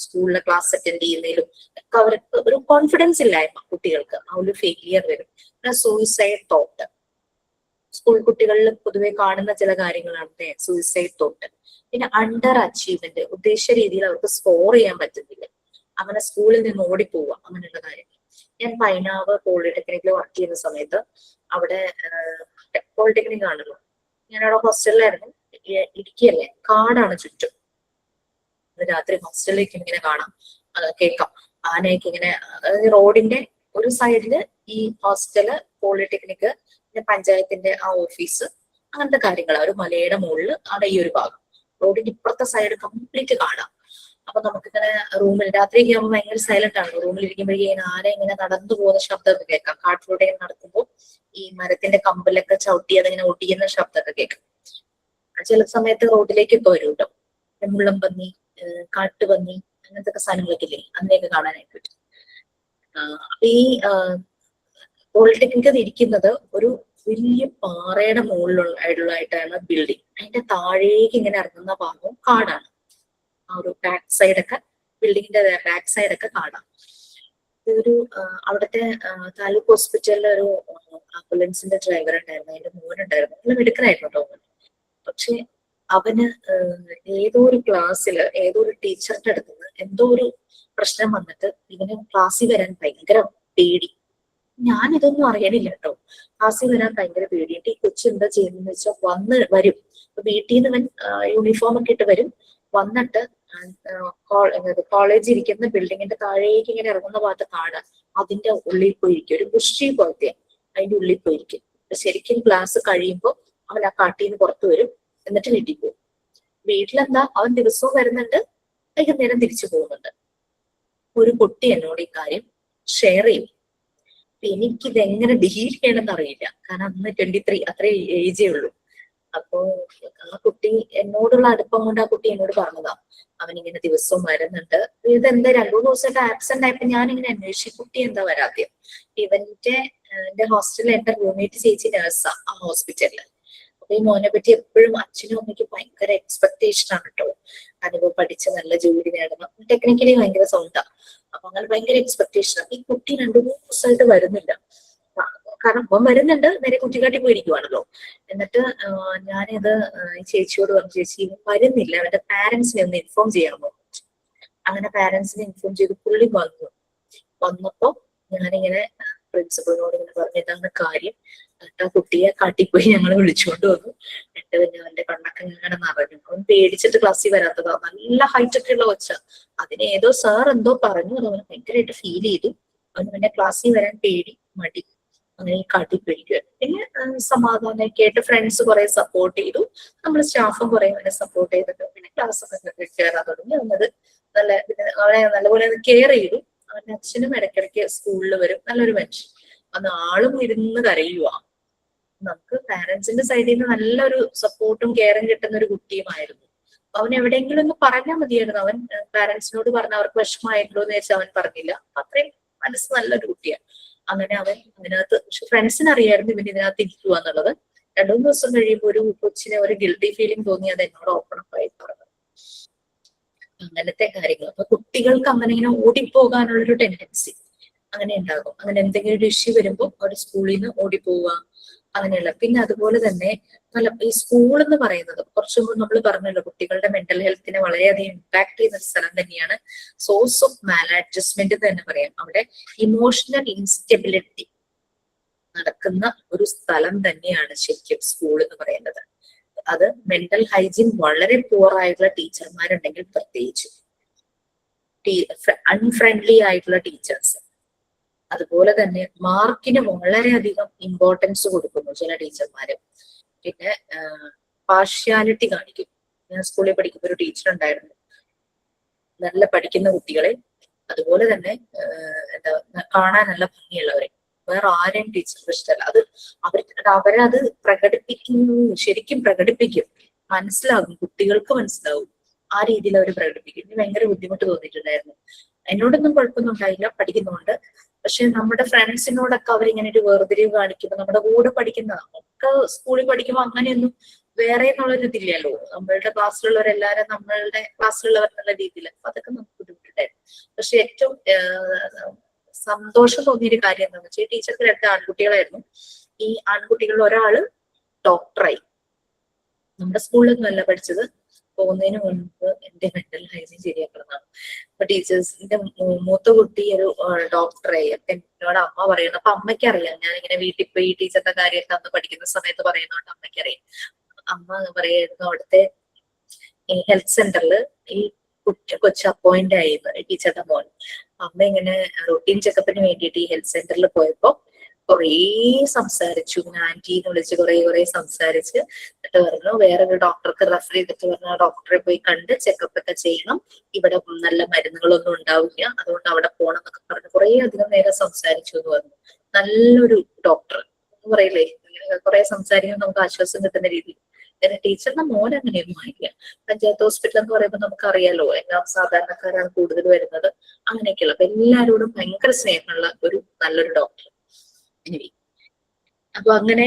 സ്കൂളിലെ ക്ലാസ് അറ്റൻഡ് ചെയ്യുന്നതിലും ഒക്കെ അവർക്ക് ഒരു കോൺഫിഡൻസ് ഇല്ലായ്മ കുട്ടികൾക്ക്, ആ ഒരു ഫെയിലിയർ വരും. പിന്നെ സൂയിസൈഡ് തോട്ട്, സ്കൂൾ കുട്ടികളിൽ പൊതുവെ കാണുന്ന ചില കാര്യങ്ങളാണ് സൂയിസൈഡ് തോട്ട്. പിന്നെ അണ്ടർ അച്ചീവ്മെന്റ്, ഉദ്ദേശിച്ച രീതിയിൽ അവർക്ക് സ്കോർ ചെയ്യാൻ പറ്റുന്നില്ല, അങ്ങനെ സ്കൂളിൽ നിന്ന് ഓടിപ്പോവുക, അങ്ങനെയുള്ള കാര്യങ്ങൾ. ഞാൻ പൈനാവ് പോളിടെക്നിക്കിൽ വർക്ക് ചെയ്യുന്ന സമയത്ത് അവിടെ പോളിടെക്നിക് ആണല്ലോ, ഞാനവിടെ ഹോസ്റ്റലിലായിരുന്നു. ഇടുക്കിയല്ലേ, കാടാണ് ചുറ്റും. രാത്രി ഹോസ്റ്റലിലേക്ക് ഇങ്ങനെ കാണാം, കേൾക്കാം ആനയൊക്കെ ഇങ്ങനെ. അതായത് റോഡിന്റെ ഒരു സൈഡില് ഈ ഹോസ്റ്റല്, പോളിടെക്നിക്, പിന്നെ പഞ്ചായത്തിന്റെ ആ ഓഫീസ്, അങ്ങനത്തെ കാര്യങ്ങൾ. ഒരു മലയുടെ മുകളിൽ അവിടെ ഈ ഒരു ഭാഗം, റോഡിന്റെ ഇപ്പുറത്തെ സൈഡ് കംപ്ലീറ്റ് കാണാം. അപ്പൊ നമുക്കിങ്ങനെ റൂമിൽ രാത്രിയൊക്കെ ആകുമ്പോൾ ഭയങ്കര സൈലന്റ് ആണ്. റൂമിൽ ഇരിക്കുമ്പോഴേക്കും ആന ഇങ്ങനെ നടന്നു പോകുന്ന ശബ്ദമൊക്കെ കേൾക്കാം. കാട്ടിലൂടെ നടക്കുമ്പോൾ ഈ മരത്തിന്റെ കമ്പിലൊക്കെ ചവിട്ടി അതിങ്ങനെ ഒടിയുന്ന ശബ്ദമൊക്കെ കേൾക്കാം. ചില സമയത്ത് റോഡിലേക്കൊക്കെ വരും കേട്ടോ, മുള്ളംപന്നി, കാട്ടുപന്നി, അങ്ങനത്തെ ഒക്കെ സാധനങ്ങളൊക്കെ ഇല്ലേ, അതിനെയൊക്കെ കാണാനായിട്ട് പറ്റും. അപ്പൊ ഈ പോളിടെക്നിക് ഇരിക്കുന്നത് ഒരു വലിയ പാറയുടെ മുകളിലായിട്ടാണ് ബിൽഡിംഗ്. അതിന്റെ താഴേക്ക് ഇങ്ങനെ ഇറങ്ങുന്ന ഭാഗവും കാടാണ്. ആ ഒരു ബാക്ക് സൈഡൊക്കെ, ബിൽഡിങ്ങിന്റെ ബാക്ക് സൈഡൊക്കെ കാടാം. ഒരു അവിടുത്തെ താലൂക്ക് ഹോസ്പിറ്റലിലെ ഒരു ആംബുലൻസിന്റെ ഡ്രൈവർ ഉണ്ടായിരുന്നു, അതിന്റെ മോനുണ്ടായിരുന്നു, നല്ല മിടുക്കനായിരുന്നു കേട്ടോ. പക്ഷെ അവന് ഏതോ ഒരു ക്ലാസ്സില് ഏതോ ഒരു ടീച്ചറിന്റെ അടുത്ത് നിന്ന് എന്തോ ഒരു പ്രശ്നം വന്നിട്ട് ഇവന് ക്ലാസ്സിൽ വരാൻ ഭയങ്കര പേടി. ഞാൻ ഇതൊന്നും അറിയണില്ല കേട്ടോ. ക്ലാസ്സിൽ വരാൻ ഭയങ്കര പേടിയിട്ട് ഈ കൊച്ചു എന്താ ചെയ്യുന്നതെന്ന് വെച്ചാൽ വരും. വീട്ടിൽ നിന്ന് യൂണിഫോം ഒക്കെ ഇട്ട് വരും. വന്നിട്ട് കോളേജ് ഇരിക്കുന്ന ബിൽഡിങ്ങിന്റെ താഴേക്ക് ഇങ്ങനെ ഇറങ്ങുന്ന ഭാഗത്ത് കാട്, അതിന്റെ ഉള്ളിൽ പോയിരിക്കും. ഒരു ബുഷി പോലത്തെ, അതിന്റെ ഉള്ളിൽ പോയിരിക്കും. ശരിക്കും ക്ലാസ് കഴിയുമ്പോൾ അവൻ ആ കാട്ടിൽ നിന്ന് പുറത്തു വരും, എന്നിട്ട് വീട്ടിൽ പോകും. വീട്ടിലെന്താ, അവൻ ദിവസവും വരുന്നുണ്ട്, വൈകുന്നേരം തിരിച്ചു പോകുന്നുണ്ട്. ഒരു കുട്ടി എന്നോട് ഈ കാര്യം ഷെയർ ചെയ്യും. എനിക്കിത് എങ്ങനെ ഡീൽ ചെയ്യണമെന്ന് അറിയില്ല, കാരണം അന്ന് 23 അത്രേ ഏജേ ഉള്ളൂ. അപ്പോ ആ കുട്ടി എന്നോടുള്ള അടുപ്പം കൊണ്ട് ആ കുട്ടി എന്നോട് പറഞ്ഞതാ, അവനിങ്ങനെ ദിവസവും വരുന്നുണ്ട്. ഇതെന്താ 2-3 ദിവസമായിട്ട് ആബ്സെന്റ് ആയപ്പോ ഞാൻ ഇങ്ങനെ അന്വേഷിച്ചു, കുട്ടി എന്താ വരാതെ. എന്റെ ഹോസ്റ്റലിൽ എന്റെ റൂംമേറ്റ് ചേച്ചി നേഴ്സാ ആ ഹോസ്പിറ്റലില്. അപ്പൊ ഈ മോനെ പറ്റി എപ്പോഴും അച്ഛനും അമ്മയ്ക്ക് ഭയങ്കര എക്സ്പെക്ടേഷൻ ആണ് കേട്ടോ. അതിപ്പോ പഠിച്ച് നല്ല ജോലി നേടണം, ടെക്നിക്കലി ഭയങ്കര സൗണ്ടാ. അപ്പൊ അങ്ങനെ ഭയങ്കര എക്സ്പെക്ടേഷൻ. ഈ കുട്ടി 2-3 ദിവസമായിട്ട് വരുന്നില്ല. കാരണം അപ്പം വരുന്നുണ്ട്, നേരെ കുറ്റിക്കാട്ടി പോയിരിക്കുവാണല്ലോ. എന്നിട്ട് ഞാനിത് ചേച്ചിയോട് പറഞ്ഞു, ചേച്ചി വരുന്നില്ല, അവന്റെ പാരന്റ്സിനെ ഒന്ന് ഇൻഫോം ചെയ്യാമോ. അങ്ങനെ പാരന്റ്സിനെ ഇൻഫോം ചെയ്ത് പുള്ളി വന്നപ്പോ ഞാനിങ്ങനെ പ്രിൻസിപ്പളിനോട് ഇങ്ങനെ പറഞ്ഞു ഇതാണ് കാര്യം. എന്നിട്ട് ആ കുട്ടിയെ കാട്ടിപ്പോയി ഞങ്ങൾ വിളിച്ചുകൊണ്ട് വന്നു. എന്നിട്ട് പിന്നെ അവന്റെ കണ്ണൊക്കെ ഇങ്ങനെ നിറഞ്ഞു. അവൻ പേടിച്ചിട്ട് ക്ലാസ്സിൽ വരാത്തതാ. നല്ല ഹൈറ്റ് ഒക്കെ ഉള്ള കൊച്ച. അതിന് ഏതോ സാർ എന്തോ പറഞ്ഞു, അത് അവന് ഭയങ്കരമായിട്ട് ഫീൽ ചെയ്തു. അവന് പിന്നെ ക്ലാസ്സിൽ വരാൻ പേടി, മടി, അങ്ങനെ കാട്ടിപ്പോയിരിക്കുക. പിന്നെ സമാധാനമൊക്കെ ആയിട്ട് ഫ്രണ്ട്സ് കുറെ സപ്പോർട്ട് ചെയ്തു. നമ്മൾ സ്റ്റാഫും കുറെ അവനെ സപ്പോർട്ട് ചെയ്തിട്ട് പിന്നെ ക്ലാസ് ഒക്കെ കയറാൻ തുടങ്ങി. അവനത് അവനെ നല്ലപോലെ കെയർ ചെയ്തു. അവന്റെ അച്ഛനും ഇടയ്ക്കിടയ്ക്ക് സ്കൂളിൽ വരും. നല്ലൊരു മനുഷ്യൻ. അന്ന് ആളും ഇരുന്ന് കരയുക. നമുക്ക് പാരന്റ്സിന്റെ സൈഡിൽ നിന്ന് നല്ലൊരു സപ്പോർട്ടും കെയറും കിട്ടുന്ന ഒരു കുട്ടിയുമായിരുന്നു. അവൻ എവിടെയെങ്കിലും ഒന്ന് പറഞ്ഞാൽ മതിയായിരുന്നു. അവൻ പാരന്റ്സിനോട് പറഞ്ഞ അവർക്ക് വിഷമമായിട്ടുണ്ടോ എന്ന് വെച്ചാൽ അവൻ പറഞ്ഞില്ല. അത്രയും മനസ്സ് നല്ലൊരു കുട്ടിയാണ്. അങ്ങനെ അവൻ അതിനകത്ത്, പക്ഷെ ഫ്രണ്ട്സിന് അറിയായിരുന്നു ഇവൻ ഇതിനകത്ത് ഇരിക്കുക എന്നുള്ളത്. 2-3 ദിവസം കഴിയുമ്പോൾ ഒരു കൊച്ചിനെ ഒരു ഗിൽറ്റി ഫീലിംഗ് തോന്നി. അത് എന്നോട് ഓപ്പൺ അപ്പ് ആയി പറഞ്ഞു. അങ്ങനത്തെ കാര്യങ്ങൾ. അപ്പൊ കുട്ടികൾക്ക് അങ്ങനെ ഇങ്ങനെ ഓടിപ്പോകാനുള്ളൊരു ടെൻഡൻസി അങ്ങനെ ഉണ്ടാകും. അങ്ങനെ എന്തെങ്കിലും ഒരു ഇഷ്യൂ വരുമ്പോൾ അവിടെ സ്കൂളിൽ നിന്ന് ഓടിപ്പോവുക, അങ്ങനെയുള്ള. പിന്നെ അതുപോലെ തന്നെ ഈ സ്കൂൾ എന്ന് പറയുന്നത് കുറച്ചും കൂടി നമ്മൾ പറഞ്ഞല്ലോ, കുട്ടികളുടെ മെന്റൽ ഹെൽത്തിനെ വളരെയധികം ഇമ്പാക്ട് ചെയ്യുന്ന ഒരു സ്ഥലം തന്നെയാണ്. സോഴ്സ് ഓഫ് മാൽ അഡ്ജസ്റ്റ്മെന്റ് തന്നെ പറയാം. അവിടെ ഇമോഷണൽ ഇൻസ്റ്റെബിലിറ്റി നടക്കുന്ന ഒരു സ്ഥലം തന്നെയാണ് ശരിക്കും സ്കൂൾ എന്ന് പറയുന്നത്. അത് മെന്റൽ ഹൈജീൻ വളരെ പുവർ ആയിട്ടുള്ള ടീച്ചർമാരുണ്ടെങ്കിൽ പ്രത്യേകിച്ച്, അൺഫ്രണ്ട്ലി ആയിട്ടുള്ള ടീച്ചേഴ്സ്, അതുപോലെ തന്നെ മാർക്കിന് വളരെയധികം ഇമ്പോർട്ടൻസ് കൊടുക്കുന്നു ചില ടീച്ചർമാര്. പിന്നെ പാർഷ്യാലിറ്റി കാണിക്കും. ഞാൻ സ്കൂളിൽ പഠിക്കുമ്പോൾ ഒരു ടീച്ചർ ഉണ്ടായിരുന്നു, നല്ല പഠിക്കുന്ന കുട്ടികളെ അതുപോലെ തന്നെ എന്താ കാണാൻ നല്ല ഭംഗിയുള്ളവരെ വേറെ ആരെയും ടീച്ചർക്ക് ഇഷ്ടമല്ല. അത് അവരത് പ്രകടിപ്പിക്കുന്നു, ശരിക്കും പ്രകടിപ്പിക്കും. മനസ്സിലാകും, കുട്ടികൾക്ക് മനസ്സിലാവും. ആ രീതിയിൽ അവർ പ്രകടിപ്പിക്കും. എനിക്ക് ഭയങ്കര ബുദ്ധിമുട്ട് തോന്നിയിട്ടുണ്ടായിരുന്നു. എന്നോടൊന്നും കുഴപ്പമൊന്നും ഉണ്ടായില്ല, പഠിക്കുന്നുണ്ട്. പക്ഷെ നമ്മുടെ ഫ്രണ്ട്സിനോടൊക്കെ അവരിങ്ങനെ ഒരു വേർതിരിവ് കാണിക്കുമ്പോൾ, നമ്മുടെ കൂടെ പഠിക്കുന്ന ഒക്കെ സ്കൂളിൽ പഠിക്കുമ്പോൾ അങ്ങനെയൊന്നും വേറെ എന്നുള്ളൊരു ഇതില്ലല്ലോ. നമ്മളുടെ ക്ലാസ്സിലുള്ളവരെല്ലാരും നമ്മളുടെ ക്ലാസ്സിലുള്ളവർ എന്നുള്ള രീതിയിൽ. അപ്പൊ അതൊക്കെ നമുക്ക് ബുദ്ധിമുട്ടുണ്ടായിരുന്നു. പക്ഷെ ഏറ്റവും സന്തോഷം തോന്നിയൊരു കാര്യം എന്താണെന്ന് വെച്ചാൽ, ടീച്ചർക്ക് 2 ആൺകുട്ടികളായിരുന്നു. ഈ ആൺകുട്ടികളിൽ ഒരാള് ഡോക്ടറായി. നമ്മുടെ സ്കൂളിലൊന്നും അല്ല പഠിച്ചത്. പോകുന്നതിന് മുൻപ് എന്റെ മെന്റൽ ഹൈജീൻ ശരിയാക്കണമെന്നാണ്. അപ്പൊ ടീച്ചേഴ്സിന്റെ മൂത്ത കുട്ടി ഒരു ഡോക്ടറായി. അപ്പൊ എന്നോട് അമ്മ പറയുന്നു. അപ്പൊ അമ്മയ്ക്ക് അറിയാം ഞാനിങ്ങനെ വീട്ടിൽ പോയി ടീച്ചറിന്റെ കാര്യമൊക്കെ അന്ന് പഠിക്കുന്ന സമയത്ത് പറയുന്നതുകൊണ്ട് അമ്മയ്ക്കറിയാം. അമ്മ പറയായിരുന്നു, അവിടുത്തെ ഈ ഹെൽത്ത് സെന്ററിൽ ഈ കൊച്ചു അപ്പോയിന്റ് ആയിരുന്നു ടീച്ചറുടെ മോൻ. അമ്മ ഇങ്ങനെ റൂട്ടീൻ ചെക്കപ്പിന് വേണ്ടിയിട്ട് ഈ ഹെൽത്ത് സെന്ററിൽ പോയപ്പോ കുറേ സംസാരിച്ചു. ആന്റീന്ന് വിളിച്ച് കുറെ സംസാരിച്ച് എന്നിട്ട് പറഞ്ഞു വേറൊരു ഡോക്ടർക്ക് റെഫർ ചെയ്തിട്ട് പറഞ്ഞു ഡോക്ടറെ പോയി കണ്ട് ചെക്കപ്പ് ഒക്കെ ചെയ്യണം, ഇവിടെ നല്ല മരുന്നുകളൊന്നും ഉണ്ടാവില്ല, അതുകൊണ്ട് അവിടെ പോകണം എന്നൊക്കെ പറഞ്ഞു കുറെ അധികം നേരം സംസാരിച്ചു എന്ന് പറഞ്ഞു. നല്ലൊരു ഡോക്ടർ എന്ന് പറയില്ലേ, കുറെ സംസാരിക്കാൻ നമുക്ക് ആശ്വാസം കിട്ടുന്ന രീതിയിൽ. ടീച്ചറിന്റെ മോൻ അങ്ങനെയൊന്നും ആയില്ല. പഞ്ചായത്ത് ഹോസ്പിറ്റൽ എന്ന് പറയുമ്പോൾ നമുക്കറിയാലോ, എല്ലാം സാധാരണക്കാരാണ് കൂടുതൽ വരുന്നത്. അങ്ങനെയൊക്കെയുള്ള അപ്പൊ എല്ലാവരോടും ഭയങ്കര സ്നേഹമുള്ള ഒരു നല്ലൊരു ഡോക്ടർ. അപ്പൊ അങ്ങനെ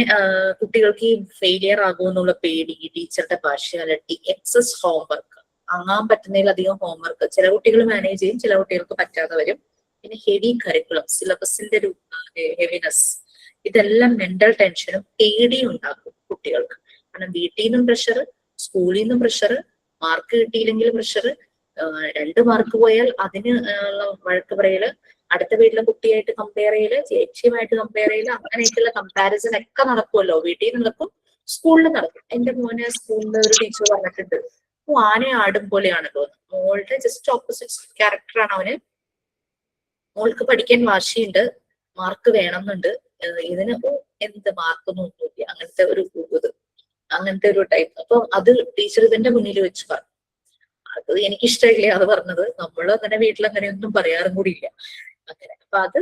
കുട്ടികൾക്ക് ഈ ഫെയിലിയർ ആകുമെന്നുള്ള പേടി, ടീച്ചറുടെ പാർഷ്യാലിറ്റി, എക്സസ് ഹോംവർക്ക്, അങ്ങാൻ പറ്റുന്നതിലധികം ഹോംവർക്ക് ചില കുട്ടികൾ മാനേജ് ചെയ്യും, ചില കുട്ടികൾക്ക് പറ്റാതെ വരും. പിന്നെ ഹെവി കരിക്കുലം, സിലബസിന്റെ ഒരു ഹെവിനെസ്, ഇതെല്ലാം മെന്റൽ ടെൻഷനും പേടിയും ഉണ്ടാക്കും കുട്ടികൾക്ക്. കാരണം വീട്ടിൽ നിന്നും പ്രഷർ, സ്കൂളിൽ നിന്നും പ്രഷർ, മാർക്ക് കിട്ടിയില്ലെങ്കിൽ പ്രഷർ, 2 മാർക്ക് പോയാൽ അതിന് വഴക്ക് പറയല്, അടുത്ത വീട്ടിലെ കുട്ടിയായിട്ട് കമ്പയർ ചെയ്യല്, ചേച്ചിയുമായിട്ട് കമ്പയർ ചെയ്യല്, അങ്ങനെയൊക്കെയുള്ള കമ്പാരിസൺ ഒക്കെ നടക്കുമല്ലോ. വീട്ടിൽ നടക്കും, സ്കൂളിൽ നടക്കും. എന്റെ മോനെ സ്കൂളിൽ ഒരു ടീച്ചർ പറഞ്ഞിട്ടുണ്ട്, ആനയെ ആടും പോലെയാണല്ലോ. മോളുടെ ജസ്റ്റ് ഓപ്പോസിറ്റ് ക്യാരക്ടറാണ് അവന്. മോൾക്ക് പഠിക്കാൻ വാശിയുണ്ട്, മാർക്ക് വേണമെന്നുണ്ട്, ഇതിന് എന്ത് മാർക്കൊന്നും ഒന്നുമില്ല, അങ്ങനത്തെ ഒരു അങ്ങനത്തെ ഒരു ടൈപ്പ്. അപ്പൊ അത് ടീച്ചർ ഇതിന്റെ മുന്നിൽ വെച്ച് പറഞ്ഞു. അത് എനിക്കിഷ്ടമില്ല അത് പറഞ്ഞത്. നമ്മൾ അങ്ങനെ വീട്ടിൽ അങ്ങനെ ഒന്നും പറയാറും കൂടി ഇല്ല അങ്ങനെ. അപ്പൊ അത്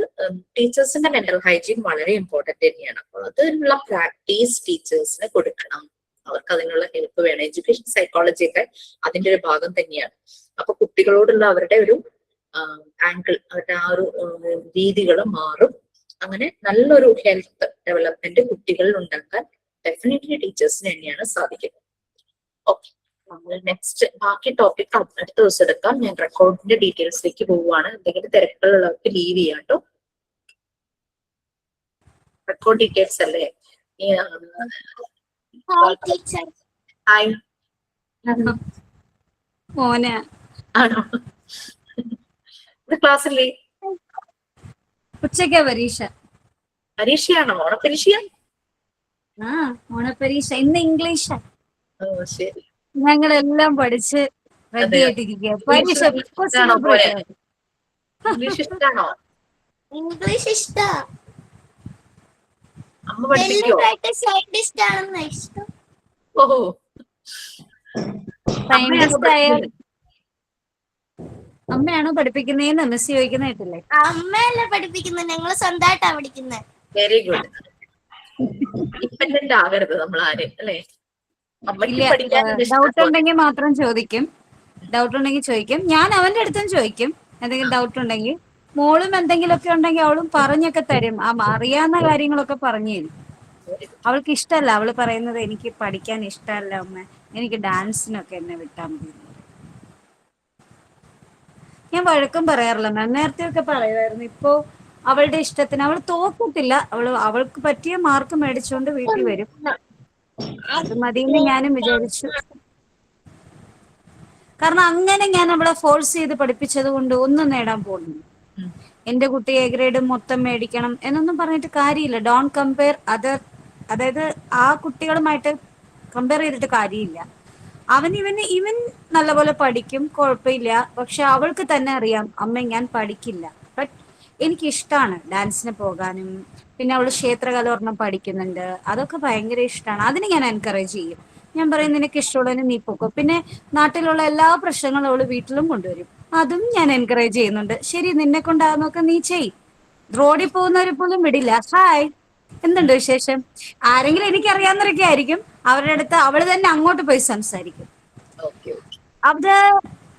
ടീച്ചേഴ്സിന്റെ മെന്റൽ ഹൈജീൻ വളരെ ഇമ്പോർട്ടന്റ് തന്നെയാണ്. അപ്പൊ അതിനുള്ള പ്രാക്ടീസ് ടീച്ചേഴ്സിന് കൊടുക്കണം. അവർക്ക് അതിനുള്ള ഹെൽപ്പ് വേണം. എഡ്യൂക്കേഷൻ സൈക്കോളജി ഒക്കെ അതിന്റെ ഒരു ഭാഗം തന്നെയാണ്. അപ്പൊ കുട്ടികളോടുള്ള അവരുടെ ഒരു ആംഗിൾ, അവരുടെ ആ ഒരു രീതികൾ മാറും. അങ്ങനെ നല്ലൊരു ഹെൽത്ത് ഡെവലപ്മെന്റ് കുട്ടികളിൽ ഉണ്ടാക്കാൻ ഡെഫിനറ്റ്ലി ടീച്ചേഴ്സിന് തന്നെയാണ് സാധിക്കുന്നത്. ഓക്കെ, നമ്മൾ നെക്സ്റ്റ് ബാക്കി ടോപ്പിക് അടുത്ത ദിവസം എടുക്കാം. ഞാൻ റെക്കോർഡിന്റെ ഡീറ്റെയിൽസിലേക്ക് പോവുകയാണ്. എന്തെങ്കിലും തിരക്കുകളുള്ളവർക്ക് ലീവ് ചെയ്യാം കേട്ടോ. റെക്കോർഡ് ഡീറ്റെയിൽസ് അല്ലേ? ഹായ് മോനെ ആണോ? ക്ലാസ്സില്ലേ? ഉച്ചയ്ക്കാ പരീക്ഷ. പരീക്ഷയാണോ? ഓണപരീക്ഷ? ആ, ഓണപ്പരീക്ഷ ഇന്ന് ഇംഗ്ലീഷാ. ഓ ശരി. ഞങ്ങളെല്ലാം പഠിച്ച് റെഡി അതെയോ? ആയിട്ടിരിക്കുക. ഇംഗ്ലീഷ് പരീക്ഷ നല്ല ക്വസ്റ്റ്യൻ ഇഷ്ടാണോ പേപ്പർ പോലെ? കിട്ടിയാൽ മതി. ഇംഗ്ലീഷ് ഇഷ്ടാണോ? ഇംഗ്ലീഷ് ഇഷ്ടാ. അമ്മ പഠിപ്പിക്കോ? സയന്റിസ്റ്റ് ആണെന്ന് ഇഷ്ടം. ഓഹോ, അമ്മയാണോ സയന്റിസ്റ്റ് ആയ പഠിപ്പിക്കുന്നത്? അമ്മയാണോ പഠിപ്പിക്കുന്നേന്ന് മിസ് ചോദിക്കുന്ന കേട്ടില്ലേ? അമ്മയല്ല പഠിപ്പിക്കുന്നത്, ഞങ്ങള് സ്വന്തമായിട്ടാ പഠിക്കുന്നത്. Very good. ഡിപ്പെൻഡന്റ് ആകരുത് നമ്മൾ ആരും, അല്ലെ? അമ്മയ്ക്ക് ഇല്ല, പഠിക്കാനുള്ള ഡൗട്ട് ഇഷ്ടം. ഉണ്ടെങ്കിൽ മാത്രം ചോദിക്കും. ഡൗട്ട് ഉണ്ടെങ്കിൽ ചോദിക്കും. ഞാൻ അവന്റെ അടുത്തും ചോദിക്കും എന്തെങ്കിലും ഡൗട്ട് ഉണ്ടെങ്കിൽ. മോളും എന്തെങ്കിലുമൊക്കെ ഉണ്ടെങ്കിൽ അവളും പറഞ്ഞൊക്കെ തരും. അറിയാവുന്ന കാര്യങ്ങളൊക്കെ പറഞ്ഞു തരും. അവൾക്ക് ഇഷ്ടമല്ല, അവള് പറയുന്നത് എനിക്ക് പഠിക്കാൻ ഇഷ്ടമല്ല അമ്മ, എനിക്ക് ഡാൻസിനൊക്കെ എന്നെ വിട്ടാൽ മതി. ഞാൻ വഴക്കം പറയാറില്ല മാം. നേരത്തെ ഒക്കെ പറയുമായിരുന്നു. ഇപ്പോ അവളുടെ ഇഷ്ടത്തിന് അവൾ തോക്കത്തില്ല. അവൾക്ക് പറ്റിയ മാർക്ക് മേടിച്ചുകൊണ്ട് വീട്ടിൽ വരും. അത് മതിയെന്ന് ഞാനും വിചാരിച്ചു. കാരണം അങ്ങനെ ഞാൻ അവളെ ഫോഴ്സ് ചെയ്ത് പഠിപ്പിച്ചത് കൊണ്ട് ഒന്നും നേടാൻ പോകുന്നില്ല. എന്റെ കുട്ടി എ ഗ്രേഡ് മൊത്തം മേടിക്കണം എന്നൊന്നും പറഞ്ഞിട്ട് കാര്യമില്ല. ഡോണ്ട് കമ്പയർ അതർ, അതായത് ആ കുട്ടികളുമായിട്ട് കമ്പയർ ചെയ്തിട്ട് കാര്യമില്ല. ഇവൻ നല്ലപോലെ പഠിക്കും, കുഴപ്പമില്ല. പക്ഷെ അവൾക്ക് തന്നെ അറിയാം അമ്മ ഞാൻ പഠിക്കില്ല. ബട്ട് എനിക്കിഷ്ടമാണ് ഡാൻസിന് പോകാനും. പിന്നെ അവള് ക്ഷേത്രകലോർണം പഠിക്കുന്നുണ്ട്, അതൊക്കെ ഭയങ്കര ഇഷ്ടമാണ്. അതിന് ഞാൻ എൻകറേജ് ചെയ്യും. ഞാൻ പറയും നിനക്ക് ഇഷ്ടമുള്ളതിന് നീ പോക്കോ. പിന്നെ നാട്ടിലുള്ള എല്ലാ പ്രശ്നങ്ങളും അവള് വീട്ടിലും കൊണ്ടുവരും, അതും ഞാൻ എൻകറേജ് ചെയ്യുന്നുണ്ട്. ശരി, നിന്നെ കൊണ്ടാകുന്നൊക്കെ നീ ചെയ്. റോഡിൽ പോകുന്നവരെ പോലും വിടില്ല. ഹായ്, എന്തുണ്ട് വിശേഷം? ആരെങ്കിലും എനിക്കറിയാവുന്നവരൊക്കെ ആയിരിക്കും. അവരുടെ അടുത്ത് അവള് തന്നെ അങ്ങോട്ട് പോയി സംസാരിക്കും. Okay okay. അത്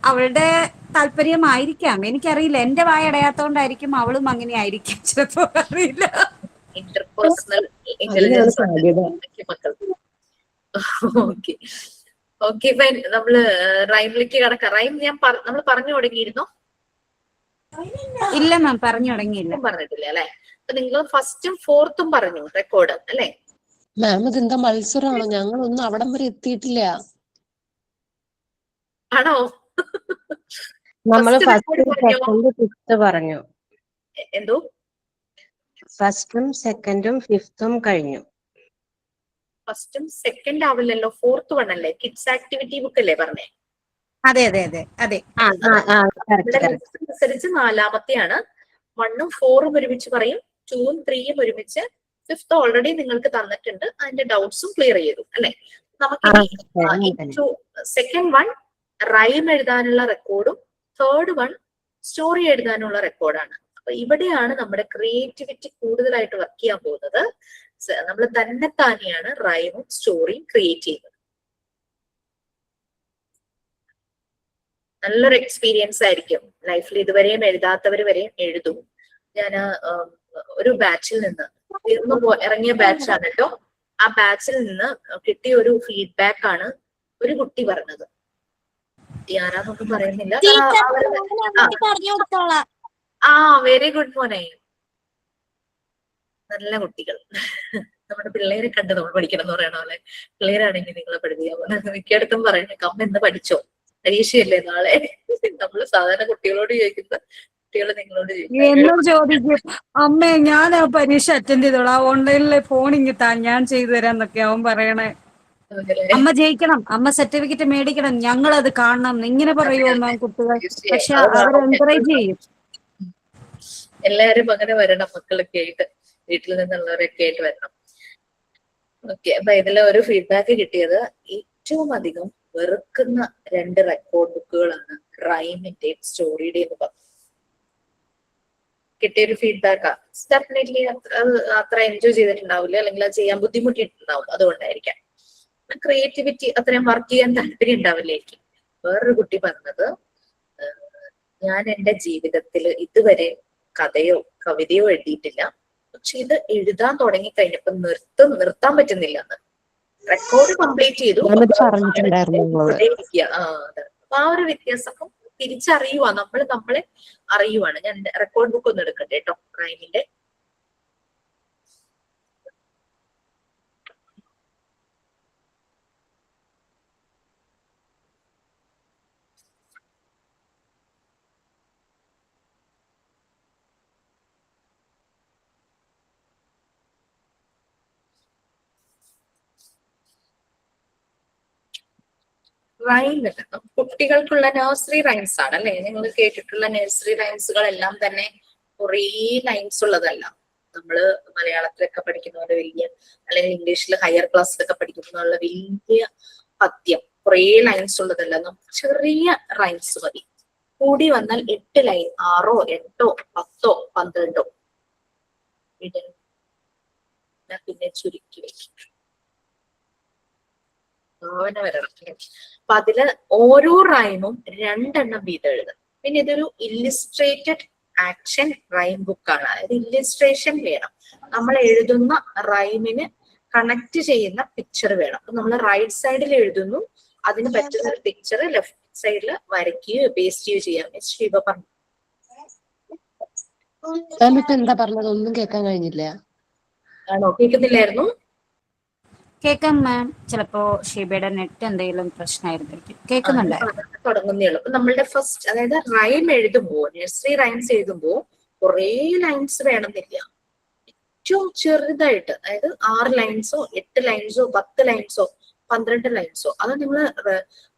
അവളുടെ താല്പര്യമായിരിക്കാം, എനിക്കറിയില്ല. എന്റെ വായ അടയാത്തോണ്ടായിരിക്കും അവളും അങ്ങനെ ആയിരിക്കും ചിലപ്പോ, അറിയില്ല. ഇന്റർപേഴ്സണൽ അതിനാണ് ഇന്റലിജൻസ് ഉണ്ട് സാധ്യത. മക്കൾക്ക്. Okay okay fine. നമ്മള് റൈമിലേക്ക് കടക്കാം. റൈം നമ്മൾ പറഞ്ഞു തുടങ്ങിയിരുന്നോ? ഇല്ല മാം, പറഞ്ഞു തുടങ്ങിയില്ല. പറഞ്ഞിട്ടില്ല അല്ലെ? അപ്പൊ നിങ്ങൾ ഫസ്റ്റും ഫോർത്തും പറഞ്ഞു റെക്കോർഡ് അല്ലെ? മാം ഇതെന്താ മത്സരമാണോ? ഞങ്ങളൊന്നും അവിടം വരെ എത്തിയിട്ടില്ല. ആണോ? നമ്മള് ഫസ്റ്റ് റെക്കോർഡ് ഫസ്റ്റ് പറഞ്ഞോ? സെക്കൻഡ് ഫിഫ്ത്ത് പറഞ്ഞു. എന്തോ? ഫസ്റ്റും സെക്കൻഡും ഫിഫ്ത്തും കഴിഞ്ഞു. ഫസ്റ്റും സെക്കൻഡ് ആവില്ലല്ലോ, ഫോർത്ത് വൺ അല്ലേ? കിഡ്സ് ആക്ടിവിറ്റി ബുക്ക് അല്ലേ പറഞ്ഞേ? അതെ അതെ അതെ അതെ. Correct correct. ലിസ്റ്റ് അനുസരിച്ച് നാലാമത്തെയാണ്. 1ഉം 4ഉം ഒരുമിച്ച് പറയും, 2ഉം 3ഉം ഒരുമിച്ച്. ഫിഫ്ത്ത് ഓൾറെഡി നിങ്ങൾക്ക് തന്നിട്ടുണ്ട്, അതിന്റെ ഡൗട്ട്സും ക്ലിയർ ചെയ്തു അല്ലെ? നമുക്ക് സെക്കൻഡ് വൺ റൈം എഴുതാനുള്ള റെക്കോർഡും തേർഡ് വൺ സ്റ്റോറി എഴുതാനുള്ള റെക്കോർഡാണ്. അപ്പൊ ഇവിടെയാണ് നമ്മുടെ ക്രിയേറ്റിവിറ്റി കൂടുതലായിട്ട് വർക്ക് ചെയ്യാൻ പോകുന്നത്. നമ്മൾ തന്നെ താനെയാണ് റൈമും സ്റ്റോറിയും ക്രിയേറ്റ് ചെയ്യുന്നത്. നല്ലൊരു എക്സ്പീരിയൻസ് ആയിരിക്കും. ലൈഫിൽ ഇതുവരെയും എഴുതാത്തവർ വരെയും എഴുതും. ഞാൻ ഒരു ബാച്ചിൽ നിന്ന് ഇറങ്ങിയ ബാച്ചാണ് കേട്ടോ. ആ ബാച്ചിൽ നിന്ന് കിട്ടിയ ഒരു ഫീഡ്ബാക്ക് ആണ് ഒരു കുട്ടി പറഞ്ഞത്. ആരാന്നൊന്നും പറയുന്നില്ല. പറഞ്ഞു കൊടുത്തോളാം. ആ വെരി ഗുഡ് മോനെ. നല്ല കുട്ടികൾ. നമ്മുടെ പിള്ളേരെ കണ്ട് നമ്മൾ പഠിക്കണം എന്ന് പറയണ പോലെ പിള്ളേരാണെങ്കിൽ നിങ്ങളെ പഠിപ്പിക്കാൻ മിക്കയിടത്തും പറയണേ അമ്മ എന്ന് പഠിച്ചോ, പരീക്ഷയല്ലേ നാളെ. നമ്മൾ സാധാരണ കുട്ടികളോട് ചോദിക്കുന്ന കുട്ടികൾ നിങ്ങളോട് എന്നും ചോദിക്കും അമ്മേ ഞാൻ ആ പരീക്ഷ അറ്റൻഡ് ചെയ്തോളാം, ഓൺലൈനിലെ ഫോൺ ഇങ്ങിട്ടാ ഞാൻ ചെയ്തു തരാന്നൊക്കെ അവൻ പറയണേ. അമ്മ ജയിക്കണം, അമ്മ സർട്ടിഫിക്കറ്റ് മേടിക്കണം, ഞങ്ങൾ അത് കാണണം, ഇങ്ങനെ പറയുമോ മാം കുട്ടികൾ. പക്ഷെ അവർ എൻകറേജ് ചെയ്യും. എല്ലാരും അങ്ങനെ വരണം, മക്കളൊക്കെ ആയിട്ട് വീട്ടിൽ നിന്നുള്ളവരൊക്കെ ആയിട്ട് വരണം. ഓക്കെ, അപ്പൊ ഇതിൽ ഒരു ഫീഡ്ബാക്ക് കിട്ടിയത് ഏറ്റവും അധികം വെറുക്കുന്ന 2 റെക്കോർഡ് ബുക്കുകളാണ് റൈമിന്റെയും സ്റ്റോറിയുടെയും എന്ന് പറഞ്ഞു. കിട്ടിയൊരു ഫീഡ്ബാക്കാ. ഡെഫിനറ്റ്ലി അത്ര എൻജോയ് ചെയ്തിട്ടുണ്ടാവില്ല, അല്ലെങ്കിൽ അത് ചെയ്യാൻ ബുദ്ധിമുട്ടിയിട്ടുണ്ടാവും, അതുകൊണ്ടായിരിക്കാം. ക്രിയേറ്റിവിറ്റി അത്രയും വർക്ക് ചെയ്യാൻ താല്പര്യം ഉണ്ടാവില്ലായിരിക്കും. വേറൊരു കുട്ടി പറഞ്ഞത്, ഞാൻ എന്റെ ജീവിതത്തിൽ ഇതുവരെ കഥയോ കവിതയോ എഴുതിയിട്ടില്ല, പക്ഷെ ഇത് എഴുതാൻ തുടങ്ങി കഴിഞ്ഞപ്പോ നിർത്താൻ പറ്റുന്നില്ല എന്ന്. റെക്കോർഡ് കംപ്ലീറ്റ് ചെയ്തു. അപ്പൊ ആ ഒരു വ്യത്യാസം തിരിച്ചറിയുക, നമ്മളെ അറിയുവാണ്. ഞാൻ റെക്കോർഡ് ബുക്ക് ഒന്ന് എടുക്കട്ടെ കേട്ടോ റൈമിന്റെ. റൈം കുട്ടികൾക്കുള്ള നഴ്സറി റൈംസ് ആണ് അല്ലെ? നിങ്ങൾ കേട്ടിട്ടുള്ള നഴ്സറി റൈംസുകളെല്ലാം തന്നെ കുറേ ലൈൻസ് ഉള്ളതല്ല. നമ്മള് മലയാളത്തിലൊക്കെ പഠിക്കുന്ന പോലെ വലിയ, അല്ലെങ്കിൽ ഇംഗ്ലീഷിൽ ഹയർ ക്ലാസ്സിലൊക്കെ പഠിക്കുന്ന വലിയ പദ്യം കുറേ ലൈൻസ് ഉള്ളതല്ല. നമുക്ക് ചെറിയ റൈംസ് മതി. കൂടി വന്നാൽ 8 ലൈൻ, 6, 8, 10, 12 പിന്നെ ചുരുക്കി വെക്കും. വരണം. അപ്പൊ അതില് ഓരോ റൈമും 2 എണ്ണം വീതം എഴുതും. പിന്നെ ഇതൊരു ഇല്ലിസ്ട്രേറ്റഡ് ആക്ഷൻ റൈം ബുക്കാണ്. അതായത് ഇല്ലിസ്ട്രേഷൻ വേണം. നമ്മൾ എഴുതുന്ന റൈമിന് കണക്ട് ചെയ്യുന്ന പിക്ചർ വേണം. അപ്പൊ നമ്മൾ റൈറ്റ് സൈഡിൽ എഴുതുന്നു, അതിന് പറ്റുന്ന ഒരു പിക്ചർ ലെഫ്റ്റ് സൈഡിൽ വരയ്ക്കുകയോ പേസ്റ്റ് ചെയ്യുകയോ ചെയ്യാം. ശിവ പറഞ്ഞു. എന്താ പറഞ്ഞത്? ഒന്നും കേൾക്കാൻ കഴിഞ്ഞില്ല. ആണോ? കേൾക്കുന്നില്ലായിരുന്നു? കേൾക്കാം മാം. ചിലപ്പോ ഷീബയുടെ നെറ്റ് എന്തെങ്കിലും പ്രശ്നമായിരുന്നിരിക്കും. കേൾക്കുന്നുണ്ട്. തുടങ്ങുന്നേ ഉള്ളൂ. അപ്പൊ നമ്മളുടെ ഫസ്റ്റ്, അതായത് റൈം എഴുതുമ്പോ, നഴ്സറി റൈംസ് എഴുതുമ്പോ കുറേ ലൈൻസ് വേണമെന്നില്ല. ഏറ്റവും ചെറുതായിട്ട്, അതായത് 6 ലൈൻസോ 8 ലൈൻസോ 10 ലൈൻസോ 12 ലൈൻസോ, അത് നിങ്ങൾ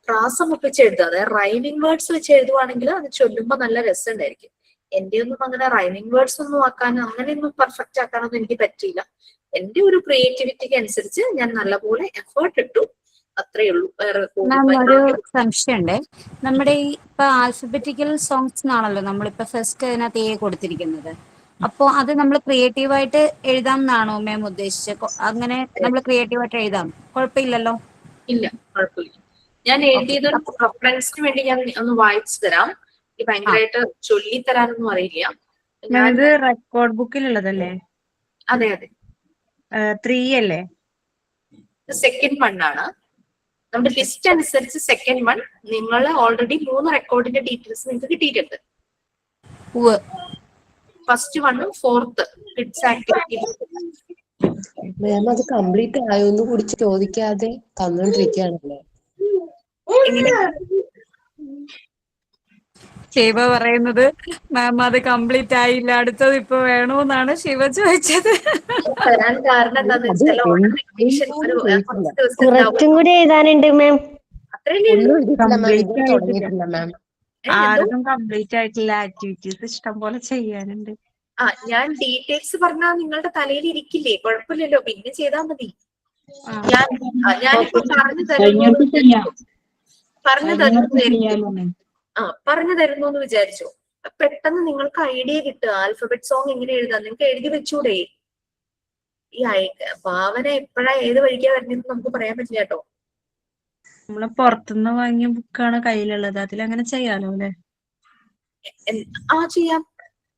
പ്രാസം ഒപ്പിച്ച് എഴുതുക. അതായത് റൈമിംഗ് വേർഡ്സ് വെച്ച് എഴുതുവാണെങ്കിൽ അത് ചൊല്ലുമ്പോ നല്ല രസം ഉണ്ടായിരിക്കും. എന്റെ ഒന്നും അങ്ങനെ റൈമിംഗ് വേർഡ്സ് ഒന്നും ആക്കാനോ അങ്ങനെയൊന്നും പെർഫെക്റ്റ് ആക്കാനൊന്നും എനിക്ക് പറ്റിയില്ല. എന്റെ ഒരു ക്രിയേറ്റിവിറ്റിക്ക് അനുസരിച്ച് ഞാൻ നല്ലപോലെ എഫേർട്ട് ഇട്ടു, അത്രേ ഉള്ളൂ. മാം, ഒരു സംശയമുണ്ട്. നമ്മുടെ ഈ ഇപ്പൊ ആൽഫബറ്റിക്കൽ സോങ്സ് എന്നാണല്ലോ നമ്മളിപ്പോ ഫസ്റ്റ് അതിനകത്ത് കൊടുത്തിരിക്കുന്നത്. അപ്പോ അത് നമ്മൾ ക്രിയേറ്റീവായിട്ട് എഴുതാം എന്നാണോ മാം ഉദ്ദേശിച്ചത്? അങ്ങനെ നമ്മൾ ക്രിയേറ്റീവായിട്ട് എഴുതാം, കുഴപ്പമില്ലല്ലോ? ഇല്ല, കുഴപ്പമില്ല. ഞാൻ എഴുതിയത് റെഫറൻസിന് വേണ്ടി ഞാൻ ഒന്ന് വായിച്ചു തരാം. ഈ ഭയങ്കരമായിട്ട് ചൊല്ലിത്തരാനൊന്നും അറിയില്ല. ഇത് റെക്കോർഡ് ബുക്കിലുള്ളതല്ലേ? അതെ അതെ, 3 അല്ലേ? സെക്കൻഡ് 1 ആണ്. നമ്മുടെ ലിസ്റ്റ് അനുസരിച്ച് സെക്കൻഡ് 1. നിങ്ങൾ ഓൾറെഡി 3 റെക്കോർഡിന്റെ ഡീറ്റെയിൽസ് നിങ്ങൾക്ക് കിട്ടിയിട്ടുണ്ട്. First 1, 4th kids activity. മാം, അത് കംപ്ലീറ്റ് ആയോന്ന് കൂടി ചോദിക്കാതെ തന്നോണ്ടിരിക്കുകയാണല്ലേ? ശിവ പറയുന്നത് മാം അത് കംപ്ലീറ്റ് ആയില്ല, അടുത്തത് ഇപ്പൊ വേണോന്നാണ് ശിവ ചോദിച്ചത്. തരാൻ കാരണം എന്താന്ന് വെച്ചാൽ കുറച്ചും കൂടി എഴുതാനുണ്ട് മാം. ആർക്കും കംപ്ലീറ്റ് ആയിട്ടുള്ള ആക്ടിവിറ്റീസ് ഇഷ്ടം പോലെ ചെയ്യാനുണ്ട്. ഞാൻ ഡീറ്റെയിൽസ് പറഞ്ഞാൽ നിങ്ങളുടെ തലയിൽ ഇരിക്കില്ലേ? കുഴപ്പമില്ലല്ലോ, പിന്നെ ചെയ്താൽ മതി. ഞാനിപ്പോ പറഞ്ഞു തരുന്നു എന്ന് വിചാരിച്ചു. പെട്ടെന്ന് നിങ്ങൾക്ക് ഐഡിയ കിട്ടുക, ആൽഫബറ്റ് സോങ് എങ്ങനെ എഴുതാം. നിങ്ങൾക്ക് എഴുതി വെച്ചൂടെ? ഈ ഭാവന എപ്പോഴാ ഏത് വഴിക്കാ വരുന്നതെന്ന് നമുക്ക് പറയാൻ പറ്റില്ല കേട്ടോ. നമ്മള് പുറത്തുനിന്ന് വാങ്ങിയ ബുക്കാണ് കയ്യിലുള്ളത്, അതിലങ്ങനെ ചെയ്യാലോ അല്ലെ? ചെയ്യാം.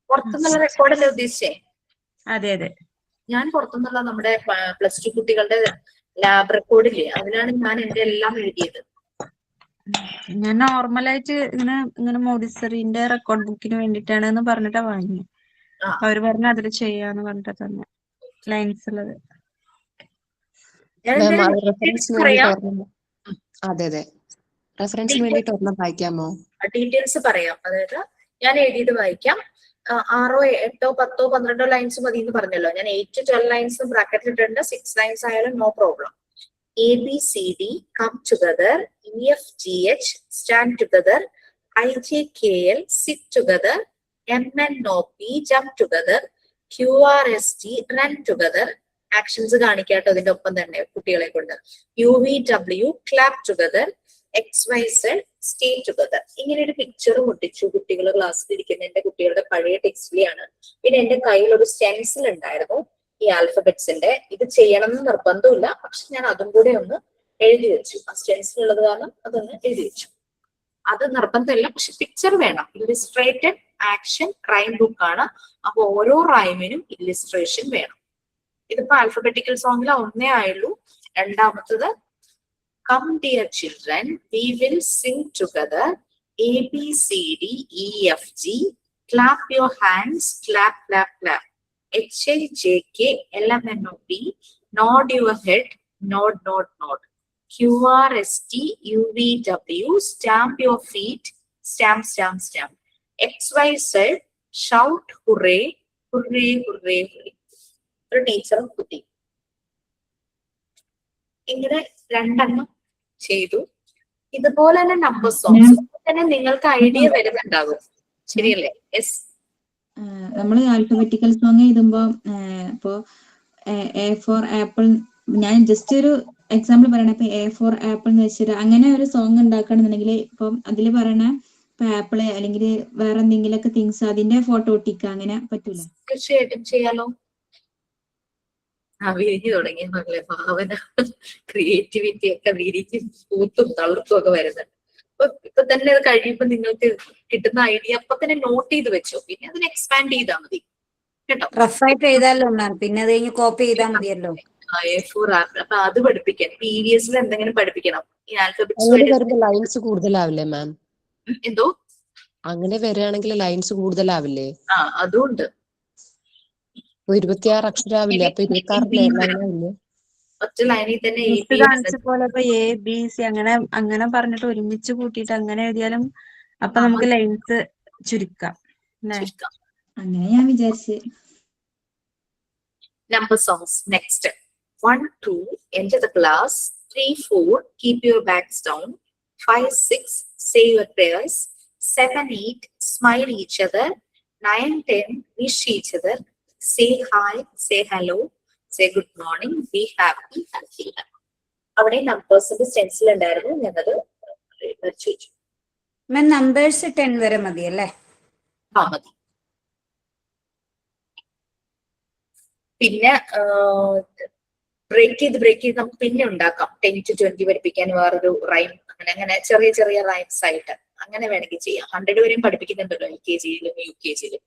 പുറത്തുനിന്നുള്ള റെക്കോർഡല്ലേ ഉദ്ദേശിച്ചേ? അതെ അതെ. ഞാൻ പുറത്തുനിന്നുള്ള നമ്മുടെ +2 കുട്ടികളുടെ ലാബ് റെക്കോർഡില്ലേ, അതിലാണ് ഞാൻ എന്റെ എല്ലാം എഴുതിയത്. ഞാൻ നോർമലായിട്ട് ഇങ്ങനെ മോഡിസറിന്റെ റെക്കോർഡ് ബുക്കിന് വേണ്ടിയിട്ടാണ് പറഞ്ഞിട്ടാ വാങ്ങി. അവര് പറഞ്ഞു അതിൽ ചെയ്യാന്ന് പറഞ്ഞിട്ട് തന്നെ ലൈൻസ് ഉള്ളത്. അതെ അതെ, റെഫറൻസിന് വേണ്ടിട്ട് ഒരെണ്ണം വായിക്കാമോ? ഡീറ്റെയിൽസ് പറയാം. അതായത് ഞാൻ എഴുതിയത് വായിക്കാം. 6, 8, 10, 12 ലൈൻസ് മതി എന്ന് പറഞ്ഞല്ലോ. ഞാൻ 8 to 12 ലൈൻസ് ബ്രാക്കറ്റിൽ ഇട്ടിട്ടുണ്ട്. 6 ലൈൻസ് ആയാലും no problem. ABCD come together, EFGH stand together, IJKL sit together, MNOP jump together, QRST run together. Actions കാണിക്കാട്ടോ ഇതിന്റെ ഒപ്പം തന്നെ കുട്ടികളെ കൊണ്ട്. UVW clap together, XYZ stay together. ഇങ്ങനെ ഒരു പിക്ചർ മുട്ടിച്ചു കുട്ടികൾ ക്ലാസ്സിൽ ഇരിക്കുന്ന. എന്റെ കുട്ടികളുടെ പഴയ ടെക്സ്റ്റിലാണ്. പിന്നെ എന്റെ കയ്യിൽ ഒരു സ്റ്റെൻസിൽ ഉണ്ടായിരുന്നു ഈ ആൽഫബറ്റ്സിന്റെ. ഇത് ചെയ്യണം എന്ന് നിർബന്ധമില്ല, പക്ഷെ ഞാൻ അതും കൂടെ ഒന്ന് എഴുതി വെച്ചു. ആ സ്റ്റെൻസിൽ ഉള്ളത് കാരണം അതൊന്ന് എഴുതി വെച്ചു. അത് നിർബന്ധമില്ല, പക്ഷെ പിക്ചർ വേണം. ഇല്ലിസ്ട്രേറ്റഡ് ആക്ഷൻ റൈം ബുക്ക് ആണ്. അപ്പൊ ഓരോ റൈമിനും ഇല്ലിസ്ട്രേഷൻ വേണം. ഇതിപ്പോ ആൽഫബറ്റിക്കൽ സോങ്ങിൽ ഒന്നേ ആയുള്ളൂ. രണ്ടാമത്തത് come dear children, we will sing together, ABCD EFG, clap your hands, clap clap clap, HIJK LMNOP, nod your head, nod nod nod, QRST UVW, stamp your feet, stamp stamp stamp, XYZ shout hooray hooray hooray hooray. ഒരു ടീച്ചറും കുട്ടി ഇങ്ങനെ 2 എണ്ണം ചെയ്തു. ഇതുപോലെ തന്നെ number songs തന്നെ നിങ്ങൾക്ക് ഐഡിയ വരുന്നുണ്ടാകും. ശരിയല്ലേ? യെസ്. നമ്മൾ ആൽഫബറ്റിക്കൽ സോങ് എഴുതുമ്പോ ഇപ്പോ എ ഫോർ ആപ്പിൾ, ഞാൻ ജസ്റ്റ് ഒരു എക്സാമ്പിൾ പറയണേ. ഇപ്പൊ എ ഫോർ ആപ്പിൾ എന്ന് വെച്ചിട്ട് അങ്ങനെ ഒരു സോങ് ഉണ്ടാക്കണമെന്നുണ്ടെങ്കിൽ ഇപ്പം അതിൽ പറയണ ഇപ്പൊ ആപ്പിള് അല്ലെങ്കിൽ വേറെ എന്തെങ്കിലുമൊക്കെ തിങ്സ് അതിന്റെ ഫോട്ടോ ഒട്ടിക്കുക, അങ്ങനെ പറ്റൂലേ? തീർച്ചയായിട്ടും ചെയ്യാലോ. വിരിഞ്ഞു തുടങ്ങിയ മകളെ ഭാവന, ക്രിയേറ്റിവിറ്റി ഒക്കെ വിരിഞ്ഞ് പൂത്തും തളിർത്തും ഒക്കെ വരുന്നുണ്ട്. ഇപ്പൊ തന്നെ അത് കഴിയുമ്പോൾ നിങ്ങൾക്ക് കിട്ടുന്ന ഐഡിയ അപ്പൊ തന്നെ നോട്ട് ചെയ്ത് വെച്ചോ, പിന്നെ അതിന് എക്സ്പാൻഡ് ചെയ്താൽ മതി കേട്ടോ. റഫായിട്ട് എഴുതാമല്ലോ മാം, പിന്നെ അത് കഴിഞ്ഞ് കോപ്പി ചെയ്താൽ മതിയല്ലോ. A4 അപ്പൊ അത് പഠിപ്പിക്കാൻ PVS എന്തെങ്കിലും പഠിപ്പിക്കണം. ഈ ആൽഫബറ്റ്സ് അങ്ങനെ വരുമ്പോ ലൈൻസ് കൂടുതലാവില്ലേ മാം? എന്തോ അങ്ങനെ വരികയാണെങ്കിൽ ലൈൻസ് കൂടുതലാവില്ലേ? അതുകൊണ്ട് 26 അക്ഷരാവില്ലേ? അപ്പൊ 26 ലൈനാവില്ലേ? ഒറ്റ ലൈനിൽ തന്നെ മിസ് കാണിച്ച പോലെ ഇപ്പൊ ABC അങ്ങനെ പറഞ്ഞിട്ട് ഒരുമിച്ച് കൂട്ടിയിട്ട് അങ്ങനെ എഴുതിയാലും അപ്പൊ നമുക്ക് ലൈൻസ് ചുരുക്കാം അല്ലേ? അങ്ങനെ ഞാൻ വിചാരിച്ച്. Number songs next. 1, 2, enter the class. 3, 4, keep your bags down. 5, 6, say your prayers. 7, 8, smile each other. 9, 10, wish each other. Say hi, say hello, say good morning, be happy and feel happy. അവിടെ നമ്പേഴ്സിന്റെ stencil ഉണ്ടായിരുന്നു, ഞങ്ങളത് വരച്ചു വെച്ചു. മാം numbers 10 വരെ മതി അല്ലേ? മതി. പിന്നെ ബ്രേക്ക് ചെയ്ത് നമുക്ക് പിന്നെ ഉണ്ടാക്കാം. 10 to 20 പഠിപ്പിക്കാൻ വേറൊരു റൈം, അങ്ങനെ ചെറിയ ചെറിയ റൈംസ് ആയിട്ട് അങ്ങനെ വേണമെങ്കിൽ ചെയ്യാം. 100 വരെയും പഠിപ്പിക്കുന്നുണ്ടല്ലോ LKG-യിലും UKG-യിലും.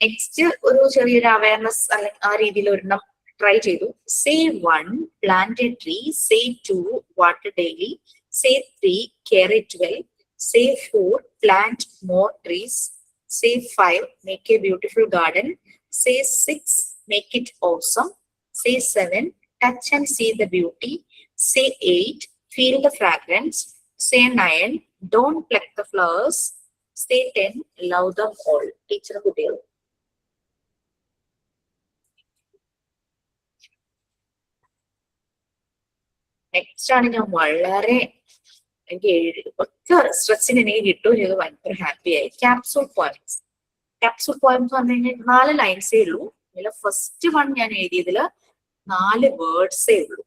നെക്സ്റ്റ് ഒരു ചെറിയൊരു അവയർനെസ് അല്ലെങ്കിൽ ആ രീതിയിൽ ഒരെണ്ണം ട്രൈ ചെയ്തു. Say 1, plant A tree. Say 2, water daily. Say 3, care it well. Say 4, plant more trees. Say 5, make A beautiful garden. Say 6, make it awesome. Say 7, touch and see the beauty. Say 8, feel the fragrance. Say 9, don't pluck the flowers. Say 10, love them all. Teacher കുട്ടികൾ. Next ആണ് ഞാൻ വളരെ എനിക്ക് ഒറ്റ സ്ട്രെസ്സിന് എനിക്ക് കിട്ടുകയും ചെയ്തു, ഭയങ്കര ഹാപ്പി ആയി. Capsule points. ക്യാപ്സൂൾ പോയിന്റ്സ് പറഞ്ഞു കഴിഞ്ഞാൽ 4 ലൈൻസേ ഉള്ളൂ. ഇതിൽ ഫസ്റ്റ് വൺ ഞാൻ എഴുതിയതില് 4 വേർഡ്സേ ഉള്ളൂ.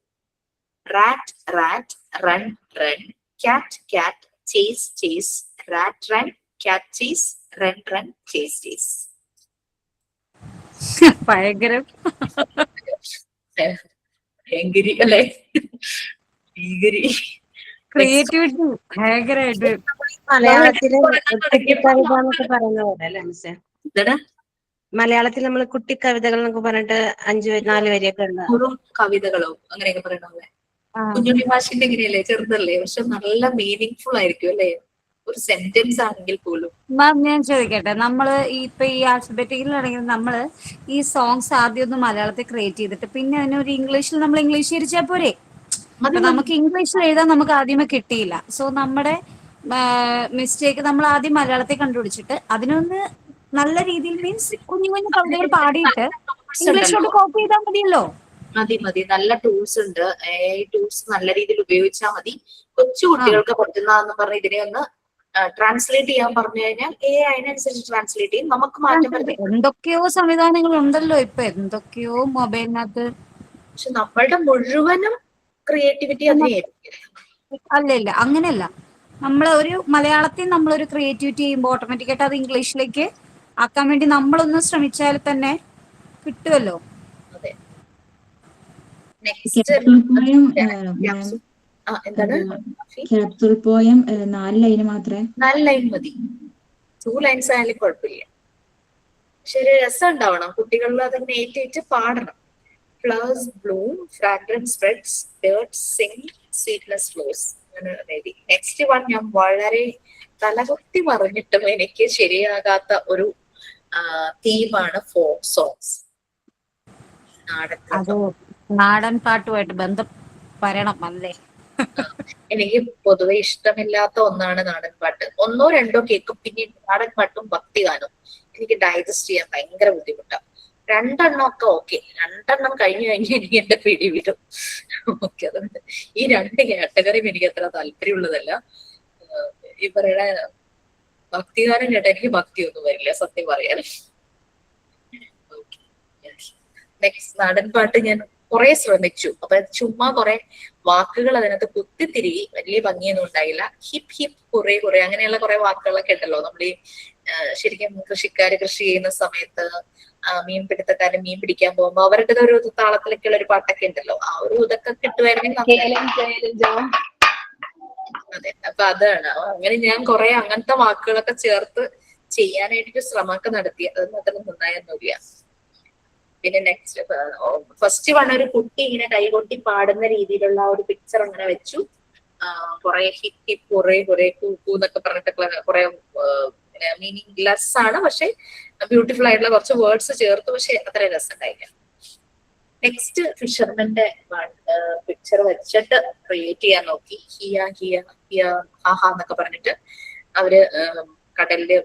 Rat rat, run run, cat cat, chase chase, rat run, cat chase, run run, chase chase. ഭയങ്കരം ഭയങ്കരി അല്ലേ? ഭീകരി. ക്രിയേറ്റിവിറ്റി ഭയങ്കരമായിട്ട്. മലയാളത്തില് കുട്ടിക്കവിത എന്നൊക്കെ പറയുന്ന പോലെ അല്ലേ മിസ്സേ? മലയാളത്തിൽ നമ്മൾ കുട്ടിക്കവിതകൾ എന്നൊക്കെ പറഞ്ഞിട്ട് 4 വരിയൊക്കെ ഉണ്ട്. കവിതകളോ അങ്ങനെയൊക്കെ പറയണല്ലേ? കുഞ്ഞുണ്ണി ഭാഷന്റെ എങ്ങനെയല്ലേ, ചെറുതല്ലേ, പക്ഷെ നല്ല മീനിങ് ആയിരിക്കും അല്ലേ, ഒരു സെന്റൻസ് ആണെങ്കിൽ പോലും. മാം ഞാൻ ചോദിക്കട്ടെ, നമ്മള് ഇപ്പൊ ഈ ആൽഫബറ്റിക്കലാണെങ്കിൽ നമ്മള് ഈ സോങ്സ് ആദ്യം ഒന്ന് മലയാളത്തിൽ ക്രിയേറ്റ് ചെയ്തിട്ട് പിന്നെ അതിനൊരു ഇംഗ്ലീഷിൽ നമ്മൾ ഇംഗ്ലീഷ് തിരിച്ചാൽ പോരെ? നമുക്ക് ഇംഗ്ലീഷിൽ എഴുതാൻ നമുക്ക് ആദ്യമേ കിട്ടിയില്ല. സോ നമ്മുടെ മിസ്റ്റേക്ക് നമ്മൾ ആദ്യം മലയാളത്തിൽ കണ്ടുപിടിച്ചിട്ട് അതിനൊന്ന് നല്ല രീതിയിൽ മീൻസ് കുഞ്ഞു കുഞ്ഞു കവിതകൾ പാടിയിട്ട് ഇംഗ്ലീഷിലോട്ട് കോപ്പി ചെയ്താൽ മതിയല്ലോ. മതി. നല്ല ടൂൾസ് ഉണ്ട്. ടൂൾസ് നല്ല രീതിയിൽ ഉപയോഗിച്ചാൽ മതി. കൊച്ചു കുട്ടികൾക്ക് പറ്റുന്നതെന്ന് പറഞ്ഞ് ഇതിനെ ഒന്ന് ട്രാൻസ്ലേറ്റ് ചെയ്യാൻ പറഞ്ഞു കഴിഞ്ഞാൽ അതിനനുസരിച്ച് ട്രാൻസ്ലേറ്റ് ചെയ്യും. നമുക്ക് മാറ്റം പറ്റും. എന്തൊക്കെയോ സംവിധാനങ്ങൾ ഉണ്ടല്ലോ ഇപ്പൊ, എന്തൊക്കെയോ മൊബൈലിനകത്ത്. പക്ഷെ നമ്മളുടെ മുഴുവനും ക്രിയേറ്റിവിറ്റി അല്ല അങ്ങനെയല്ല. ഒരു മലയാളത്തിൽ നമ്മളൊരു ക്രിയേറ്റിവിറ്റി ചെയ്യുമ്പോൾ ഓട്ടോമാറ്റിക്കായിട്ട് അത് ഇംഗ്ലീഷിലേക്ക് ആക്കാൻ വേണ്ടി നമ്മളൊന്ന് ശ്രമിച്ചാൽ തന്നെ കിട്ടുമല്ലോ. അതെ. ക്യാപ്സൂൾ പോയം 4 ലൈന് മാത്രമേ? 4 ലൈൻ മതി. 2 ലൈൻസ് ആയാലും കുഴപ്പമില്ല. പക്ഷെ ഒരു രസം ഉണ്ടാവണം, കുട്ടികളിൽ അതിനെ ഏറ്റേറ്റ് പാടണം. Flowers bloom, fragrance spreads, birds sing, sweetness flows. Next one ഞാൻ വളരെ തലകുത്തി പറഞ്ഞിട്ടും എനിക്ക് ശരിയാകാത്ത ഒരു തീമാണ് ഫോക്ക് സോങ്സ്. നാടൻ പാട്ടുമായിട്ട് ബന്ധപ്പെടണം അല്ലേ? എനിക്ക് പൊതുവെ ഇഷ്ടമില്ലാത്ത ഒന്നാണ് നാടൻ പാട്ട്. 1 2 കേൾക്കും, പിന്നെ നാടൻ പാട്ടും ഭക്തിഗാനവും എനിക്ക് ഡൈജസ്റ്റ് ചെയ്യാൻ ഭയങ്കര ബുദ്ധിമുട്ടാണ്. രണ്ടെണ്ണം ഒക്കെ ഓക്കെ, രണ്ടെണ്ണം കഴിഞ്ഞു കഴിഞ്ഞാൽ എനിക്ക് എന്റെ പിടി വിടും. ഓക്കെ, അതുകൊണ്ട് ഈ രണ്ട് കാറ്റഗറിയും എനിക്ക് അത്ര താല്പര്യമുള്ളതല്ല. ഈ പറയുന്ന ഭക്തിഗാനം കേട്ട എനിക്ക് ഭക്തിയൊന്നും വരില്ല സത്യം പറയാൻ. നെക്സ്റ്റ് നാടൻ പാട്ട് ഞാൻ കുറെ ശ്രമിച്ചു. അപ്പൊ ചുമ്മാ കുറെ വാക്കുകൾ അതിനകത്ത് കുത്തിത്തിരികി, വലിയ ഭംഗിയൊന്നും ഉണ്ടായില്ല. ഹിപ്പ് ഹിപ്പ് കുറെ അങ്ങനെയുള്ള കുറെ വാക്കുകളൊക്കെ ഉണ്ടല്ലോ. നമ്മൾ ഈ ശരിക്കും കൃഷിക്കാര് കൃഷി ചെയ്യുന്ന സമയത്ത്, മീൻപിടുത്തക്കാര് മീൻ പിടിക്കാൻ പോകുമ്പോ അവരുടെ ഒരു താളത്തിലൊക്കെയുള്ള ഒരു പാട്ടൊക്കെ ഉണ്ടല്ലോ. ആ ഒരു ഇതൊക്കെ കിട്ടുമായിരുന്നെങ്കിൽ. അതെ, അപ്പൊ അതാണ്. അങ്ങനെ ഞാൻ കുറെ അങ്ങനത്തെ വാക്കുകളൊക്കെ ചേർത്ത് ചെയ്യാനായിട്ട് ശ്രമമൊക്കെ നടത്തി. അതൊന്നും അത്ര നന്നായൊന്നുമില്ല. പിന്നെ നെക്സ്റ്റ് ഫസ്റ്റ് വൺ ഒരു കുട്ടി ഇങ്ങനെ കൈകൊട്ടി പാടുന്ന രീതിയിലുള്ള ഒരു പിക്ചർ അങ്ങനെ വെച്ചു. കുറെ ഹിറ്റ് കുറെ കൂക്കു എന്നൊക്കെ പറഞ്ഞിട്ട് കുറെ മീനിങ് ലെസ് ആണ്, പക്ഷെ ബ്യൂട്ടിഫുൾ ആയിട്ടുള്ള കുറച്ച് വേർഡ്സ് ചേർത്തു. പക്ഷെ അത്ര രസമുണ്ടായില്ല. നെക്സ്റ്റ് ഫിഷർമെന്റെ പിക്ചർ വെച്ചിട്ട് ക്രിയേറ്റ് ചെയ്യാൻ നോക്കി. ഹിയ ഹിയ ഹിയ ഹാഹ എന്നൊക്കെ പറഞ്ഞിട്ട് അവര് കടലില്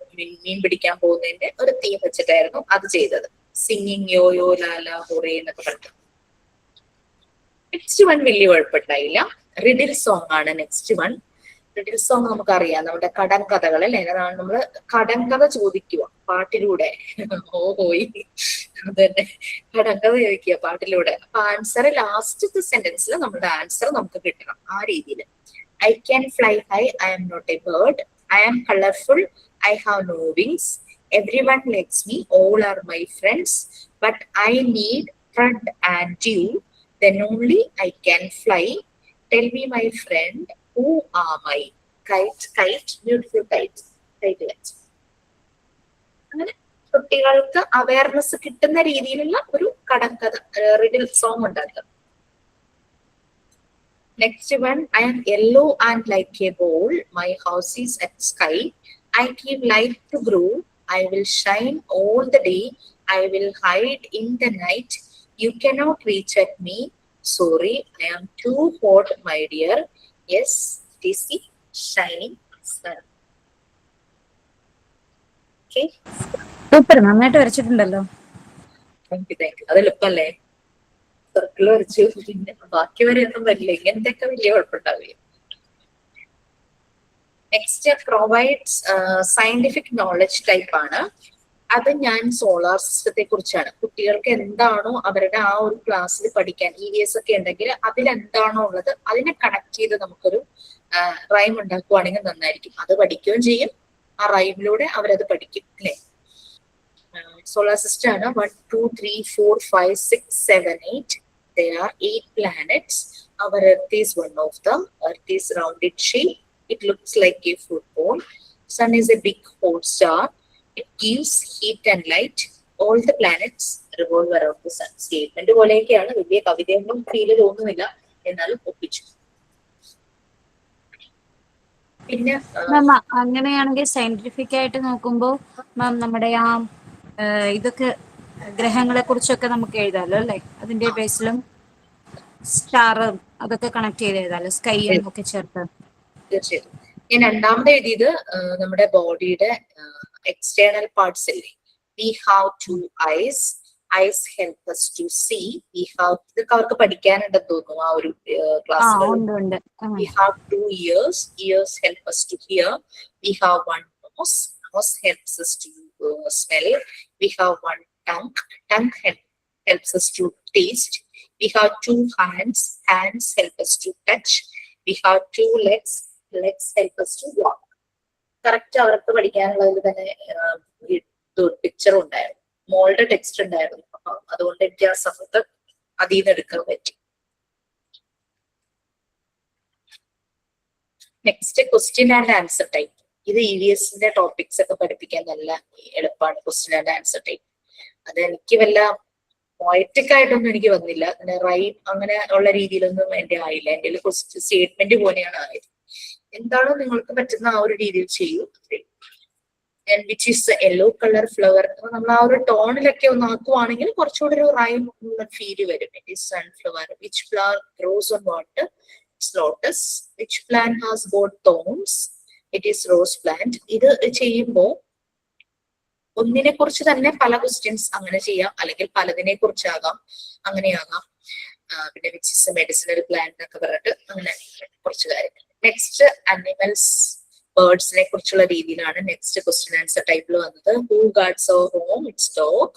മീൻ പിടിക്കാൻ പോകുന്നതിന്റെ ഒരു തീം വെച്ചിട്ടായിരുന്നു അത് ചെയ്തത്. സിംഗിങ് യോ യോ ലാല ഹോറേ എന്നൊക്കെ പറഞ്ഞു. നെക്സ്റ്റ് വൺ വലിയ കുഴപ്പമുണ്ടായില്ല. റിഡിൽ സോങ് ആണ് നെക്സ്റ്റ് വൺ. റിഡിൽ സോങ് നമുക്കറിയാം, നമ്മുടെ കടങ്കഥകൾ അല്ലെ. നമ്മള് കടങ്കഥ ചോദിക്കുക പാട്ടിലൂടെ. ഓയി അതന്നെ, കടങ്കഥ ചോദിക്കുക പാട്ടിലൂടെ. അപ്പൊ ആൻസർ ലാസ്റ്റത്തെ സെന്റൻസിൽ നമ്മുടെ ആൻസർ നമുക്ക് കിട്ടണം. ആ രീതിയിൽ I can fly high, I am not a bird, I am colourful, I have no wings, everyone likes me, all are my friends, but I need thread and dew, then only I can fly, tell me my friend, who am I? Kite, beautiful kite. അങ്ങനെ കുട്ടികൾക്ക് awareness കിട്ടുന്ന രീതിയിലുള്ള ഒരു കടങ്കഥ riddle song ഉണ്ടാക്കുക. Next one, I am yellow and like a ball, my house is at sky, I keep light to grow, I will shine all the day, I will hide in the night, you cannot reach at me, sorry, I am too hot, my dear, yes, it is the shining sun. Okay, super, നന്നായിട്ട് വരച്ചിട്ടുണ്ടല്ലോ. Thank you. അത് എളുപ്പല്ലേ, circle വരച്ചു. പിന്നെ ബാക്കി വരെ ഒന്നും വരില്ല. ഇങ്ങനത്തെയൊക്കെ വലിയ കുഴപ്പമുണ്ടാവില്ല. Next provides scientific knowledge type ആണ്. അത് ഞാൻ സോളാർ സിസ്റ്റത്തെ കുറിച്ചാണ്. കുട്ടികൾക്ക് എന്താണോ അവരുടെ ആ ഒരു ക്ലാസ്സിൽ പഠിക്കാൻ EVS ഒക്കെ ഉണ്ടെങ്കിൽ അതിലെന്താണോ ഉള്ളത് അതിനെ കണക്ട് ചെയ്ത് നമുക്കൊരു റൈം ഉണ്ടാക്കുവാണെങ്കിൽ നന്നായിരിക്കും. അത് പഠിക്കുകയും ചെയ്യും, ആ റൈമിലൂടെ അവരത് പഠിക്കും അല്ലെ. സോളാർ സിസ്റ്റം ആണ്. 1 2 3 4 5 6 7 8. There are 8 planets. Our Earth is one of them. Earth is rounded shape. It looks like a football. Sun is a big hot star. It gives heat and light. All the planets revolve around the sun. Statement പോലെയൊക്കെയാണ്, വലിയ കവിതയൊന്നും feel തോന്നുന്നില്ല, എന്നാലും ഒപ്പിച്ചു. പിന്നെ അങ്ങനെയാണെങ്കിൽ scientific ആയിട്ട് നോക്കുമ്പോൾ മാം നമ്മുടെ ആ ഇതൊക്കെ ഗ്രഹങ്ങളെ കുറിച്ചൊക്കെ നമുക്ക് എഴുതാലോ അല്ലെ. അതിന്റെ ബേസിലും സ്റ്റാറും അതൊക്കെ കണക്ട് ചെയ്ത് എഴുതാലോ, സ്കൈയും ഒക്കെ ചേർത്ത്. തീർച്ചയായിട്ടും. ഞാൻ രണ്ടാമത് എഴുതിയത് നമ്മുടെ ബോഡിയുടെ എക്സ്റ്റേണൽ പാർട്സ് അല്ലേ. We have 2 eyes, eyes help us to see, we have, ഇതൊക്കെ അവർക്ക് പഠിക്കാനുണ്ടെന്ന് തോന്നുന്നു ആ ഒരു ക്ലാസ്സിൽ. We have 2 ears, ears help us to hear, we have 1 nose, nose helps us to smell, we have 1 tongue, tongue helps us to taste, we have 2 hands, hands help us to touch, we have 2 legs, legs help us to walk. Correct അവർക്ക് പഠിക്കാനുള്ളതിൽ തന്നെ picture ഉണ്ടായിരുന്നു, മോളുടെ text ഉണ്ടായിരുന്നു. അപ്പൊ അതുകൊണ്ട് എനിക്ക് ആ സമയത്ത് അതിൽ നിന്ന് എടുക്കാൻ പറ്റി. Next question and answer type. ഇത് EVSന്റെ ടോപ്പിക്സ് ഒക്കെ പഠിപ്പിക്കാൻ നല്ല എളുപ്പമാണ് ക്വസ്റ്റ്യൻ ആൻഡ് ആൻസർ ടൈപ്പ്. അത് എനിക്ക് വല്ല പോയറ്റിക് ആയിട്ടൊന്നും എനിക്ക് വന്നില്ല, അങ്ങനെ റൈം അങ്ങനെ ഉള്ള രീതിയിലൊന്നും എന്റെ ആയില്ല. എന്റെ ക്വസ്റ്റ്യൻ സ്റ്റേറ്റ്മെന്റ് പോലെയാണ് ആയത്. എന്താണോ നിങ്ങൾക്ക് പറ്റുന്ന ആ ഒരു രീതിയിൽ ചെയ്യൂ. Which is yellow colour flower, നമ്മൾ ആ ഒരു ടോണിലൊക്കെ ഒന്ന് ആക്കുവാണെങ്കിൽ കുറച്ചുകൂടി ഒരു റൈം ഫീല് വരും. It is sunflower. Which flower gross on water, it's lotus. Which plant has both thorns, it is rose plant. ഇത് ചെയ്യുമ്പോൾ ഒന്നിനെ കുറിച്ച് തന്നെ പല ക്വസ്റ്റ്യൻസ് അങ്ങനെ ചെയ്യാം, അല്ലെങ്കിൽ പലതിനെ കുറിച്ചാകാം, അങ്ങനെയാകാം. പിന്നെ which is A medicinal plant എന്നൊക്കെ പറഞ്ഞിട്ട് അങ്ങനെ കുറച്ച് കാര്യങ്ങൾ. നെക്സ്റ്റ് അനിമൽസ്, ബേർഡ്സിനെ കുറിച്ചുള്ള രീതിയിലാണ് നെക്സ്റ്റ് ക്വസ്റ്റ്യൻ ആൻസർ ടൈപ്പിൽ വന്നത്. Who guards our home? It's dog.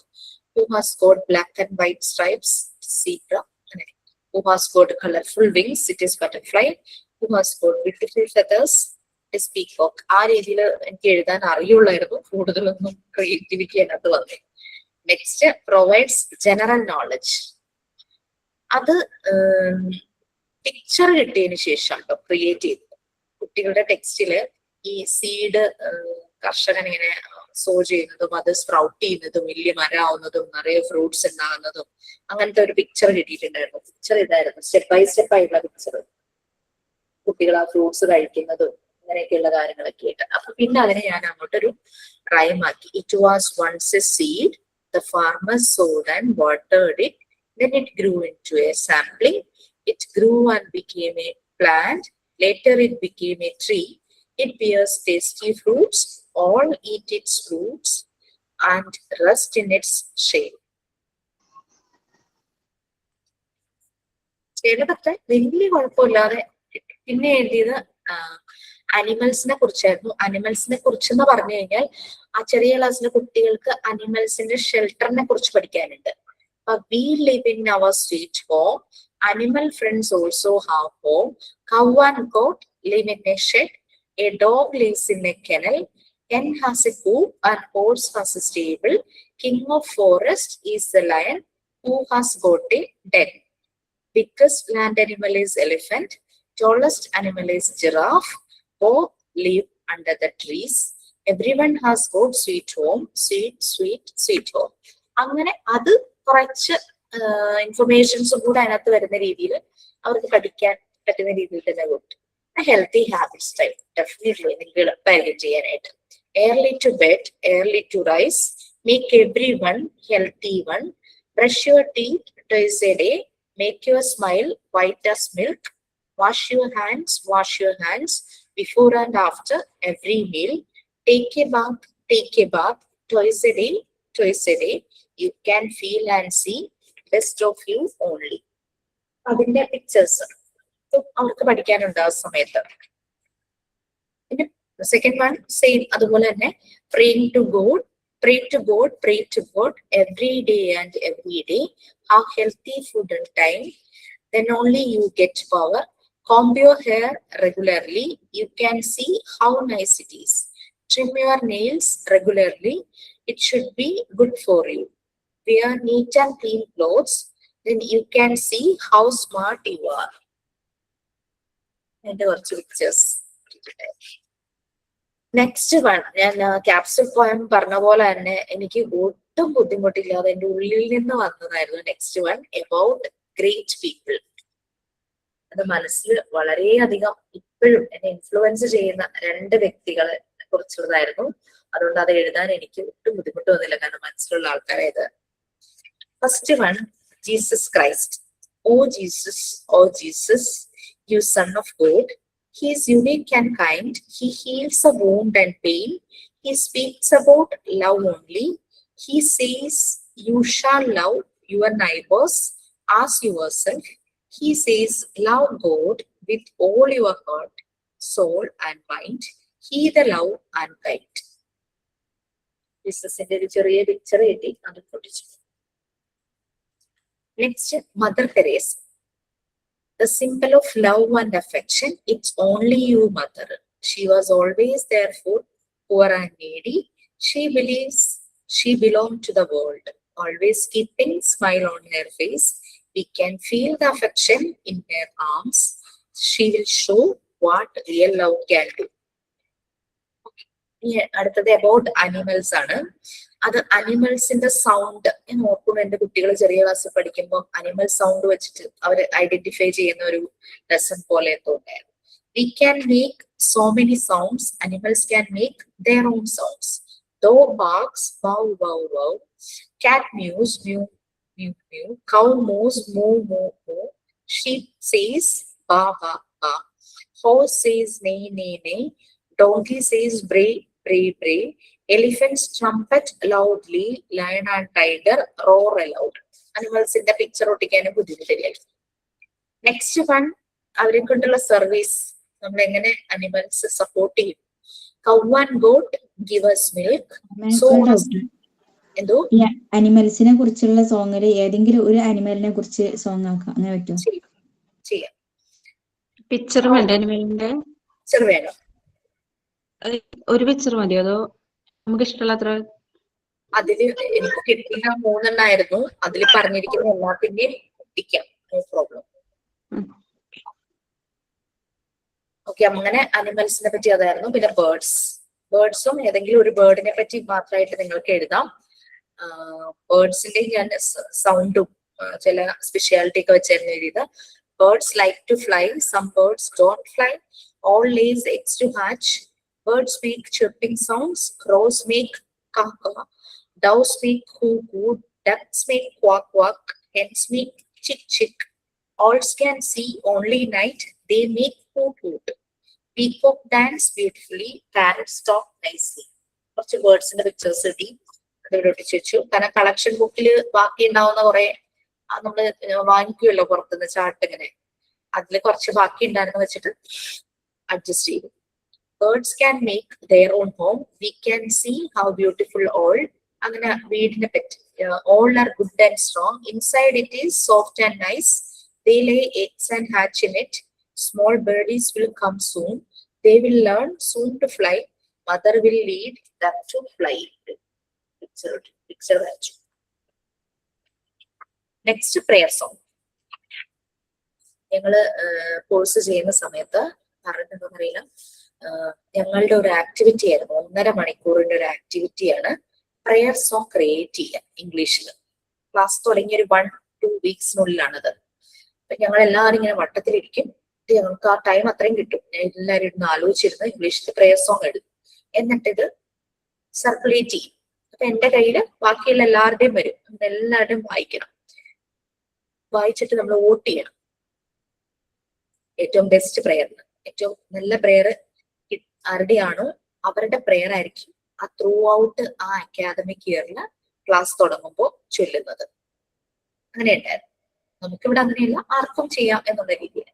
Who has got black and white stripes? Zebra. അങ്ങനെ. Who has got colourful wings? It is butterfly. Who has got beautiful feathers? It is peacock. ആ രീതിയിൽ എനിക്ക് എഴുതാൻ അറിയുള്ളായിരുന്നു, കൂടുതലൊന്നും creativity അതിനകത്ത് വന്നു. Next provides general knowledge. അത് പിക്ചർ കിട്ടിയതിന് ശേഷം കേട്ടോ ക്രിയേറ്റ് ചെയ്തത്. കുട്ടികളുടെ ടെക്സ്റ്റില് ഈ സീഡ് കർഷകൻ ഇങ്ങനെ സോ ചെയ്യുന്നതും അത് സ്പ്രൗട്ട് ചെയ്യുന്നതും വലിയ മരമാവുന്നതും നിറയെ ഫ്രൂട്ട്സ് ഉണ്ടാകുന്നതും അങ്ങനത്തെ ഒരു പിക്ചർ കിട്ടിയിട്ടുണ്ടായിരുന്നു. പിക്ചർ ഇതായിരുന്നു, സ്റ്റെപ്പ് ബൈ സ്റ്റെപ്പ് ആയിട്ടുള്ള പിക്ചർ. കുട്ടികൾ ആ ഫ്രൂട്ട്സ് കഴിക്കുന്നതും അങ്ങനെയൊക്കെയുള്ള കാര്യങ്ങളൊക്കെ ആയിട്ട്. അപ്പൊ പിന്നെ അതിനെ ഞാൻ അങ്ങോട്ടൊരു റൈം ആക്കി. It was once a seed, the farmer sowed and watered it, then it grew into a sapling, it grew and became a plant, later it became a tree, it bears tasty fruits, all eat its fruits and rest in its shade. ചിലതൊക്കെ വലിയ കുഴപ്പമില്ലാതെ. പിന്നെ എഴുതിയത് അനിമൽസിനെ കുറിച്ചായിരുന്നു. അനിമൽസിനെ കുറിച്ചെന്ന് പറഞ്ഞു കഴിഞ്ഞാൽ ആ ചെറിയ ക്ലാസ്സിലെ കുട്ടികൾക്ക് അനിമൽസിന്റെ ഷെൽട്ടറിനെ കുറിച്ച് പഠിക്കാനുണ്ട്. We live in our sweet home. Animal friends also have home. Cow and goat live in a shed. A dog lives in a kennel. Hen has a coop and horse has a stable. King of forest is the lion who has got a den. Biggest land animal is elephant. Tallest animal is giraffe. Both live under the trees. Everyone has got sweet home. Sweet, sweet, sweet home. അങ്ങനെ അത് കുറച്ച് ഇൻഫർമേഷൻസും കൂടെ അതിനകത്ത് വരുന്ന രീതിയിൽ അവർക്ക് പഠിക്കാൻ പറ്റുന്ന രീതിയിൽ തന്നെ കൊടുത്തു. ഹെൽത്തി ഹാബിറ്റ്സ് ടൈപ്പ് ഡെഫിനറ്റ്ലി നിങ്ങൾക്ക് എളുപ്പമായിരിക്കും ചെയ്യാനായിട്ട്. early to bed, early to rise, make everyone healthy one, brush your teeth twice a day, make your smile white as milk, wash your hands before and after every meal, take a bath twice a day, you can feel and see best of you only. അതിന്റെ pictures അവർക്ക് പഠിക്കാനുണ്ട് ആ സമയത്ത്. പിന്നെ second one same അതുപോലെ തന്നെ praying to God every day and every day, have healthy food and time, then only you get power. Comb your hair regularly, you can see how nice it is. Trim your nails regularly, it should be good for you. Wear neat and clean clothes, then you can see how smart you are. And കുറച്ച് pictures. Next one ഞാൻ capsule poem പറഞ്ഞ പോലെ തന്നെ എനിക്ക് ഒട്ടും ബുദ്ധിമുട്ടില്ലാതെ എൻ്റെ ഉള്ളിൽ നിന്ന് വന്നതായിരുന്നു. Next one about great people. അത് മനസ്സിൽ വളരെയധികം ഇപ്പോഴും എന്നെ ഇൻഫ്ലുവൻസ് ചെയ്യുന്ന രണ്ട് വ്യക്തികളെ കുറിച്ചുള്ളതായിരുന്നു. അതുകൊണ്ട് അത് എഴുതാൻ എനിക്ക് ഒട്ടും ബുദ്ധിമുട്ട് വന്നില്ല, കാരണം മനസ്സിലുള്ള ആൾക്കാരായത്. First one Jesus Christ. Oh Jesus, you son of God. He is unique and kind. He heals a wound and pain. He speaks about love only. He says you shall love your neighbors as yourself. He says love God with all your heart, soul and mind. He the love and kind. ജീസസിന്റെ ഒരു ചെറിയ picture എഴുതി അത് പൊട്ടിച്ചു. Next mother Teresa. The symbol of love and affection, it's only you, mother. She was always there for poor and needy. She believes she belonged to the world, always keeping smile on her face. We can feel the affection in her arms. She will show what real love can do. അടുത്തത് about animals ആണ്. അത് അനിമൽസിന്റെ sound ഞാൻ ഓർക്കുന്നു. എന്റെ കുട്ടികൾ ചെറിയ ക്ലാസ്സിൽ പഠിക്കുമ്പോൾ അനിമൽ സൗണ്ട് വെച്ചിട്ട് അവർ ഐഡന്റിഫൈ ചെയ്യുന്ന ഒരു ലെസൺ പോലെ തോന്നിയായിരുന്നു. We can make so many sounds. Animals can make their own sounds. Dog barks, bow, bow, bow. Cat mews, mew, mew, mew. Cow mows, moo, moo, moo. Sheep says, ba, ba, ba. Horse says, neigh, neigh, neigh. Donkey says, bray, brave, brave. Elephants trumpet loudly, lion and tiger roar aloud. Animals in the picture ഒട്ടിക്കാനും ബുദ്ധിമുട്ടില്ലായിരുന്നു. Next one, അവരെ കൊണ്ടുള്ള service നമ്മൾ എങ്ങനെ animals support ചെയ്യും. Cow and goat give us milk. So എന്തോ ഈ അനിമൽസിനെ കുറിച്ചുള്ള സോങ്ങില് ഏതെങ്കിലും ഒരു അനിമലിനെ കുറിച്ച് സോങ് ആക്കാം, അങ്ങനെ പറ്റുമോ? ചെയ്യാം. പിക്ചർ വേണ്ട അനിമലിന്റെ? പിക്ചർ വേണം. ഒരു പിക്ചർ മതിയോ അതോ നമുക്ക് ഇഷ്ടമുള്ള അത്ര? അതില് എനിക്ക് കിട്ടിയ 3 എണ്ണമായിരുന്നു. അതിൽ പറഞ്ഞിരിക്കുന്ന എല്ലാത്തിന്റെയും ഒട്ടിക്കാം, നോ പ്രോബ്ലം. ഓക്കെ, അങ്ങനെ അനിമൽസിനെ പറ്റി അതായിരുന്നു. പിന്നെ ബേർഡ്സും ഏതെങ്കിലും ഒരു ബേർഡിനെ പറ്റി മാത്രമായിട്ട് നിങ്ങൾക്ക് എഴുതാം. ബേർഡ്സിന്റെ ഞാൻ സൗണ്ടും ചില സ്പെഷ്യാലിറ്റി ഒക്കെ വെച്ചായിരുന്നു എഴുതിയത്. Birds like to fly, some birds don't fly, all lays eggs to hatch, birds make chirping sounds, crows make caw, doves make coo, ducks make quack, hens make chick, owls can see only night, they make hoot, peacock dance beautifully, parrots talk nicely. കുറച്ച് ബേർഡ്സിന്റെ pictures കിട്ടി, അതിവിടെ ഒട്ടിച്ചു വെച്ചു. കാരണം collection ബുക്കിൽ ബാക്കി ഉണ്ടാവുന്ന കുറെ നമ്മള് വാങ്ങിക്കുമല്ലോ പുറത്തുനിന്ന് ചാർട്ട്, ഇങ്ങനെ അതിൽ കുറച്ച് ബാക്കി ഉണ്ടായിരുന്നു വെച്ചിട്ട് അഡ്ജസ്റ്റ് ചെയ്തു. Birds can make their own home. We can see how beautiful all. അങ്ങനെ വീടിനെ പറ്റി all are good and strong. Inside it is soft and nice. They lay eggs and hatch in it. Small birdies will come soon. They will learn soon to fly. Mother will lead them to fly. Picture that. Next, prayer song. ഞങ്ങള് course ചെയ്യുന്ന സമയത്ത് പറഞ്ഞെന്നറിയില്ല, ഞങ്ങളുടെ ഒരു activity ആയിരുന്നു, 1.5 മണിക്കൂറിന്റെ ഒരു ആക്ടിവിറ്റിയാണ് prayer song create ചെയ്യുക ഇംഗ്ലീഷിൽ. Class തുടങ്ങിയ ഒരു 1-2 വീക്സിനുള്ളിലാണത്. അപ്പൊ ഞങ്ങൾ എല്ലാവരും ഇങ്ങനെ വട്ടത്തിലിരിക്കും, ഞങ്ങൾക്ക് ആ ടൈം അത്രയും കിട്ടും. എല്ലാവരും ഇരുന്ന് ആലോചിച്ചിരുന്ന് ഇംഗ്ലീഷിൽ പ്രയർ സോങ് എഴുതും, എന്നിട്ടിത് സർക്കുലേറ്റ് ചെയ്യും. അപ്പൊ എന്റെ കയ്യില് ബാക്കിയുള്ള എല്ലാവരുടെയും വരും, എല്ലാവരുടെയും വായിക്കണം. വായിച്ചിട്ട് നമ്മൾ വോട്ട് ചെയ്യണം ഏറ്റവും ബെസ്റ്റ് പ്രയറിന്. ഏറ്റവും നല്ല പ്രയർ ആരുടെയാണോ അവരുടെ പ്രയർ ആയിരിക്കും ആ ത്രൂ ഔട്ട് ആ അക്കാദമിക് ഇയറിൽ ക്ലാസ് തുടങ്ങുമ്പോൾ ചൊല്ലുന്നത്. അങ്ങനെ ഉണ്ടായിരുന്നു. നമുക്കിവിടെ അങ്ങനെയല്ല, ആർക്കും ചെയ്യാം എന്നുള്ള രീതിയിൽ.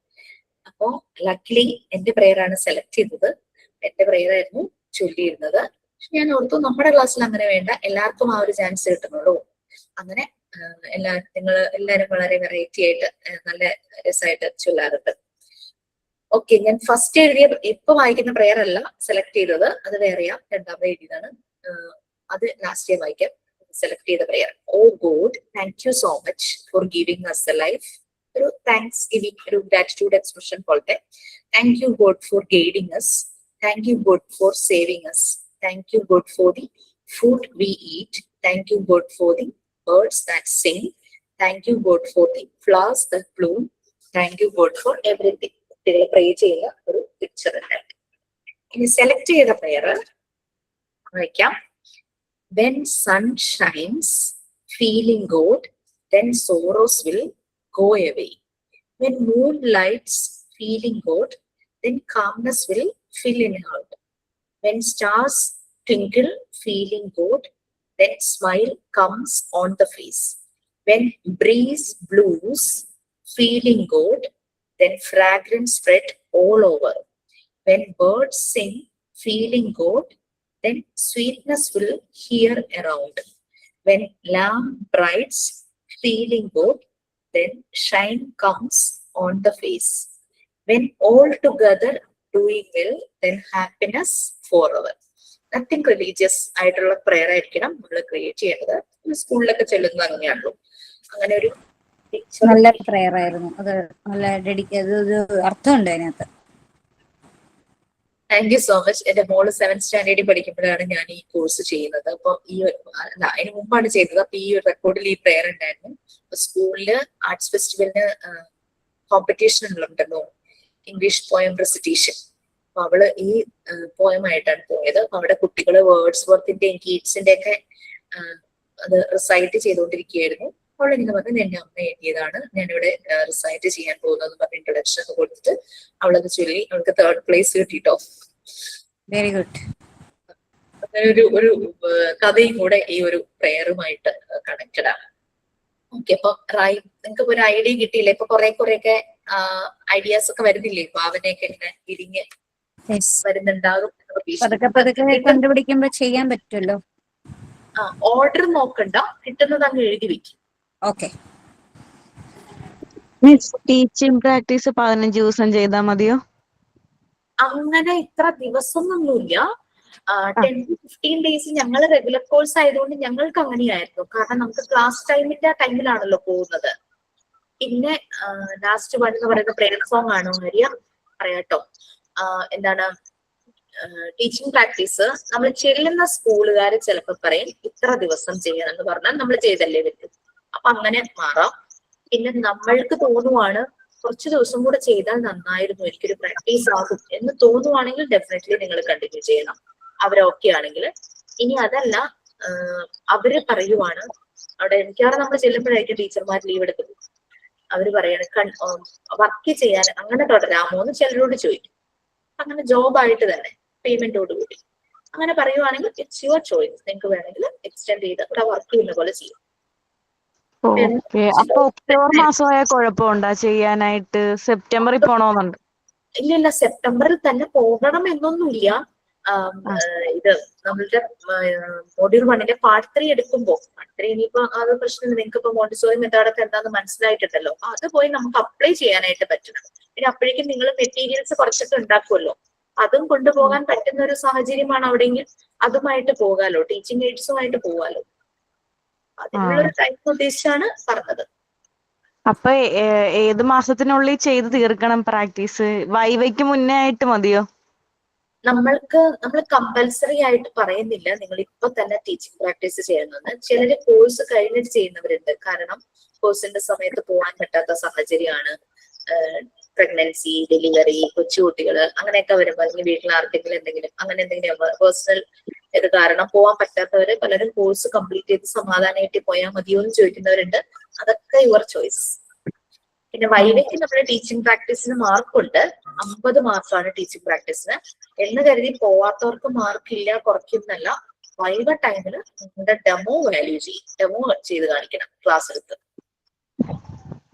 അപ്പോ ലക്കിലി എന്റെ പ്രയറാണ് സെലക്ട് ചെയ്തത്. എന്റെ പ്രയർ ആയിരുന്നു ചൊല്ലിയിരുന്നത്. പക്ഷെ ഞാൻ ഓർത്തു നമ്മുടെ ക്ലാസ്സിൽ അങ്ങനെ വേണ്ട, എല്ലാവർക്കും ആ ഒരു ചാൻസ് കിട്ടുന്നുള്ളൂ. അങ്ങനെ എല്ലാവരും വളരെ വെറൈറ്റി ആയിട്ട് നല്ല രസമായിട്ട് ചൊല്ലാറുണ്ട്. ഓക്കെ, ഞാൻ ഫസ്റ്റ് എഴുതിയ ഇപ്പൊ വായിക്കുന്ന പ്രയർ അല്ല സെലക്ട് ചെയ്തത്, അത് വേറെയാ, രണ്ടാമത് എഴുതിയതാണ്. അത് ലാസ്റ്റ് ടൈം വായിക്കാം. സെലക്ട് ചെയ്ത prayer: oh God, thank you so much for giving us a life. ഒരു താങ്ക്സ് ഗിവിംഗ്, ഒരു ഗ്രാറ്റിറ്റ്യൂഡ് എക്സ്പ്രഷൻ പോലത്തെ. Thank you God for guiding us, thank you God for saving us, thank you God for the food we eat, thank you God for the birds that sing, thank you God for the flowers that bloom, thank you God for everything. കുട്ടികളെ പ്രേ ചെയ്യുന്ന ഒരു picture ഉണ്ട്. ഇനി select ചെയ്ത prayer വായിക്കാം. When sun shines, feeling good, then sorrows will go away. When moon lights, feeling good, then calmness will fill in heart. When stars twinkle, feeling good, then smile comes on the face. When breeze blows, feeling good, then fragrance spread all over. When birds sing, feeling good, then sweetness will hear around. When lamp brights, feeling good, then shine comes on the face. When all together doing well, then happiness forever. Nothing religious ആയിട്ടുള്ള prayer ആയിരിക്കണം നമ്മൾ create ചെയ്യേണ്ടത്. സ്കൂളിലൊക്കെ ചെല്ലുന്നത് അങ്ങനെയാണല്ലോ. അങ്ങനെ ഒരു നല്ല പ്രയർ ആയിരുന്നു അത്. നല്ല ഒരു അർത്ഥമുണ്ട് അതിനകത്ത്. Thank you so much. എന്റെ മോള് 7th സ്റ്റാൻഡേർഡിൽ പഠിക്കുമ്പോഴാണ് ഞാൻ ഈ കോഴ്സ് ചെയ്യുന്നത്. അപ്പൊ അതിന് മുമ്പാണ് ചെയ്തത്. അപ്പൊ ഈ ഒരു റെക്കോർഡിൽ ഈ പ്രയർ ഉണ്ടായിരുന്നു. അപ്പൊ സ്കൂളില് ആർട്സ് ഫെസ്റ്റിവലിന് കോമ്പറ്റീഷൻ ഉണ്ടല്ലോ, ഇംഗ്ലീഷ് പോയം റെസിറ്റേഷൻ. അപ്പൊ അവള് ഈ പോയമായിട്ടാണ് പോയത്. അപ്പൊ അവിടെ കുട്ടികള് വേർഡ്സ് വർത്തിന്റെയും കീറ്റ്സിന്റെ ഒക്കെ അത് റിസൈറ്റ് ചെയ്തുകൊണ്ടിരിക്കുകയായിരുന്നു. അവളിങ്ങനെ പറഞ്ഞു എന്റെ അമ്മ എഴുതിയതാണ്, ഞാനിവിടെ റിസൈറ്റ് ചെയ്യാൻ പോകുന്നത് പറഞ്ഞ ഇൻട്രൊഡക്ഷൻ ഒക്കെ കൊടുത്തിട്ട് അവളത് ചൊല്ലി. അവൾക്ക് 3rd place കിട്ടിട്ടോ. Very good. ഒരു കഥയും കൂടെ ഈ ഒരു പ്രെയറുമായിട്ട് കണക്റ്റഡ് ആണ്. ഓക്കെ, അപ്പൊ നിങ്ങൾക്ക് ഒരു ഐഡിയ കിട്ടിയില്ലേ? ഇപ്പൊ കുറെയൊക്കെ ഐഡിയാസ് ഒക്കെ വരുന്നില്ലേ? ഭാവനയൊക്കെ ഇങ്ങനെ ഇരിഞ്ഞ് വരുന്നുണ്ടാകും. പതുക്കെ കണ്ടുപിടിക്കുമ്പോ ചെയ്യാൻ പറ്റുമല്ലോ. ഓർഡർ നോക്കണ്ട, കിട്ടുന്നത് അങ്ങ് എഴുതി വെക്കും. ഓക്കെ. ടീച്ചിങ് പ്രാക്ടീസ് 15 ദിവസം ചെയ്താൽ മതിയോ? അങ്ങനെ ഇത്ര ദിവസമൊന്നുമില്ല. 10 to 15 days ഞങ്ങൾ റെഗുലർ കോഴ്സ് ആയതുകൊണ്ട് ഞങ്ങൾക്ക് അങ്ങനെയായിരുന്നു. കാരണം നമുക്ക് ക്ലാസ് ടൈമിന്റെ ടൈമിലാണല്ലോ പോകുന്നത്. പിന്നെ ലാസ്റ്റ് വൺ എന്ന് പറയുന്ന പ്രേയർ സോങ് ആണ്. പറയാട്ടോ, എന്താണ് ടീച്ചിങ് പ്രാക്ടീസ് നമ്മൾ ചെല്ലുന്ന സ്കൂളുകാർ ചിലപ്പോൾ പറയും ഇത്ര ദിവസം ചെയ്യണം എന്ന് പറഞ്ഞാൽ നമ്മൾ ചെയ്തല്ലേ പറ്റും. അപ്പൊ അങ്ങനെ മാറാം. പിന്നെ നമ്മൾക്ക് തോന്നുവാണ് കുറച്ച് ദിവസം കൂടെ ചെയ്താൽ നന്നായിരുന്നു, എനിക്കൊരു പ്രാക്ടീസ് ആകും എന്ന് തോന്നുവാണെങ്കിൽ ഡെഫിനറ്റ്ലി നിങ്ങൾ കണ്ടിന്യൂ ചെയ്യണം, അവരൊക്കെ ആണെങ്കിൽ. ഇനി അതല്ല, അവര് പറയുവാണ്, അവിടെ മിക്കവാറും നമ്മൾ ചെല്ലുമ്പോഴായിരിക്കും ടീച്ചർമാർ ലീവ് എടുക്കുന്നത്. അവര് പറയാണ് വർക്ക് ചെയ്യാൻ അങ്ങനെ തുടരാമോ എന്ന് ചിലരോട് ചോദിക്കും. അങ്ങനെ ജോബായിട്ട് തന്നെ പേയ്മെന്റോടുകൂടി അങ്ങനെ പറയുവാണെങ്കിൽ ഇറ്റ്സ് യുവർ ചോയ്സ്. നിങ്ങൾക്ക് വേണമെങ്കിൽ എക്സ്റ്റെൻഡ് ചെയ്ത് ഇവിടെ വർക്ക് ചെയ്യുന്ന പോലെ ചെയ്യും. അപ്പൊ ഒക്ടോബർ മാസമായ കുഴപ്പമുണ്ടോ ചെയ്യാനായിട്ട്? സെപ്റ്റംബറിൽ പോണോന്നുണ്ട്. ഇല്ല, സെപ്റ്റംബറിൽ തന്നെ പോകണം എന്നൊന്നുമില്ല. ഇത് നമ്മളുടെ മോഡ്യൂൾ 1 പാർട്ട് 3 എടുക്കുമ്പോൾ പാർട്ട് 3 ഇനിയിപ്പോ അത് പ്രശ്നമില്ല. നിങ്ങൾക്ക് ഇപ്പൊ മോണ്ടിസോറി മെത്തേഡൊക്കെ എന്താന്ന് മനസ്സിലായിട്ടുണ്ടല്ലോ. അത് പോയി നമുക്ക് അപ്ലൈ ചെയ്യാനായിട്ട് പറ്റണം. പിന്നെ അപ്പോഴേക്കും നിങ്ങൾ മെറ്റീരിയൽസ് കുറച്ചൊക്കെ ഉണ്ടാക്കുമല്ലോ, അതും കൊണ്ടുപോകാൻ പറ്റുന്ന ഒരു സാഹചര്യമാണ് അവിടെയെങ്കിൽ അതുമായിട്ട് പോകാലോ, ടീച്ചിങ് എയ്ഡ്സുമായിട്ട് പോകാലോ. അതിനുള്ളൊരു ടൈം ഉദ്ദേശിച്ചാണ് പറഞ്ഞത്. അപ്പൊ ഏത് മാസത്തിനുള്ളിൽ ചെയ്ത് തീർക്കണം പ്രാക്ടീസ്? വൈവയ്ക്ക് മുന്നേ ആയിട്ട് മതിയോ? നമ്മൾ കമ്പൽസറി ആയിട്ട് പറയുന്നില്ല നിങ്ങൾ ഇപ്പൊ തന്നെ ടീച്ചിങ് പ്രാക്ടീസ് ചെയ്യണമെന്ന്. ചിലര് കോഴ്സ് കഴിഞ്ഞിട്ട് ചെയ്യുന്നവരുണ്ട്. കാരണം കോഴ്സിന്റെ സമയത്ത് പോകാൻ പറ്റാത്ത സാഹചര്യമാണ്. പ്രഗ്നൻസി, ഡെലിവറി, കൊച്ചുകുട്ടികൾ അങ്ങനെയൊക്കെ വരുമ്പോൾ, അല്ലെങ്കിൽ വീട്ടിൽ ആർക്കെങ്കിലും എന്തെങ്കിലും പേഴ്സണൽ ഇത് കാരണം പോകാൻ പറ്റാത്തവര് പലരും കോഴ്സ് കംപ്ലീറ്റ് ചെയ്ത് സമാധാനമായിട്ട് പോയാൽ മതിയോ എന്ന് ചോദിക്കുന്നവരുണ്ട്. അതൊക്കെ യുവർ ചോയ്സ്. പിന്നെ വൈവയ്ക്ക് നമ്മുടെ ടീച്ചിങ് പ്രാക്ടീസിന് മാർക്കുണ്ട്. 50 മാർക്കാണ് ടീച്ചിങ് പ്രാക്ടീസിന് എന്ന് കരുതി പോവാത്തവർക്ക് മാർക്കില്ല, കുറയ്ക്കുന്നല്ല. വൈവ ടൈമിൽ നിങ്ങളുടെ ഡെമോ വാല്യൂ ചെയ്യും, ഡെമോ ചെയ്ത് കാണിക്കണം ക്ലാസ് എടുത്ത്.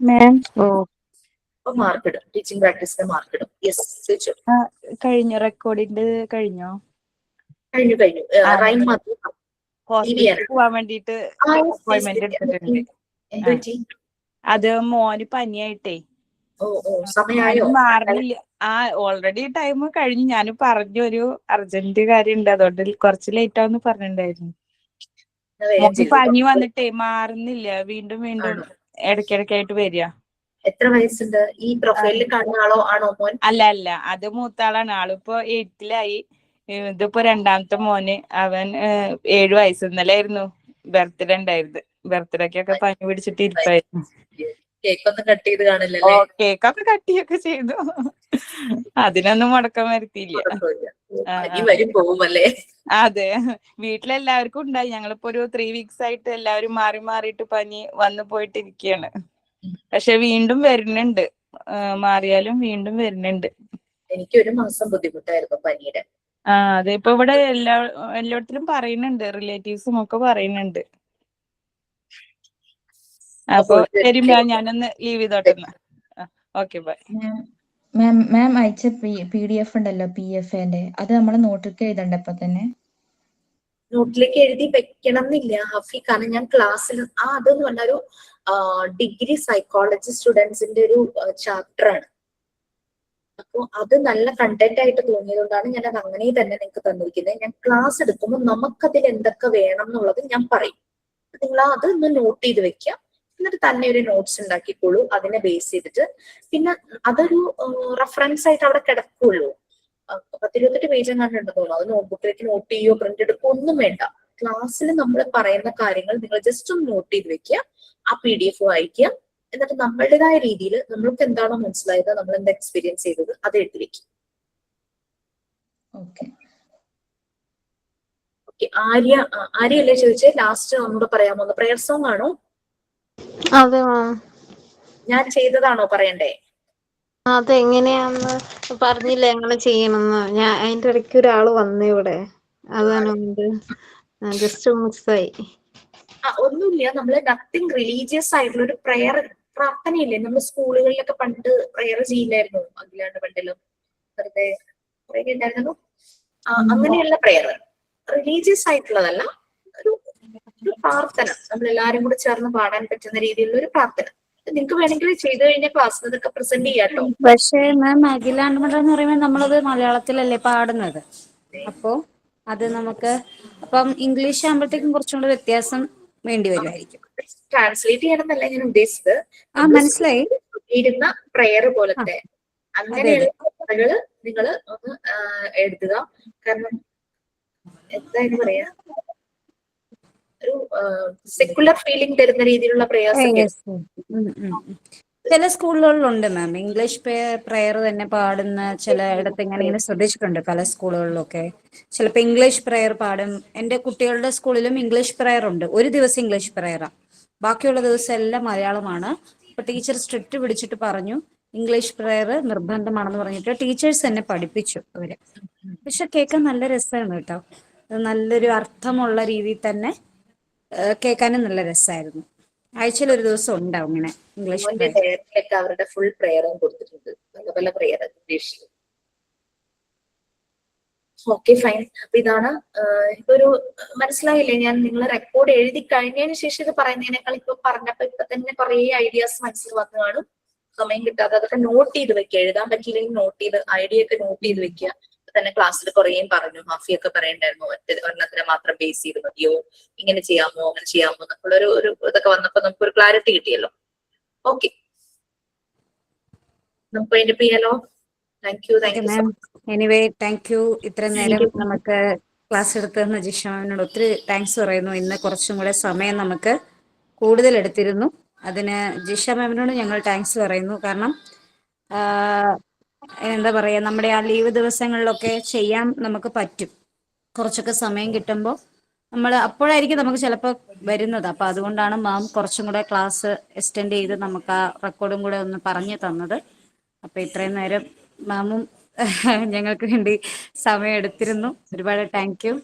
അപ്പൊ മാർക്ക് ഇടും, ടീച്ചിങ് പ്രാക്ടീസിന് മാർക്ക് ഇടും. യെസ്, ചോദിച്ചു. കഴിഞ്ഞ റെക്കോർഡിന്റെ കഴിഞ്ഞു. റൈം മാത്രം പോവാൻ വേണ്ടിട്ട് അപ്പോയിന്റ്മെന്റ് എടുത്തിട്ടുണ്ട്. അത് മോന് പനിയായിട്ടേ സമയമായോ? മാറുന്നില്ല. ഓൾറെഡി ടൈം കഴിഞ്ഞു. ഞാൻ പറഞ്ഞു ഒരു അർജന്റ് കാര്യം ഉണ്ട്, അതുകൊണ്ട് കുറച്ച് ലേറ്റ് ആവുന്ന് പറഞ്ഞിട്ടുണ്ടായിരുന്നു. പനി വന്നിട്ടേ മാറുന്നില്ല, വീണ്ടും ഇടയ്ക്കിടയ്ക്കായിട്ട് വരിക. എത്ര വയസ്സുണ്ട്? ഈ പ്രൊഫൈലിൽ കാണുന്ന ആണോ മോൻ? അല്ല, അത് മൂത്താളാണ്. ആളിപ്പോ 8th-ലായി. ഇതിപ്പോ രണ്ടാമത്തെ മോന്, അവൻ 7 വയസ്സ്. ഇന്നലെ ആയിരുന്നു ബർത്ത്ഡേ ഉണ്ടായിരുന്നു. ബർത്ത്ഡേക്കൊക്കെ പനി പിടിച്ചിട്ട് ഇരിപ്പായിരുന്നു. കേക്കൊന്നും കട്ട് ചെയ്ത് കാണില്ലല്ലേ? കേക്കൊക്കെ കട്ടിയൊക്കെ ചെയ്തു, അതിനൊന്നും മുടക്കം വരുത്തിയില്ല. അതെ, വീട്ടിലെല്ലാവർക്കും ഉണ്ടായി. ഞങ്ങളിപ്പോ ഒരു 3 weeks ആയിട്ട് എല്ലാവരും മാറിയിട്ട് പനി വന്നു പോയിട്ട് ഇരിക്കുകയാണ്. പക്ഷെ വീണ്ടും വരുന്നുണ്ട്, മാറിയാലും വീണ്ടും വരുന്നുണ്ട്. എനിക്ക് 1 മാസം ബുദ്ധിമുട്ടായിരുന്നു പനിയുടെ. അതെ, ഇപ്പൊ ഇവിടെ എല്ലായിടത്തിലും പറയുന്നുണ്ട്, റിലേറ്റീവ്സും ഒക്കെ പറയുന്നുണ്ട്. അപ്പൊ ശരി മാം, ഞാനൊന്ന് ലീവ് ചെയ്തോട്ടെ. Okay, by. മാം അയച്ച PDF ഉണ്ടല്ലോ PFAന്റെ, അത് നമ്മൾ നോട്ടിലേക്ക് എഴുതണ്ട ഇപ്പൊ തന്നെ? നോട്ടിലേക്ക് എഴുതി വെക്കണം എന്നില്ല ഹഫി, കാരണം ഞാൻ ക്ലാസ്സിൽ അതെന്ന് പറഞ്ഞ ഒരു ഡിഗ്രി സൈക്കോളജി സ്റ്റുഡൻസിന്റെ ഒരു ചാപ്റ്റർ ആണ്. അപ്പൊ അത് നല്ല കണ്ടന്റ് ആയിട്ട് തോന്നിയതുകൊണ്ടാണ് ഞാൻ അത് അങ്ങനെ തന്നെ നിങ്ങൾക്ക് തന്നിരിക്കുന്നത്. ഞാൻ ക്ലാസ് എടുക്കുമ്പോൾ നമുക്കതിൽ എന്തൊക്കെ വേണം എന്നുള്ളത് ഞാൻ പറയും. നിങ്ങൾ അതൊന്ന് നോട്ട് ചെയ്ത് വെക്കുക, എന്നിട്ട് തന്നെ ഒരു നോട്ട്സ് ഉണ്ടാക്കിക്കോളൂ അതിനെ ബേസ് ചെയ്തിട്ട്. പിന്നെ അതൊരു റെഫറൻസ് ആയിട്ട് അവിടെ കിടക്കുള്ളൂ. 10-28 പേജ് എങ്ങാണ്ടുണ്ടെന്ന് തോന്നുന്നു. അത് നോട്ട്ബുക്കിലേക്ക് നോട്ട് ചെയ്യോ പ്രിന്റ് എടുക്കോ ഒന്നും വേണ്ട. ക്ലാസ്സിൽ നമ്മൾ പറയുന്ന കാര്യങ്ങൾ നിങ്ങൾ ജസ്റ്റ് ഒന്ന് നോട്ട് ചെയ്ത് വെക്കുക, ആ PDF വായിക്കുക, എന്നിട്ട് നമ്മളുടേതായ രീതിയിൽ നമ്മൾക്ക് എന്താണോ മനസ്സിലായത്, നമ്മൾ എന്താ എക്സ്പീരിയൻസ് ചെയ്തത്, അത് എഴുതി വെക്കും. ഓക്കെ, ആര്യല്ലേ ചോദിച്ചേ? ലാസ്റ്റ് ഒന്നുകൂടെ പറയാമോ? പ്രയർ സോങ് ആണോ? അതെ ഞാൻ ചെയ്തതാണോ പറയണ്ടേ? അതെങ്ങനെയാന്ന് പറഞ്ഞില്ല എങ്ങനെ ചെയ്യണമെന്ന്. ഞാൻ അതിന്റെ ഇടയ്ക്ക് ഒരാള് വന്നേ ഇവിടെ, അതാണ് ജസ്റ്റ് മിസ്സായി. ഒന്നുമില്ല, നമ്മള് നത്തിങ് റിലീജിയസ് ആയിട്ടുള്ള ഒരു പ്രെയർ പ്രാർത്ഥനയില്ലേ, നമ്മൾ സ്കൂളുകളിലൊക്കെ പണ്ട് പ്രെയർ ചെയ്യില്ലായിരുന്നു, അഖിലാണ്ട് പണ്ടിലും വെറുതെ കുറെ ഉണ്ടായിരുന്നു. അങ്ങനെയുള്ള പ്രെയർ, റിലീജിയസ് ആയിട്ടുള്ളതല്ല, ഒരു ഒരു പ്രാർത്ഥന, നമ്മൾ എല്ലാരും കൂടെ ചേർന്ന് പാടാൻ പറ്റുന്ന രീതിയിലുള്ള ഒരു പ്രാർത്ഥന. നിങ്ങൾക്ക് വേണമെങ്കിൽ ചെയ്തു കഴിഞ്ഞാൽ ക്ലാസ്സിൽ ഇതൊക്കെ പ്രസന്റ് ചെയ്യാട്ടോ. പക്ഷേ മാം അഖിലാണ്ട് എന്ന് പറയുമ്പോൾ നമ്മളത് മലയാളത്തിലല്ലേ പാടുന്നത്, അപ്പോ അത് നമുക്ക് അപ്പം ഇംഗ്ലീഷ് ആകുമ്പോഴത്തേക്കും കുറച്ചും കൂടെ വ്യത്യാസം വേണ്ടി വരുമായിരിക്കും. ട്രാൻസ്ലേറ്റ് ചെയ്യണമെന്നല്ല ഞാൻ ഉദ്ദേശിച്ചത്, മനസ്സിലായി. ഇരുന്ന പ്രെയർ പോലത്തെ അങ്ങനെയുള്ള പ്രാർത്ഥനകള് നിങ്ങൾ ഒന്ന് എഴുതുക. കാരണം എന്തായാലും പറയാ, ഒരു സെക്കുലർ ഫീലിംഗ് തരുന്ന രീതിയിലുള്ള പ്രയാസമൊക്കെ. ചില സ്കൂളുകളിലുണ്ട് മാം ഇംഗ്ലീഷ് പ്രെയർ തന്നെ പാടുന്ന ചിലയിടത്ത് ഇങ്ങനെ ശ്രദ്ധിച്ചിട്ടുണ്ട്. പല സ്കൂളുകളിലൊക്കെ ചിലപ്പോൾ ഇംഗ്ലീഷ് പ്രെയർ പാടും. എൻ്റെ കുട്ടികളുടെ സ്കൂളിലും ഇംഗ്ലീഷ് പ്രെയർ ഉണ്ട്. ഒരു ദിവസം ഇംഗ്ലീഷ് പ്രെയറാ, ബാക്കിയുള്ള ദിവസം എല്ലാം മലയാളമാണ്. അപ്പൊ ടീച്ചർ സ്ട്രിക്റ്റ് പിടിച്ചിട്ട് പറഞ്ഞു ഇംഗ്ലീഷ് പ്രെയർ നിർബന്ധമാണെന്ന് പറഞ്ഞിട്ട് ടീച്ചേഴ്സ് തന്നെ പഠിപ്പിച്ചു അവര്. പക്ഷെ കേൾക്കാൻ നല്ല രസമാണ് കേട്ടോ, നല്ലൊരു അർത്ഥമുള്ള രീതിയിൽ തന്നെ കേൾക്കാനും നല്ല രസമായിരുന്നു. ആഴ്ചയിൽ ഒരു ദിവസം ഉണ്ടാവും ഇങ്ങനെ ഇംഗ്ലീഷ് പ്രെയർ. ഡയറിയിലൊക്കെ അവരുടെ ഫുൾ പ്രെയറും കൊടുത്തിട്ടുണ്ട്, പല പല പ്രെയർ ഇംഗ്ലീഷിൽ. Okay fine. അപ്പൊ ഇതാണ് ഇപ്പൊ ഒരു മനസ്സിലായില്ലേ? ഞാൻ നിങ്ങൾ റെക്കോർഡ് എഴുതി കഴിഞ്ഞതിന് ശേഷം ഇത് പറയുന്നതിനേക്കാൾ ഇപ്പൊ പറഞ്ഞപ്പോ ഇപ്പൊ തന്നെ കുറെ ഐഡിയാസ് മനസ്സിൽ വന്നു കാണും. സമയം കിട്ടാതെ അതൊക്കെ നോട്ട് ചെയ്ത് വെക്കുക, എഴുതാൻ പറ്റിയില്ലെങ്കിൽ നോട്ട് ചെയ്ത് ഐഡിയ ഒക്കെ നോട്ട് ചെയ്ത് വെക്കുക. തന്നെ ക്ലാസ്സിൽ കുറേയും പറഞ്ഞു, ഹാഫിയൊക്കെ പറയണ്ടായിരുന്നു ഒരെണ്ണത്തിനെ മാത്രം ബേസ് ചെയ്ത് മതിയോ, ഇങ്ങനെ ചെയ്യാമോ അങ്ങനെ ചെയ്യാമോ എന്നൊക്കെയുള്ള ഒരു ഇതൊക്കെ വന്നപ്പോ നമുക്ക് ഒരു ക്ലാരിറ്റി കിട്ടിയല്ലോ. ഓക്കെ, നമുക്ക് അതിന്റെ ചെയ്യാലോ. Thank you ma'am. Anyway thank you. ഇത്രയും നേരം നമുക്ക് ക്ലാസ് എടുത്തതെന്ന് ജിഷ മാമിനോട് ഒത്തിരി താങ്ക്സ് പറയുന്നു. ഇന്ന് കുറച്ചും കൂടെ സമയം നമുക്ക് കൂടുതൽ എടുത്തിരുന്നു, അതിന് ജിഷ മാമിനോട് ഞങ്ങൾ താങ്ക്സ് പറയുന്നു. കാരണം എന്താ പറയാ, നമ്മുടെ ആ ലീവ് ദിവസങ്ങളിലൊക്കെ ചെയ്യാൻ നമുക്ക് പറ്റും. കുറച്ചൊക്കെ സമയം കിട്ടുമ്പോൾ നമ്മൾ അപ്പോഴായിരിക്കും നമുക്ക് ചിലപ്പോൾ വരുന്നത്. അപ്പൊ അതുകൊണ്ടാണ് മാം കുറച്ചും കൂടെ ക്ലാസ് എക്സ്റ്റെൻഡ് ചെയ്ത് നമുക്ക് ആ റെക്കോർഡും കൂടെ ഒന്ന് പറഞ്ഞു തന്നത്. അപ്പൊ ഇത്രയും നേരം മാമും ഞങ്ങൾക്ക് വേണ്ടി സമയം എടുത്തിരുന്നു. ഒരുപാട് താങ്ക് യു.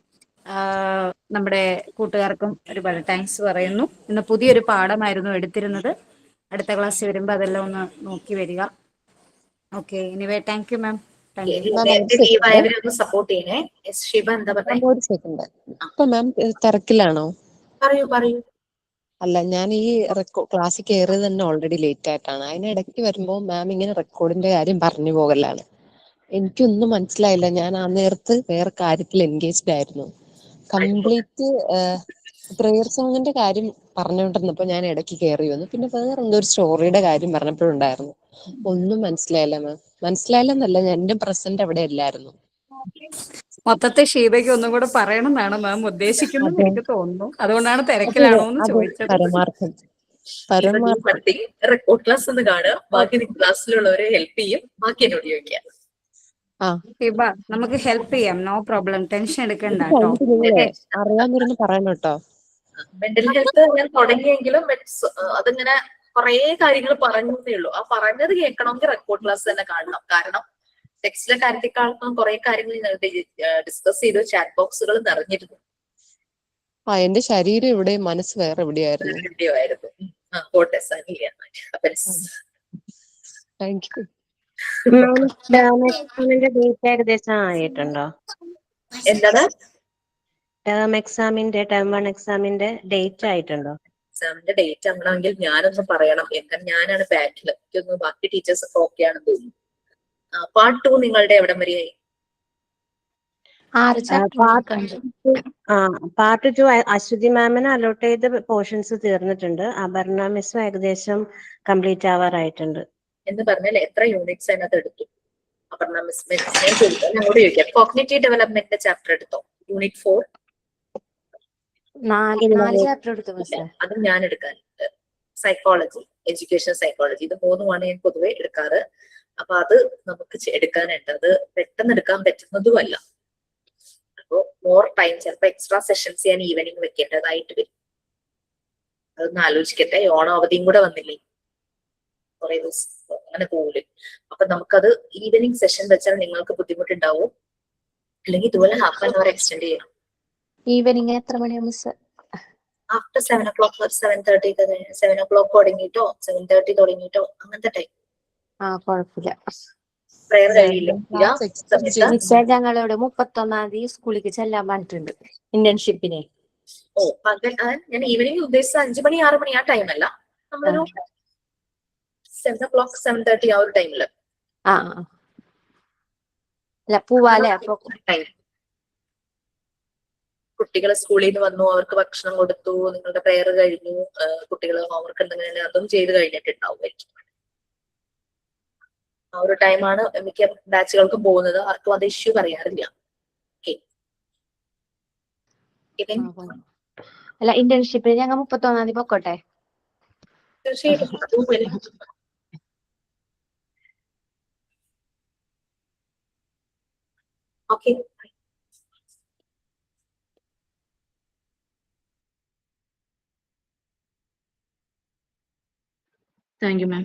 നമ്മുടെ കൂട്ടുകാർക്കും ഒരുപാട് താങ്ക്സ് പറയുന്നു. ഇന്ന് പുതിയൊരു പാഠമായിരുന്നു എടുത്തിരുന്നത്. അടുത്ത ക്ലാസ് വരുമ്പോൾ അതെല്ലാം ഒന്ന് നോക്കി വരിക. Okay, anyway thank you ma'am. Support ചെയ്യണേ. ഷിബ എന്താ പറഞ്ഞേ? ഒരു സെക്കൻഡ്. ഇപ്പൊ മാം തിരക്കിലാണോ? പറയൂ പറയൂ. അല്ല, ഞാൻ ഈ ക്ലാസ്സിൽ കയറിയത് തന്നെ ഓൾറെഡി ലേറ്റ് ആയിട്ടാണ്. അതിനിടയ്ക്ക് വരുമ്പോൾ മാം ഇങ്ങനെ റെക്കോർഡിന്റെ കാര്യം പറഞ്ഞു പോകലാണ്. എനിക്കൊന്നും മനസ്സിലായില്ല. ഞാൻ ആ നേരത്ത് വേറെ കാര്യത്തിൽ എൻഗേജ്ഡ് ആയിരുന്നു. കംപ്ലീറ്റ് പ്രെയർ സോങ്ങിന്റെ കാര്യം പറഞ്ഞുകൊണ്ടിരുന്നപ്പോ ഞാൻ ഇടയ്ക്ക് കയറി വന്നു. പിന്നെ വേറെ എന്തോ ഒരു സ്റ്റോറിയുടെ കാര്യം പറഞ്ഞപ്പോഴുണ്ടായിരുന്നു. ഒന്നും മനസ്സിലായില്ല മാം. മനസ്സിലായില്ലെന്നല്ല, ഞാൻ എന്റെ പ്രസന്റ് അവിടെ അല്ലായിരുന്നു. മൊത്തത്തെ ഷീബയ്ക്ക് ഒന്നും കൂടെ പറയണം എന്നാണ് മാം ഉദ്ദേശിക്കുന്നത് എനിക്ക് തോന്നുന്നു. അതുകൊണ്ടാണ് തിരക്കിലാണോ എന്ന് ചോദിച്ചത്. പരമാർത്ഥം റെക്കോർഡ് ക്ലാസ് ഒന്ന് കാണുക, ബാക്കി ക്ലാസ്സിലുള്ളവരെ ഹെൽപ്പ് ചെയ്യും, ബാക്കി എന്നോട് ചോദിക്കാം. ഹിബ, നമുക്ക് ഹെൽപ്പ് ചെയ്യാം, നോ പ്രോബ്ലം, ടെൻഷൻ എടുക്കണ്ട. അറിയാവുന്നവരൊന്ന് പറയണം കേട്ടോ. മെന്റൽ ഹെൽത്ത് ഞാൻ തുടങ്ങിയെങ്കിലും അതിങ്ങനെ കുറെ കാര്യങ്ങൾ പറഞ്ഞതേ ഉള്ളൂ. ആ പറഞ്ഞത് കേൾക്കണമെങ്കിൽ റെക്കോർഡ് ക്ലാസ് തന്നെ കാണണം. കാരണം ടെക്സ്റ്റിലെ കാര്യത്തെക്കാളും കുറെ കാര്യങ്ങൾ ഡിസ്കസ് ചെയ്തു, ചാറ്റ് ബോക്സുകൾ നിറഞ്ഞിരുന്നു. എന്റെ ശരീരം ഇവിടെ, മനസ്സ് വേറെ എവിടെയായിരുന്നു. Thank you. ഏകദേശം ആയിട്ടുണ്ടോ? എന്താണ്? ടേം എക്സാമിന്റെ, ടേം 1 എക്സാമിന്റെ ഡേറ്റ് ആയിട്ടുണ്ടോ? എക്സാമിന്റെ ഡേറ്റ് ആണെങ്കിൽ ഞാനൊന്ന് പറയണം. എന്നാൽ ഞാനാണ് ബാക്കിൽ, എനിക്കൊന്ന് ബാക്കി ടീച്ചേഴ്സ് ഒക്കെ ഓക്കെ ആണെന്ന് തോന്നുന്നു. പാർട്ട് 2 നിങ്ങളുടെ എവിടം വരെയായി? പാർട്ട് 2 അശ്വതി മാമിന് അലോട്ട് ചെയ്ത പോർഷൻസ് തീർന്നിട്ടുണ്ട്. അപർണ മിസ്സും ഏകദേശം കംപ്ലീറ്റ് ആവാറായിട്ടുണ്ട്. എന്ന് പറഞ്ഞാൽ എത്ര യൂണിറ്റ്സ് അതിനകത്ത് എടുത്തു? അപർണ മിസ് അങ്ങോട്ട് ചോദിക്കാം. കോഗ്നിറ്റീവ് ഡെവലപ്മെന്റിന്റെ ചാപ്റ്റർ എടുത്തോ? യൂണിറ്റ് 4 അത് ഞാൻ എടുക്കാൻ. സൈക്കോളജി, എഡ്യൂക്കേഷൻ സൈക്കോളജി, ഇത് 3 ഞാൻ പൊതുവെ എടുക്കാറ്. അപ്പൊ അത് നമുക്ക് എടുക്കാനുണ്ട്. അത് പെട്ടെന്ന് എടുക്കാൻ പറ്റുന്നതുമല്ല. അപ്പോ മോർ ടൈം, ചിലപ്പോൾ എക്സ്ട്രാ സെഷൻസ് ഞാൻ ഈവനിങ് വെക്കേണ്ടതായിട്ട് വരും. അതൊന്ന് ആലോചിക്കട്ടെ. ഓണം അവധിയും കൂടെ വന്നില്ലേ, കുറെ ദിവസം അങ്ങനെ പോകില്ല. അപ്പൊ നമുക്കത് ഈവനിങ് സെഷൻ വെച്ചാൽ നിങ്ങൾക്ക് ബുദ്ധിമുട്ടുണ്ടാവും. അല്ലെങ്കിൽ ഇതുപോലെ ഹാഫ് ആൻ അവർ എക്സ്റ്റെൻഡ് ചെയ്യണം. ഈവനിങ് എത്ര മണിയാ മിസ്? ആഫ്റ്റർ 7 o'clock 7:30 7 o'clock തുടങ്ങിയിട്ടോ 7:30 തുടങ്ങിയിട്ടോ അങ്ങനത്തെ ടൈം. കുഴപ്പമില്ല പ്രയർ കഴിയില്ല സമയത്ത്. മിസ്സേ, ഞങ്ങളോട് 31-ാം തീയതി സ്കൂളിലേക്ക് ചെല്ലാൻ പറഞ്ഞിട്ടുണ്ട് ഇന്റേൺഷിപ്പിനെ. ഓ പകൽ ഞാൻ ഈവനിങ് ഉദ്ദേശിച്ച 5 മണി 6 മണി ആ ടൈം അല്ല, നമ്മളൊരു 7 o'clock 7:30 ആ ഒരു ടൈമില്. അല്ല പോവാല്ലേ? അപ്പൊ കുട്ടികൾ സ്കൂളിൽ നിന്ന് വന്നു, അവർക്ക് ഭക്ഷണം കൊടുത്തു, നിങ്ങളുടെ പ്രയർ കഴിഞ്ഞു, കുട്ടികൾ ഹോംവർക്ക് എന്തെങ്കിലും അതും ചെയ്ത് കഴിഞ്ഞിട്ടുണ്ടാവുമായിരിക്കും. ആ ഒരു ടൈമാണ് മിക്ക ബാച്ചുകൾക്കും പോകുന്നത്. ആർക്കും അത് ഇഷ്യൂ പറയാറില്ല. അല്ല, ഇന്റേൺഷിപ്പിന് ഞങ്ങൾ 31-ാം തീയതി പൊക്കോട്ടെ? തീർച്ചയായിട്ടും. ഓക്കെ. Thank you, ma'am.